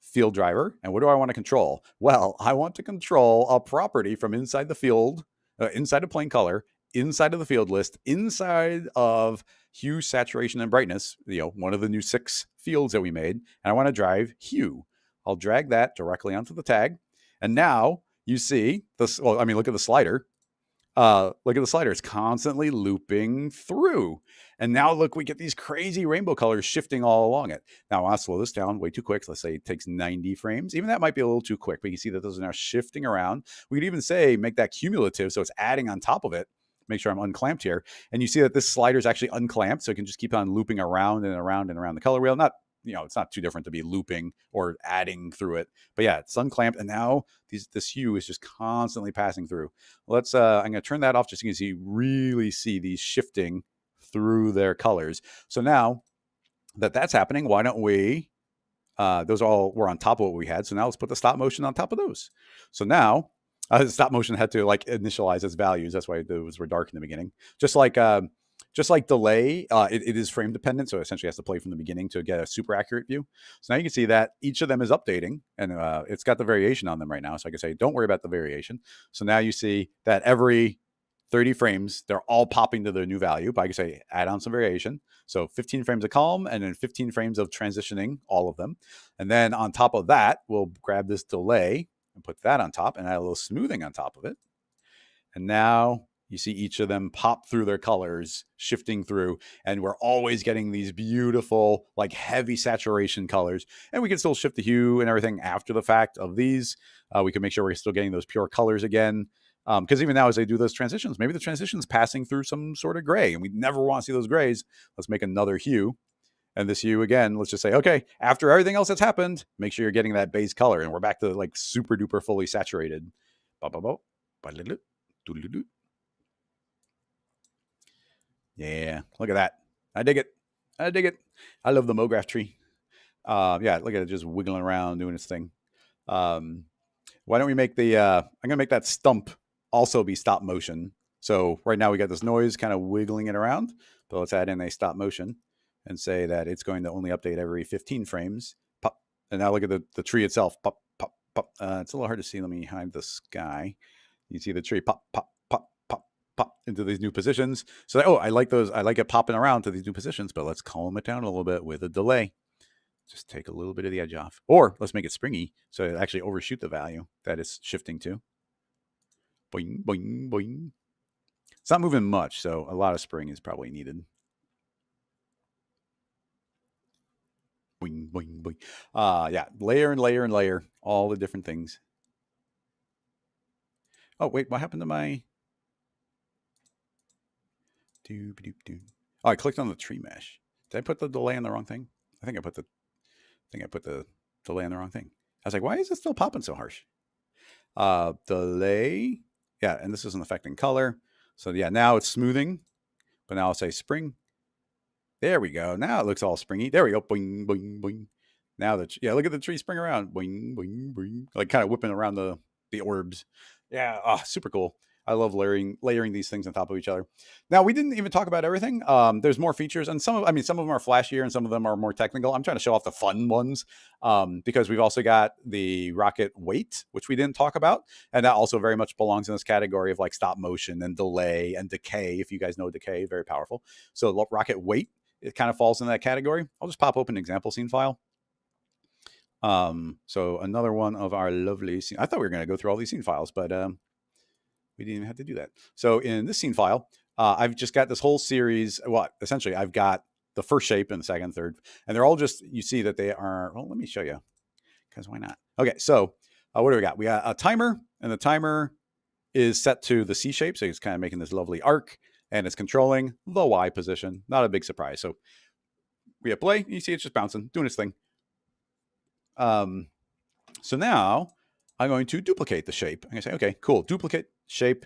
field driver. And what do I want to control? Well, I want to control a property from inside the field, inside of plain color, inside of the field list, inside of hue, saturation, and brightness, one of the new 6 fields that we made. And I want to drive hue. I'll drag that directly onto the tag. And now you see this. Well, I mean, look at the slider. Look at the slider. It's constantly looping through. And now look, we get these crazy rainbow colors shifting all along it. Now I'll slow this down way too quick. Let's say it takes 90 frames. Even that might be a little too quick, but you can see that those are now shifting around. We could even say, make that cumulative. So it's adding on top of it. Make sure I'm unclamped here. And you see that this slider is actually unclamped. So it can just keep on looping around and around and around the color wheel. Not, it's not too different to be looping or adding through it, but yeah, it's unclamped. And now this hue is just constantly passing through. I'm going to turn that off just so you can really see these shifting through their colors. So now that's happening, why don't we, those all were on top of what we had. So now let's put the stop motion on top of those. So now the stop motion had to like initialize its values. That's why those were dark in the beginning. Just like delay, it is frame dependent. So it essentially has to play from the beginning to get a super accurate view. So now you can see that each of them is updating, and it's got the variation on them right now. So I can say, don't worry about the variation. So now you see that every 30 frames, they're all popping to their new value. But I can say, add on some variation. So 15 frames of calm and then 15 frames of transitioning, all of them. And then on top of that, we'll grab this delay and put that on top and add a little smoothing on top of it. And now you see each of them pop through their colors, shifting through, and we're always getting these beautiful, like heavy saturation colors. And we can still shift the hue and everything after the fact of these. We can make sure we're still getting those pure colors again. Because even now, as they do those transitions, maybe the transition's passing through some sort of gray, and we never want to see those grays. Let's make another hue. And this hue again, let's just say, okay, after everything else that's happened, make sure you're getting that base color. And we're back to like super duper fully saturated. Yeah, look at that. I dig it. I dig it. I love the MoGraph tree. Yeah, look at it just wiggling around, doing its thing. Why don't we make I'm going to make that stump also be stop motion. So right now we got this noise kind of wiggling it around, but let's add in a stop motion and say that it's going to only update every 15 frames. Pop. And now look at the tree itself. Pop, pop, pop. It's a little hard to see. Let me hide the sky. You see the tree pop, pop, pop, pop, pop into these new positions. So, I like those. I like it popping around to these new positions, but let's calm it down a little bit with a delay. Just take a little bit of the edge off. Or let's make it springy so it actually overshoot the value that it's shifting to. Boing, boing, boing. It's not moving much, so a lot of spring is probably needed. Boing, boing, boing. Yeah, layer and layer and layer, all the different things. Oh, wait, what happened to my... Oh, I clicked on the tree mesh. Did I put the delay on the wrong thing? I think I put the delay on the wrong thing. I was like, why is it still popping so harsh? Delay. Yeah, and this isn't affecting color. So yeah, now it's smoothing. But now I'll say spring. There we go. Now it looks all springy. There we go. Boing, boing, boing. Now look at the tree spring around. Boing, boing, boing. Like kind of whipping around the orbs. Yeah, super cool. I love layering these things on top of each other. Now, we didn't even talk about everything. There's more features, and some of them are flashier and some of them are more technical. I'm trying to show off the fun ones because we've also got the rocket weight, which we didn't talk about. And that also very much belongs in this category of like stop motion and delay and decay. If you guys know decay, very powerful. So rocket weight, it kind of falls in that category. I'll just pop open an example scene file. So another one of our lovely scene. I thought we were going to go through all these scene files, but We didn't even have to do that. So in this scene file, I've just got this whole series. Well, essentially, I've got the first shape and the second, third, and they're all just, you see that they are, well, let me show you, because why not? Okay, so what do we got? We got a timer, and the timer is set to the C shape. So it's kind of making this lovely arc, and it's controlling the Y position. Not a big surprise. So we hit play, you see it's just bouncing, doing its thing. So now I'm going to duplicate the shape. I'm going to say, okay, cool, duplicate shape,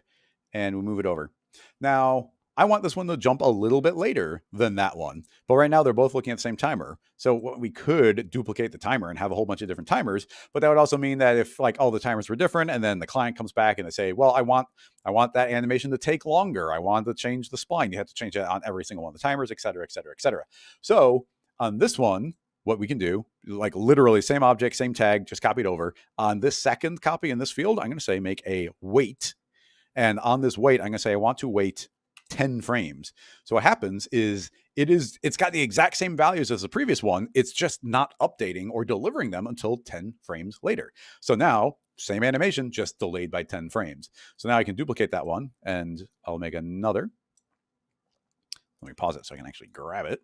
and we move it over. Now, I want this one to jump a little bit later than that one. But right now, they're both looking at the same timer. So we could duplicate the timer and have a whole bunch of different timers. But that would also mean that if like all the timers were different, and then the client comes back and they say, well, I want that animation to take longer. I want to change the spline. You have to change that on every single one of the timers, et cetera, et cetera, et cetera. So on this one, what we can do, like literally same object, same tag, just copied over. On this second copy in this field, I'm going to say make a wait. And on this wait, I'm going to say I want to wait 10 frames. So what happens is it's got the exact same values as the previous one. It's just not updating or delivering them until 10 frames later. So now same animation, just delayed by 10 frames. So now I can duplicate that one, and I'll make another. Let me pause it so I can actually grab it.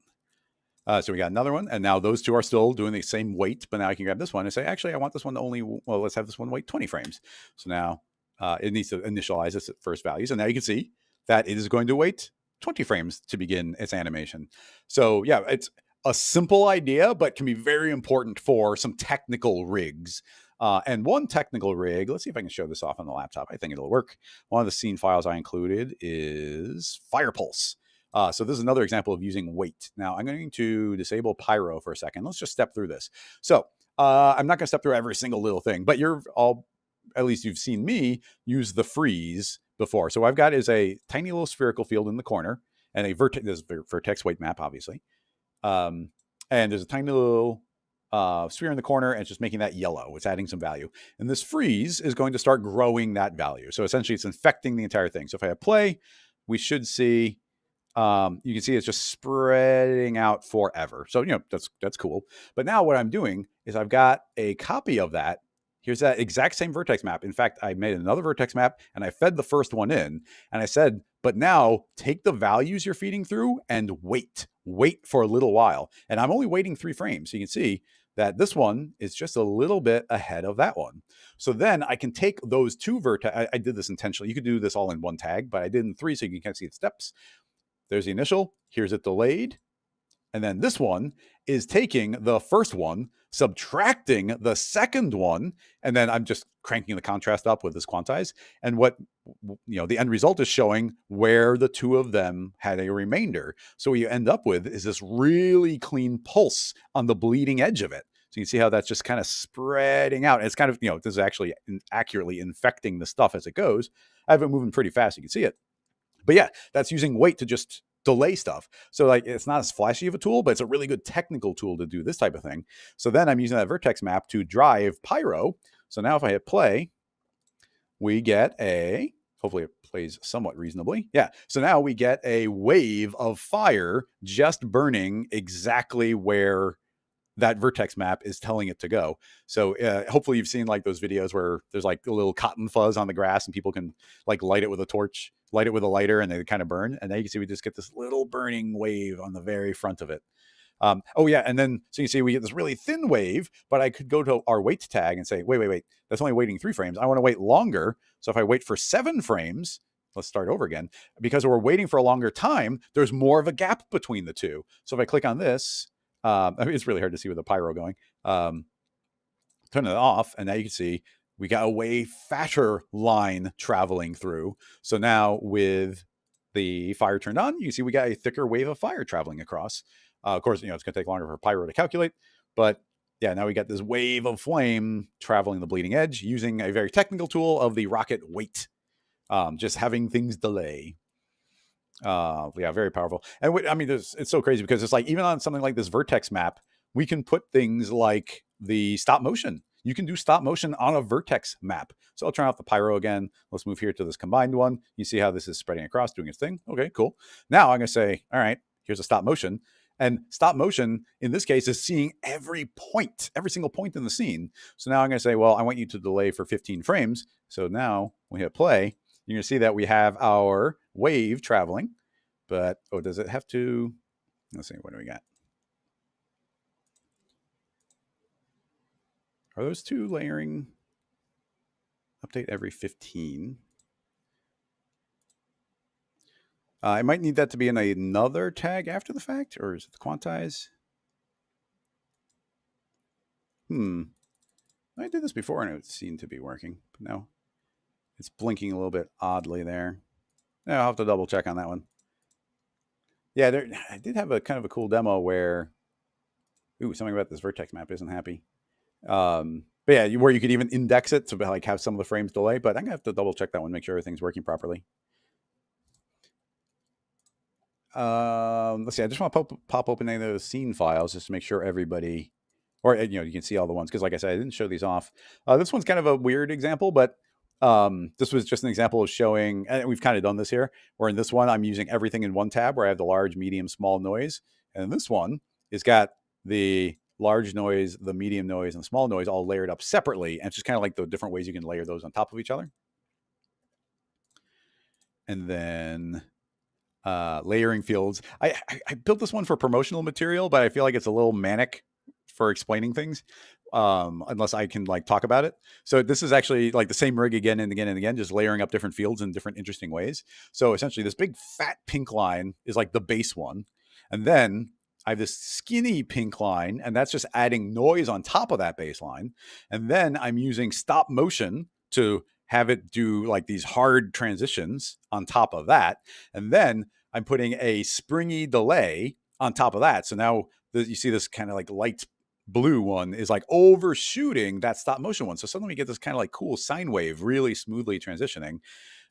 So we got another one, and now those two are still doing the same wait, but now I can grab this one and say, actually, I want this one to only, well, let's have this one wait 20 frames. So now it needs to initialize its first values, and now you can see that it is going to wait 20 frames to begin its animation. So yeah, it's a simple idea, but can be very important for some technical rigs. And one technical rig, let's see if I can show this off on the laptop. I think it'll work. One of the scene files I included is Fire Pulse. So this is another example of using wait. Now I'm going to disable pyro for a second. Let's just step through this. So I'm not going to step through every single little thing, but you're all, at least you've seen me use the freeze before. So I've got is a tiny little spherical field in the corner, and a vertex weight map, obviously. And there's a tiny little sphere in the corner, and it's just making that yellow. It's adding some value. And this freeze is going to start growing that value. So essentially it's infecting the entire thing. So if I hit play, we should see, you can see it's just spreading out forever. So, that's cool. But now what I'm doing is I've got a copy of that. Here's that exact same vertex map. In fact, I made another vertex map, and I fed the first one in, and I said, but now take the values you're feeding through and wait for a little while. And I'm only waiting 3 frames. So you can see that this one is just a little bit ahead of that one. So then I can take those 2 vertex. I did this intentionally. You could do this all in one tag, but I did in 3 so you can kind of see the steps. There's the initial, here's it delayed. And then this one is taking the first one, subtracting the second one, and then I'm just cranking the contrast up with this quantize. And what, the end result is showing where the 2 of them had a remainder. So what you end up with is this really clean pulse on the bleeding edge of it. So you can see how that's just kind of spreading out. It's kind of, this is actually accurately infecting the stuff as it goes. I have it moving pretty fast. You can see it. But yeah, that's using wait to just delay stuff. So like, it's not as flashy of a tool, but it's a really good technical tool to do this type of thing. So then I'm using that vertex map to drive pyro. So now if I hit play, we get hopefully it plays somewhat reasonably. Yeah. So now we get a wave of fire just burning exactly where that vertex map is telling it to go. So hopefully you've seen like those videos where there's like a little cotton fuzz on the grass and people can like light it with a torch, light it with a lighter, and they kind of burn. And now you can see we just get this little burning wave on the very front of it. Oh yeah. And then, so you see we get this really thin wave, but I could go to our wait tag and say, wait, that's only waiting 3 frames. I want to wait longer. So if I wait for 7 frames, let's start over again, because we're waiting for a longer time, there's more of a gap between the 2. So if I click on this, it's really hard to see with the pyro going. Turn it off, and now you can see we got a way fatter line traveling through. So now with the fire turned on, you see we got a thicker wave of fire traveling across. Of course, it's going to take longer for pyro to calculate, but yeah, now we got this wave of flame traveling the bleeding edge using a very technical tool of the rocket wait, just having things delay. Yeah, very powerful. And it's so crazy because it's like, even on something like this vertex map, we can put things like the stop motion. You can do stop motion on a vertex map. So I'll turn off the pyro again. Let's move here to this combined one. You see how this is spreading across, doing its thing. Okay, cool. Now I'm going to say, all right, here's a stop motion. And stop motion in this case is seeing every single point in the scene. So now I'm going to say, well, I want you to delay for 15 frames. So now we hit play. you're going to see that we have our wave traveling. But, oh, does it have to? Let's see, what do we got? Are those two layering? Update every 15. I might need that to be in another tag after the fact, or is it the quantize? I did this before and it seemed to be working, but no. It's blinking a little bit oddly there. Yeah, I'll have to double check on that one. Yeah, I did have a kind of a cool demo where, something about this vertex map isn't happy. But yeah, where you could even index it to like have some of the frames delay. But I'm gonna have to double check that one, make sure everything's working properly. Let's see. I just want to pop open any of those scene files just to make sure everybody, or you can see all the ones because, like I said, I didn't show these off. This one's kind of a weird example, but this was just an example of showing, and we've kind of done this here, where in this one I'm using everything in one tab where I have the large, medium, small noise, and this one has got the large noise, the medium noise, and the small noise all layered up separately, and it's just kind of like the different ways you can layer those on top of each other. And then layering fields. I built this one for promotional material, but I feel like it's a little manic for explaining things, unless I can like talk about it. So this is actually like the same rig again and again and again, just layering up different fields in different interesting ways. So essentially this big fat pink line is like the base one. And then I have this skinny pink line, and that's just adding noise on top of that baseline. And then I'm using stop motion to have it do like these hard transitions on top of that. And then I'm putting a springy delay on top of that. So now you see this kind of like light blue one is like overshooting that stop motion one. So suddenly we get this kind of like cool sine wave, really smoothly transitioning.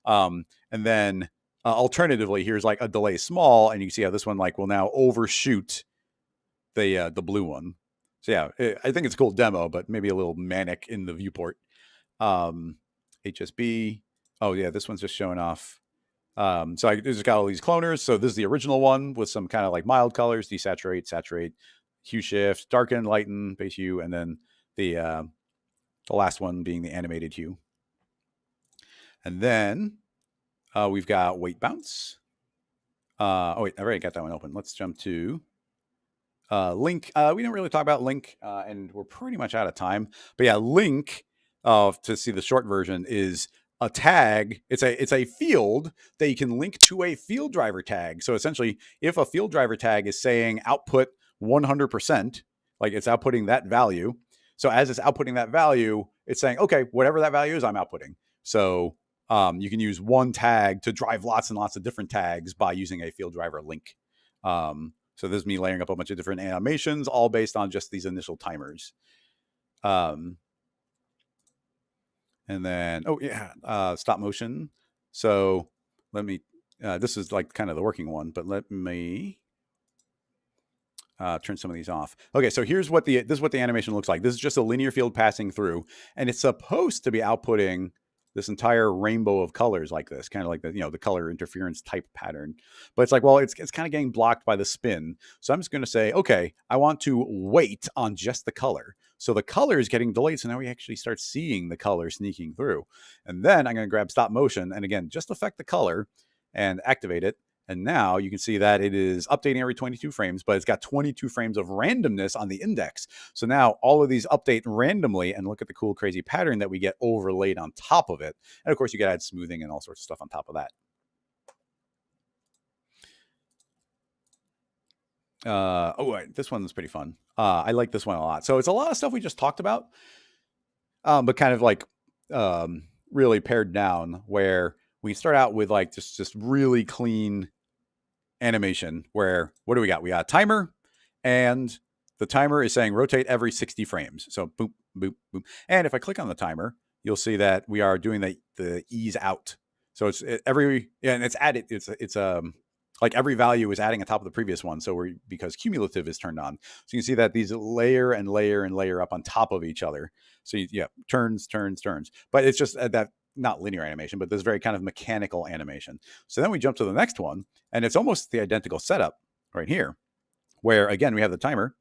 And then alternatively, here's like a delay small, and you can see how this one like will now overshoot the blue one. So yeah, I think it's a cool demo, but maybe a little manic in the viewport. HSB. Oh yeah, this one's just showing off. So I just got all these cloners. So this is the original one with some kind of like mild colors, desaturate, saturate, hue shift, darken, lighten, base hue, and then the last one being the animated hue. And then we've got weight bounce. Oh wait, I already got that one open. Let's jump to link. We didn't really talk about link, and we're pretty much out of time. But yeah, link. To see the short version is a tag. It's a field that you can link to a field driver tag. So essentially, if a field driver tag is saying output 100%, like it's outputting that value. So as it's outputting that value, it's saying, okay, whatever that value is, I'm outputting. So you can use one tag to drive lots and lots of different tags by using a field driver link. So this is me layering up a bunch of different animations, all based on just these initial timers. And then, stop motion. So let me, this is like kind of the working one, but let me turn some of these off. Okay, so here's what this is what the animation looks like. This is just a linear field passing through, and it's supposed to be outputting this entire rainbow of colors like this, kind of like the, the color interference type pattern. But it's like, well, it's kind of getting blocked by the spin. So I'm just going to say, okay, I want to wait on just the color. So the color is getting delayed. So now we actually start seeing the color sneaking through. And then I'm going to grab stop motion and again, just affect the color and activate it. And now you can see that it is updating every 22 frames, but it's got 22 frames of randomness on the index. So now all of these update randomly, and look at the cool, crazy pattern that we get overlaid on top of it. And of course, you can add smoothing and all sorts of stuff on top of that. This one's pretty fun. I like this one a lot. So it's a lot of stuff we just talked about, but kind of like really pared down, where we start out with like just really clean animation where, what do we got? We got a timer, and the timer is saying rotate every 60 frames. So boop, boop, boop. And if I click on the timer, you'll see that we are doing the ease out. So it's and it's added, it's like every value is adding on top of the previous one. So because cumulative is turned on. So you can see that these layer and layer and layer up on top of each other. So turns. But it's just that, not linear animation, but this very kind of mechanical animation. So then we jump to the next one, and it's almost the identical setup right here, where again, we have the timer,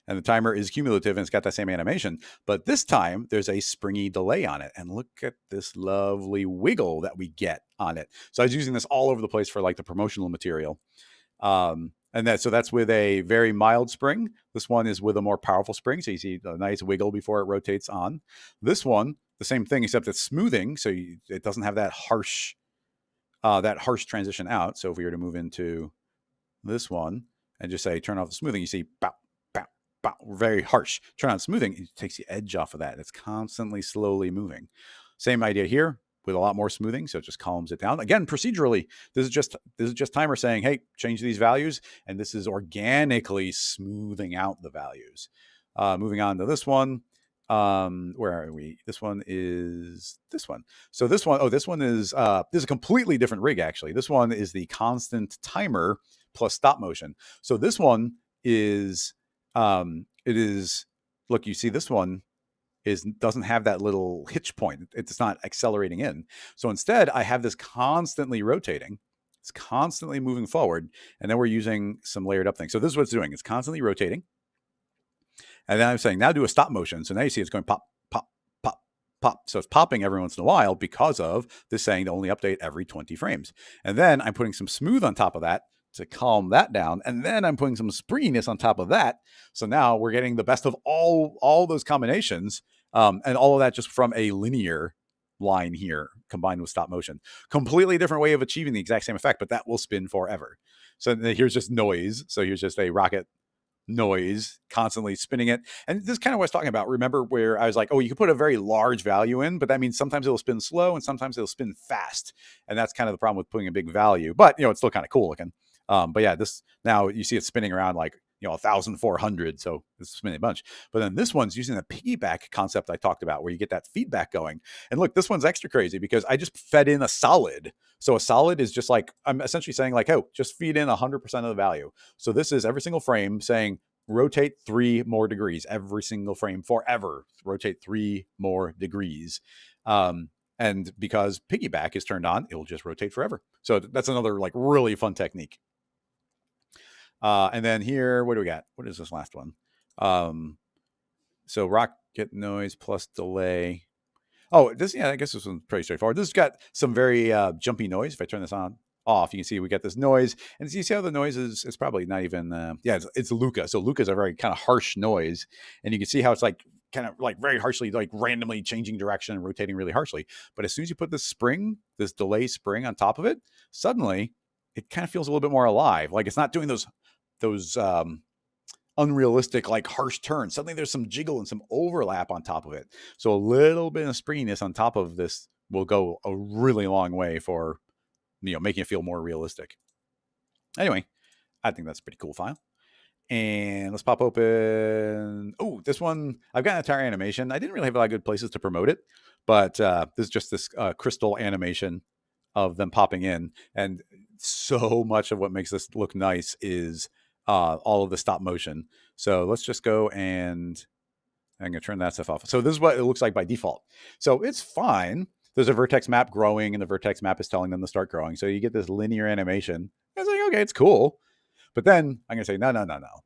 and the timer is cumulative and it's got that same animation. But this time there's a springy delay on it. And look at this lovely wiggle that we get on it. So I was using this all over the place for like the promotional material. So that's with a very mild spring. This one is with a more powerful spring. So you see a nice wiggle before it rotates on. This one, the same thing, except it's smoothing. So it doesn't have that harsh transition out. So if we were to move into this one and just say, turn off the smoothing, you see, bow, bow, bow, very harsh. Turn on smoothing, it takes the edge off of that. It's constantly slowly moving. Same idea here with a lot more smoothing. So it just calms it down. Again, procedurally, this is just timer saying, hey, change these values. And this is organically smoothing out the values. Moving on to this one. Where are we? This one is this one. So this one, this is a completely different rig, actually. This one is the constant timer plus stop motion. So this one is, look, you see this one doesn't have that little hitch point. It's not accelerating in. So instead, I have this constantly rotating. It's constantly moving forward. And then we're using some layered up things. So this is what it's doing. It's constantly rotating. And then I'm saying, now do a stop motion. So now you see it's going pop, pop, pop, pop. So it's popping every once in a while because of this saying to only update every 20 frames. And then I'm putting some smooth on top of that to calm that down. And then I'm putting some springiness on top of that. So now we're getting the best of all those combinations. And all of that just from a linear line here combined with stop motion. Completely different way of achieving the exact same effect, but that will spin forever. So here's just noise. So here's just a rocket noise constantly spinning it. And this is kind of what I was talking about. Remember where I was like, oh, you can put a very large value in, but that means sometimes it'll spin slow and sometimes it'll spin fast. And that's kind of the problem with putting a big value, but it's still kind of cool looking. But yeah, this now you see it spinning around like 1,400. So it's spinning a bunch. But then this one's using the piggyback concept I talked about, where you get that feedback going. And look, this one's extra crazy because I just fed in a solid. So a solid is just like, I'm essentially saying like, oh, just feed in 100% of the value. So this is every single frame saying rotate 3 more degrees, every single frame forever, rotate 3 more degrees. And because piggyback is turned on, it will just rotate forever. So that's another like really fun technique. And then here, what do we got? What is this last one? So rocket noise plus delay. Oh, I guess this one's pretty straightforward. This has got some very jumpy noise. If I turn this off, you can see we get this noise. And you see how the noise is probably not even, it's Luca. So Luca's a very kind of harsh noise. And you can see how it's like kind of like very harshly, like randomly changing direction and rotating really harshly. But as soon as you put this delay spring on top of it, suddenly it kind of feels a little bit more alive. Like it's not doing those unrealistic, like harsh turns. Suddenly there's some jiggle and some overlap on top of it. So a little bit of springiness on top of this will go a really long way for, making it feel more realistic. Anyway, I think that's a pretty cool file. And let's pop open. Oh, this one, I've got an entire animation. I didn't really have a lot of good places to promote it, but this is just this crystal animation of them popping in. And so much of what makes this look nice is all of the stop motion. So let's just go and I'm going to turn that stuff off. So this is what it looks like by default. So it's fine. There's a vertex map growing and the vertex map is telling them to start growing. So you get this linear animation. It's like, okay, it's cool. But then I'm going to say, no.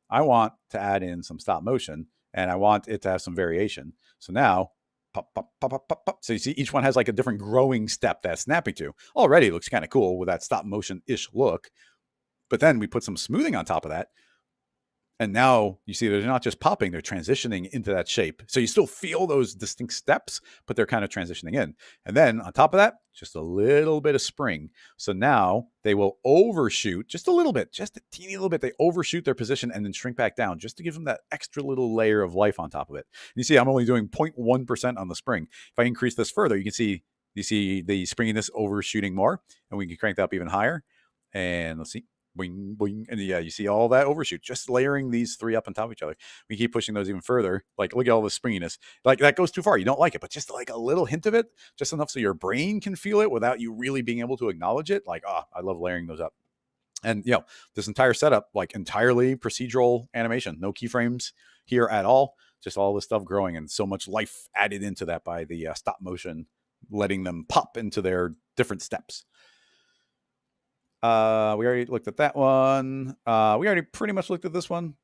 I want to add in some stop motion and I want it to have some variation. So now pop, pop, pop, pop, pop, pop. So you see each one has like a different growing step that's snapping to. Already it looks kind of cool with that stop motion-ish look. But then we put some smoothing on top of that. And now you see they're not just popping, they're transitioning into that shape. So you still feel those distinct steps, but they're kind of transitioning in. And then on top of that, just a little bit of spring. So now they will overshoot just a little bit, just a teeny little bit. They overshoot their position and then shrink back down just to give them that extra little layer of life on top of it. And you see, I'm only doing 0.1% on the spring. If I increase this further, you see the springiness overshooting more, and we can crank that up even higher. And let's see. Boing, boing. And yeah, you see all that overshoot, just layering these 3 up on top of each other. We keep pushing those even further. Like, look at all the springiness. Like, that goes too far. You don't like it, but just like a little hint of it, just enough so your brain can feel it without you really being able to acknowledge it. Like, I love layering those up. And, this entire setup, like entirely procedural animation, no keyframes here at all. Just all this stuff growing and so much life added into that by the stop motion, letting them pop into their different steps. We already looked at that one. We already pretty much looked at this one.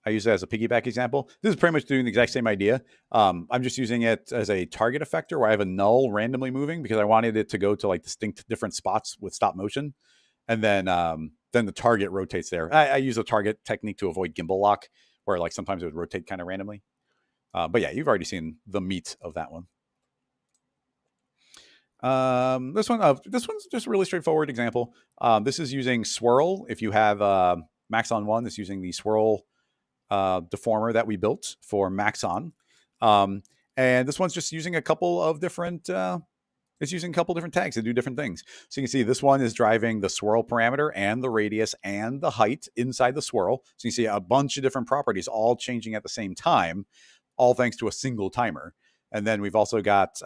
I use it as a piggyback example. This is pretty much doing the exact same idea. I'm just using it as a target effector where I have a null randomly moving because I wanted it to go to like distinct different spots with stop motion. And then the target rotates there. I use a target technique to avoid gimbal lock where like sometimes it would rotate kind of randomly. But yeah, you've already seen the meat of that one. This one's just a really straightforward example. This is using swirl. If you have Maxon 1, it's using the swirl deformer that we built for Maxon. And this one's just using a couple of different it's using a couple different tags to do different things. So you can see this one is driving the swirl parameter and the radius and the height inside the swirl. So you can see a bunch of different properties all changing at the same time, all thanks to a single timer. And then we've also got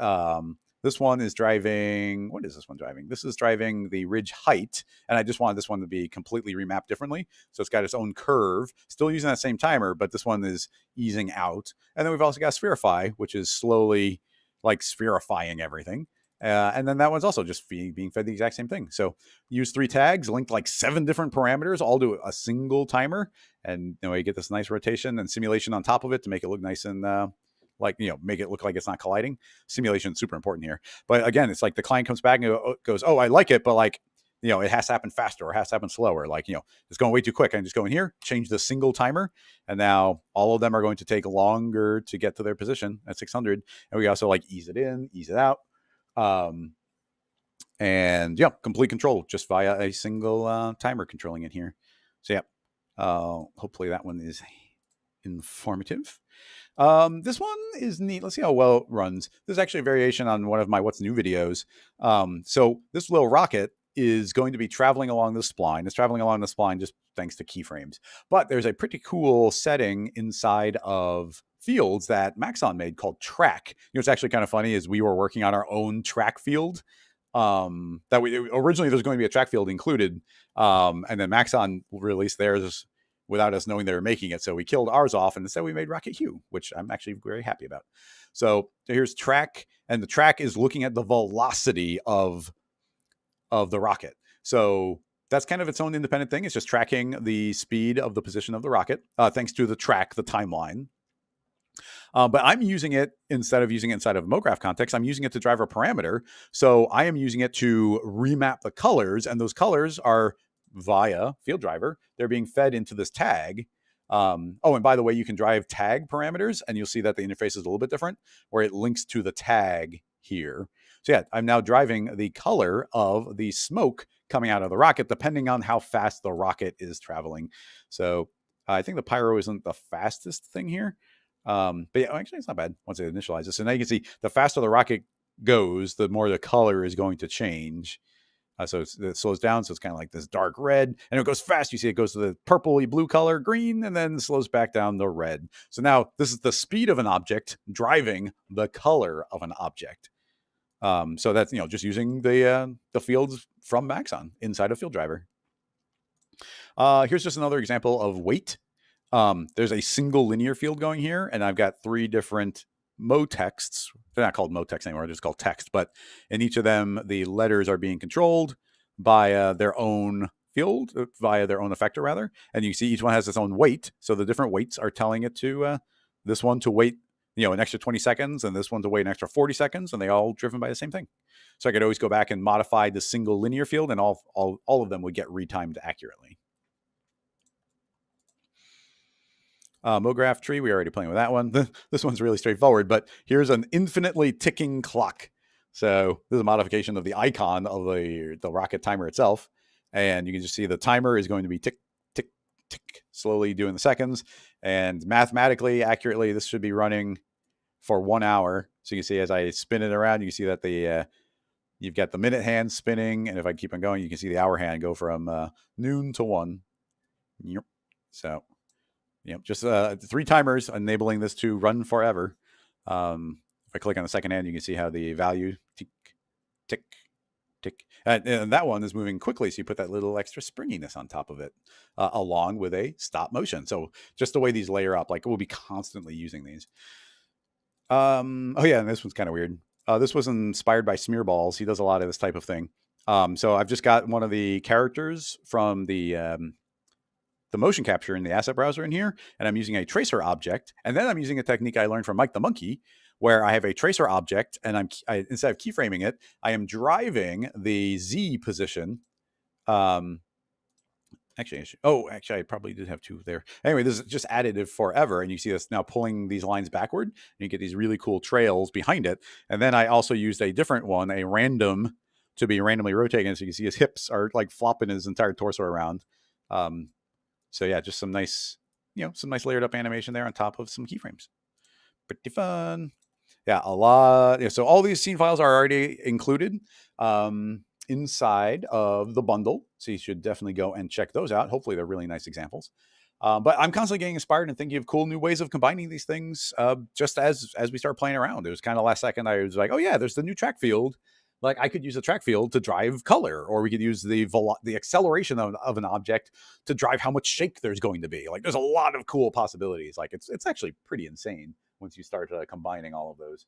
this one is driving, what is this one driving? This is driving the ridge height. And I just wanted this one to be completely remapped differently. So it's got its own curve, still using that same timer, but this one is easing out. And then we've also got spherify, which is slowly like spherifying everything. And then that one's also just being fed the exact same thing. So use 3 tags, linked like 7 different parameters, all to a single timer. And you get this nice rotation and simulation on top of it to make it look nice and make it look like it's not colliding. Simulation is super important here. But again, it's like the client comes back and goes, oh, I like it, but like, it has to happen faster or has to happen slower. Like, it's going way too quick. I can just go in here, change the single timer. And now all of them are going to take longer to get to their position at 600. And we also like ease it in, ease it out. And yeah, complete control just via a single timer controlling it here. So yeah, hopefully that one is informative. This one is neat. Let's see how well it runs. This is actually a variation on one of my What's New videos. So this little rocket is going to be traveling along the spline. It's traveling along the spline just thanks to keyframes. But there's a pretty cool setting inside of fields that Maxon made called track. What's actually kind of funny is we were working on our own track field. That we originally there's going to be a track field included, and then Maxon released theirs without us knowing they were making it. So we killed ours off and instead we made Rocket Hue, which I'm actually very happy about. So here's track, and the track is looking at the velocity of the rocket. So that's kind of its own independent thing. It's just tracking the speed of the position of the rocket, thanks to the track, the timeline. But I'm using it, instead of using it inside of MoGraph context, I'm using it to drive a parameter. So I am using it to remap the colors, and those colors are via field driver. They're being fed into this tag. And by the way, you can drive tag parameters, and you'll see that the interface is a little bit different, where it links to the tag here. So yeah, I'm now driving the color of the smoke coming out of the rocket, depending on how fast the rocket is traveling. So I think the pyro isn't the fastest thing here. But yeah, actually, it's not bad once it initializes. So now you can see the faster the rocket goes, the more the color is going to change. So it slows down. So it's kind of like this dark red, and it goes fast. You see it goes to the purpley blue color, green, and then slows back down to red. So now this is the speed of an object driving the color of an object. So that's, just using the fields from Maxon inside of Field Driver. Here's just another example of weight. There's a single linear field going here, and I've got 3 different motexts. They're not called motexts anymore, they're just called text. But in each of them, the letters are being controlled by their own field, via their own effector, rather. And you see each one has its own weight. So the different weights are telling it to this one to wait, an extra 20 seconds, and this one to wait an extra 40 seconds, and they all driven by the same thing. So I could always go back and modify the single linear field, and all of them would get retimed accurately. MoGraph tree, we already playing with that one. This one's really straightforward, but here's an infinitely ticking clock. So this is a modification of the icon of the rocket timer itself. And you can just see the timer is going to be tick, tick, tick, slowly doing the seconds. And mathematically, accurately, this should be running for 1 hour. So you can see as I spin it around, you can see that you've got the minute hand spinning. And if I keep on going, you can see the hour hand go from noon to 1. Yep. So just 3 timers enabling this to run forever. If I click on the second hand, you can see how the value tick, tick, tick. And that one is moving quickly, so you put that little extra springiness on top of it, along with a stop motion. So just the way these layer up, like we'll be constantly using these. Oh yeah, and this one's kind of weird. This was inspired by Smearballs. He does a lot of this type of thing. So I've just got one of the characters from the the motion capture in the asset browser in here, and I'm using a tracer object. And then I'm using a technique I learned from Mike the Monkey, where I have a tracer object, and instead of keyframing it, I am driving the Z position. Actually, I probably did have two there. Anyway, this is just additive forever. And you see us now pulling these lines backward, and you get these really cool trails behind it. And then I also used a different one, a random, to be randomly rotating. So you can see his hips are like flopping his entire torso around. So yeah, just some nice, some nice layered up animation there on top of some keyframes. Pretty fun. Yeah, a lot. So all these scene files are already included inside of the bundle. So you should definitely go and check those out. Hopefully they're really nice examples. But I'm constantly getting inspired and thinking of cool new ways of combining these things just as we start playing around. It was kind of last second I was like, oh yeah, there's the new track field. Like I could use a track field to drive color, or we could use the acceleration of an object to drive how much shake there's going to be. Like there's a lot of cool possibilities. Like it's actually pretty insane once you start combining all of those.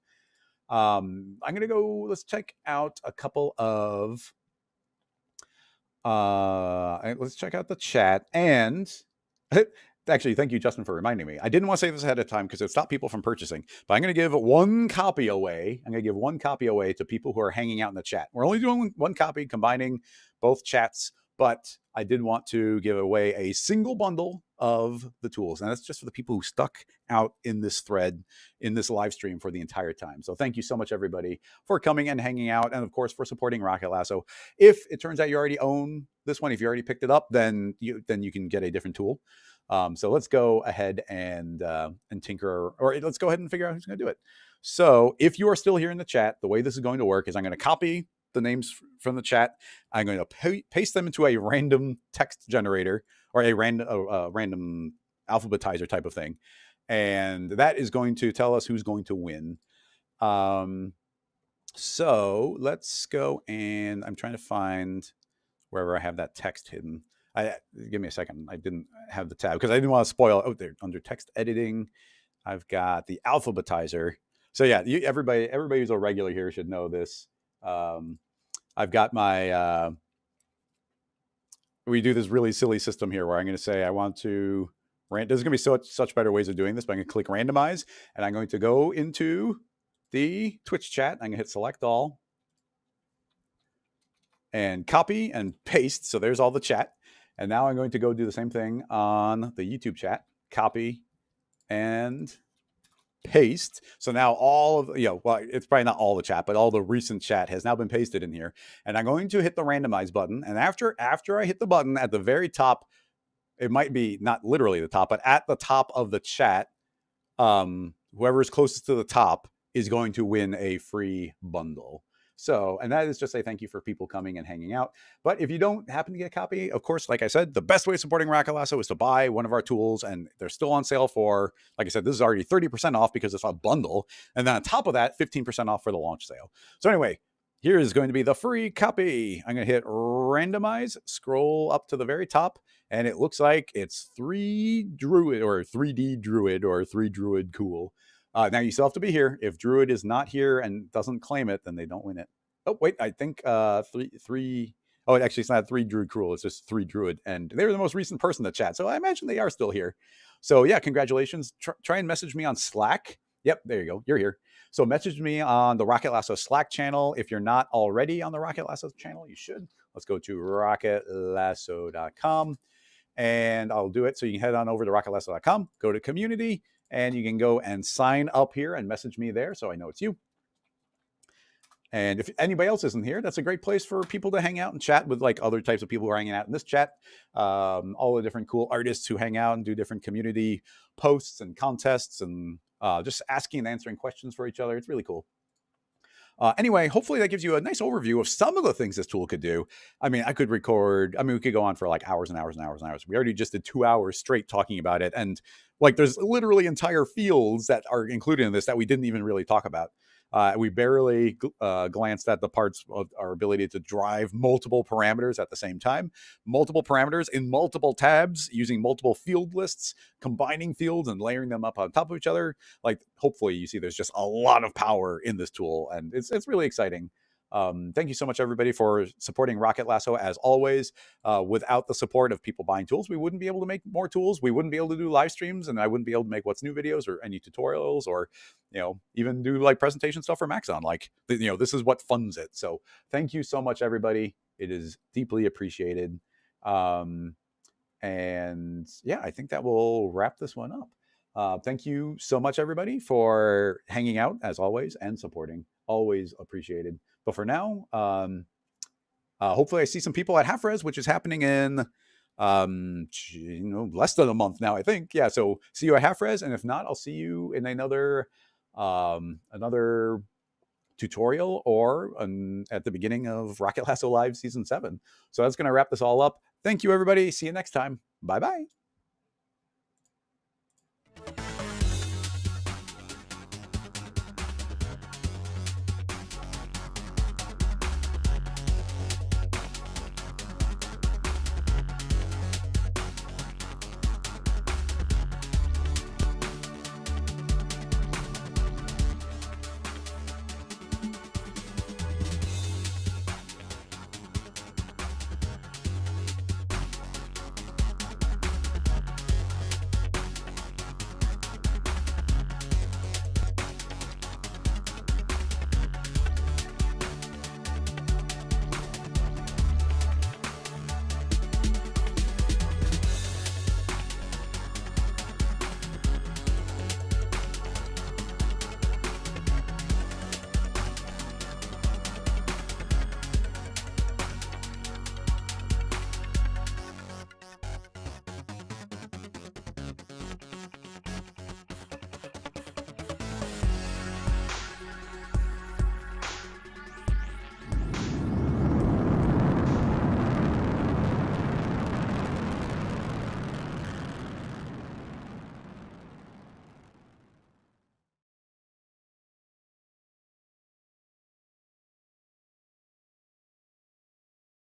I'm going to go, let's check out a couple of, let's check out the chat. And actually, thank you, Justin, for reminding me. I didn't want to say this ahead of time because it stopped people from purchasing, but I'm going to give one copy away. I'm going to give one copy away to people who are hanging out in the chat. We're only doing one copy, combining both chats, but I did want to give away a single bundle of the tools. And that's just for the people who stuck out in this thread, in this live stream for the entire time. So thank you so much, everybody, for coming and hanging out. And of course, for supporting Rocket Lasso. If it turns out you already own this one, if you already picked it up, then you can get a different tool. So let's go ahead and tinker, or let's go ahead and figure out who's going to do it. So if you are still here in the chat, the way this is going to work is I'm going to copy the names from the chat. I'm going to paste them into a random text generator or a random alphabetizer type of thing. And that is going to tell us who's going to win. So let's go, and I'm trying to find wherever I have that text hidden. Give me a second. I didn't have the tab because I didn't want to spoil. Oh, there, under text editing, I've got the alphabetizer. So yeah, everybody who's a regular here should know this. I've got my, we do this really silly system here where I'm going to say, I want to there's going to be such better ways of doing this, but I'm going to click randomize, and I'm going to go into the Twitch chat. I'm going to hit select all and copy and paste. So there's all the chat. And now I'm going to go do the same thing on the YouTube chat, copy and paste. So now all of, well, it's probably not all the chat, but all the recent chat has now been pasted in here. And I'm going to hit the randomize button. And after I hit the button at the very top, it might be not literally the top, but at the top of the chat, whoever is closest to the top is going to win a free bundle. So, and that is just a thank you for people coming and hanging out. But if you don't happen to get a copy, of course, like I said, the best way of supporting Rocket Lasso is to buy one of our tools, and they're still on sale for, like I said, this is already 30% off because it's a bundle. And then on top of that, 15% off for the launch sale. So anyway, here is going to be the free copy. I'm going to hit randomize, scroll up to the very top, and it looks like it's 3D Druid or 3 Druid cool. Now you still have to be here. If Druid is not here and doesn't claim it, then they don't win it. Oh, wait, I think three. Oh, actually, it's not 3 Druid Cruel. It's just 3 Druid. And they were the most recent person in the chat. So I imagine they are still here. So yeah, congratulations. Try and message me on Slack. Yep, there you go. You're here. So message me on the Rocket Lasso Slack channel. If you're not already on the Rocket Lasso channel, you should. Let's go to rocketlasso.com. And I'll do it. So you can head on over to rocketlasso.com, go to community, and you can go and sign up here and message me there so I know it's you. And if anybody else isn't here, that's a great place for people to hang out and chat with like other types of people who are hanging out in this chat. All the different cool artists who hang out and do different community posts and contests and just asking and answering questions for each other. It's really cool. Anyway, hopefully that gives you a nice overview of some of the things this tool could do. I mean, we could go on for like hours and hours and hours and hours. We already just did 2 hours straight talking about it. And like, there's literally entire fields that are included in this that we didn't even really talk about. We barely glanced at the parts of our ability to drive multiple parameters at the same time, multiple parameters in multiple tabs using multiple field lists, combining fields and layering them up on top of each other. Like, hopefully you see there's just a lot of power in this tool, and it's really exciting. Thank you so much, everybody, for supporting Rocket Lasso. As always, without the support of people buying tools, we wouldn't be able to make more tools. We wouldn't be able to do live streams, and I wouldn't be able to make What's New videos or any tutorials, or even do like presentation stuff for Maxon. Like, this is what funds it. So thank you so much, everybody. It is deeply appreciated. And yeah, I think that will wrap this one up. Thank you so much, everybody, for hanging out as always and supporting. Always appreciated. But for now, hopefully I see some people at Half Res, which is happening in less than a month now, I think. Yeah, so see you at Half Res, and if not, I'll see you in another tutorial or at the beginning of Rocket Lasso Live Season 7. So that's going to wrap this all up. Thank you, everybody. See you next time. Bye-bye.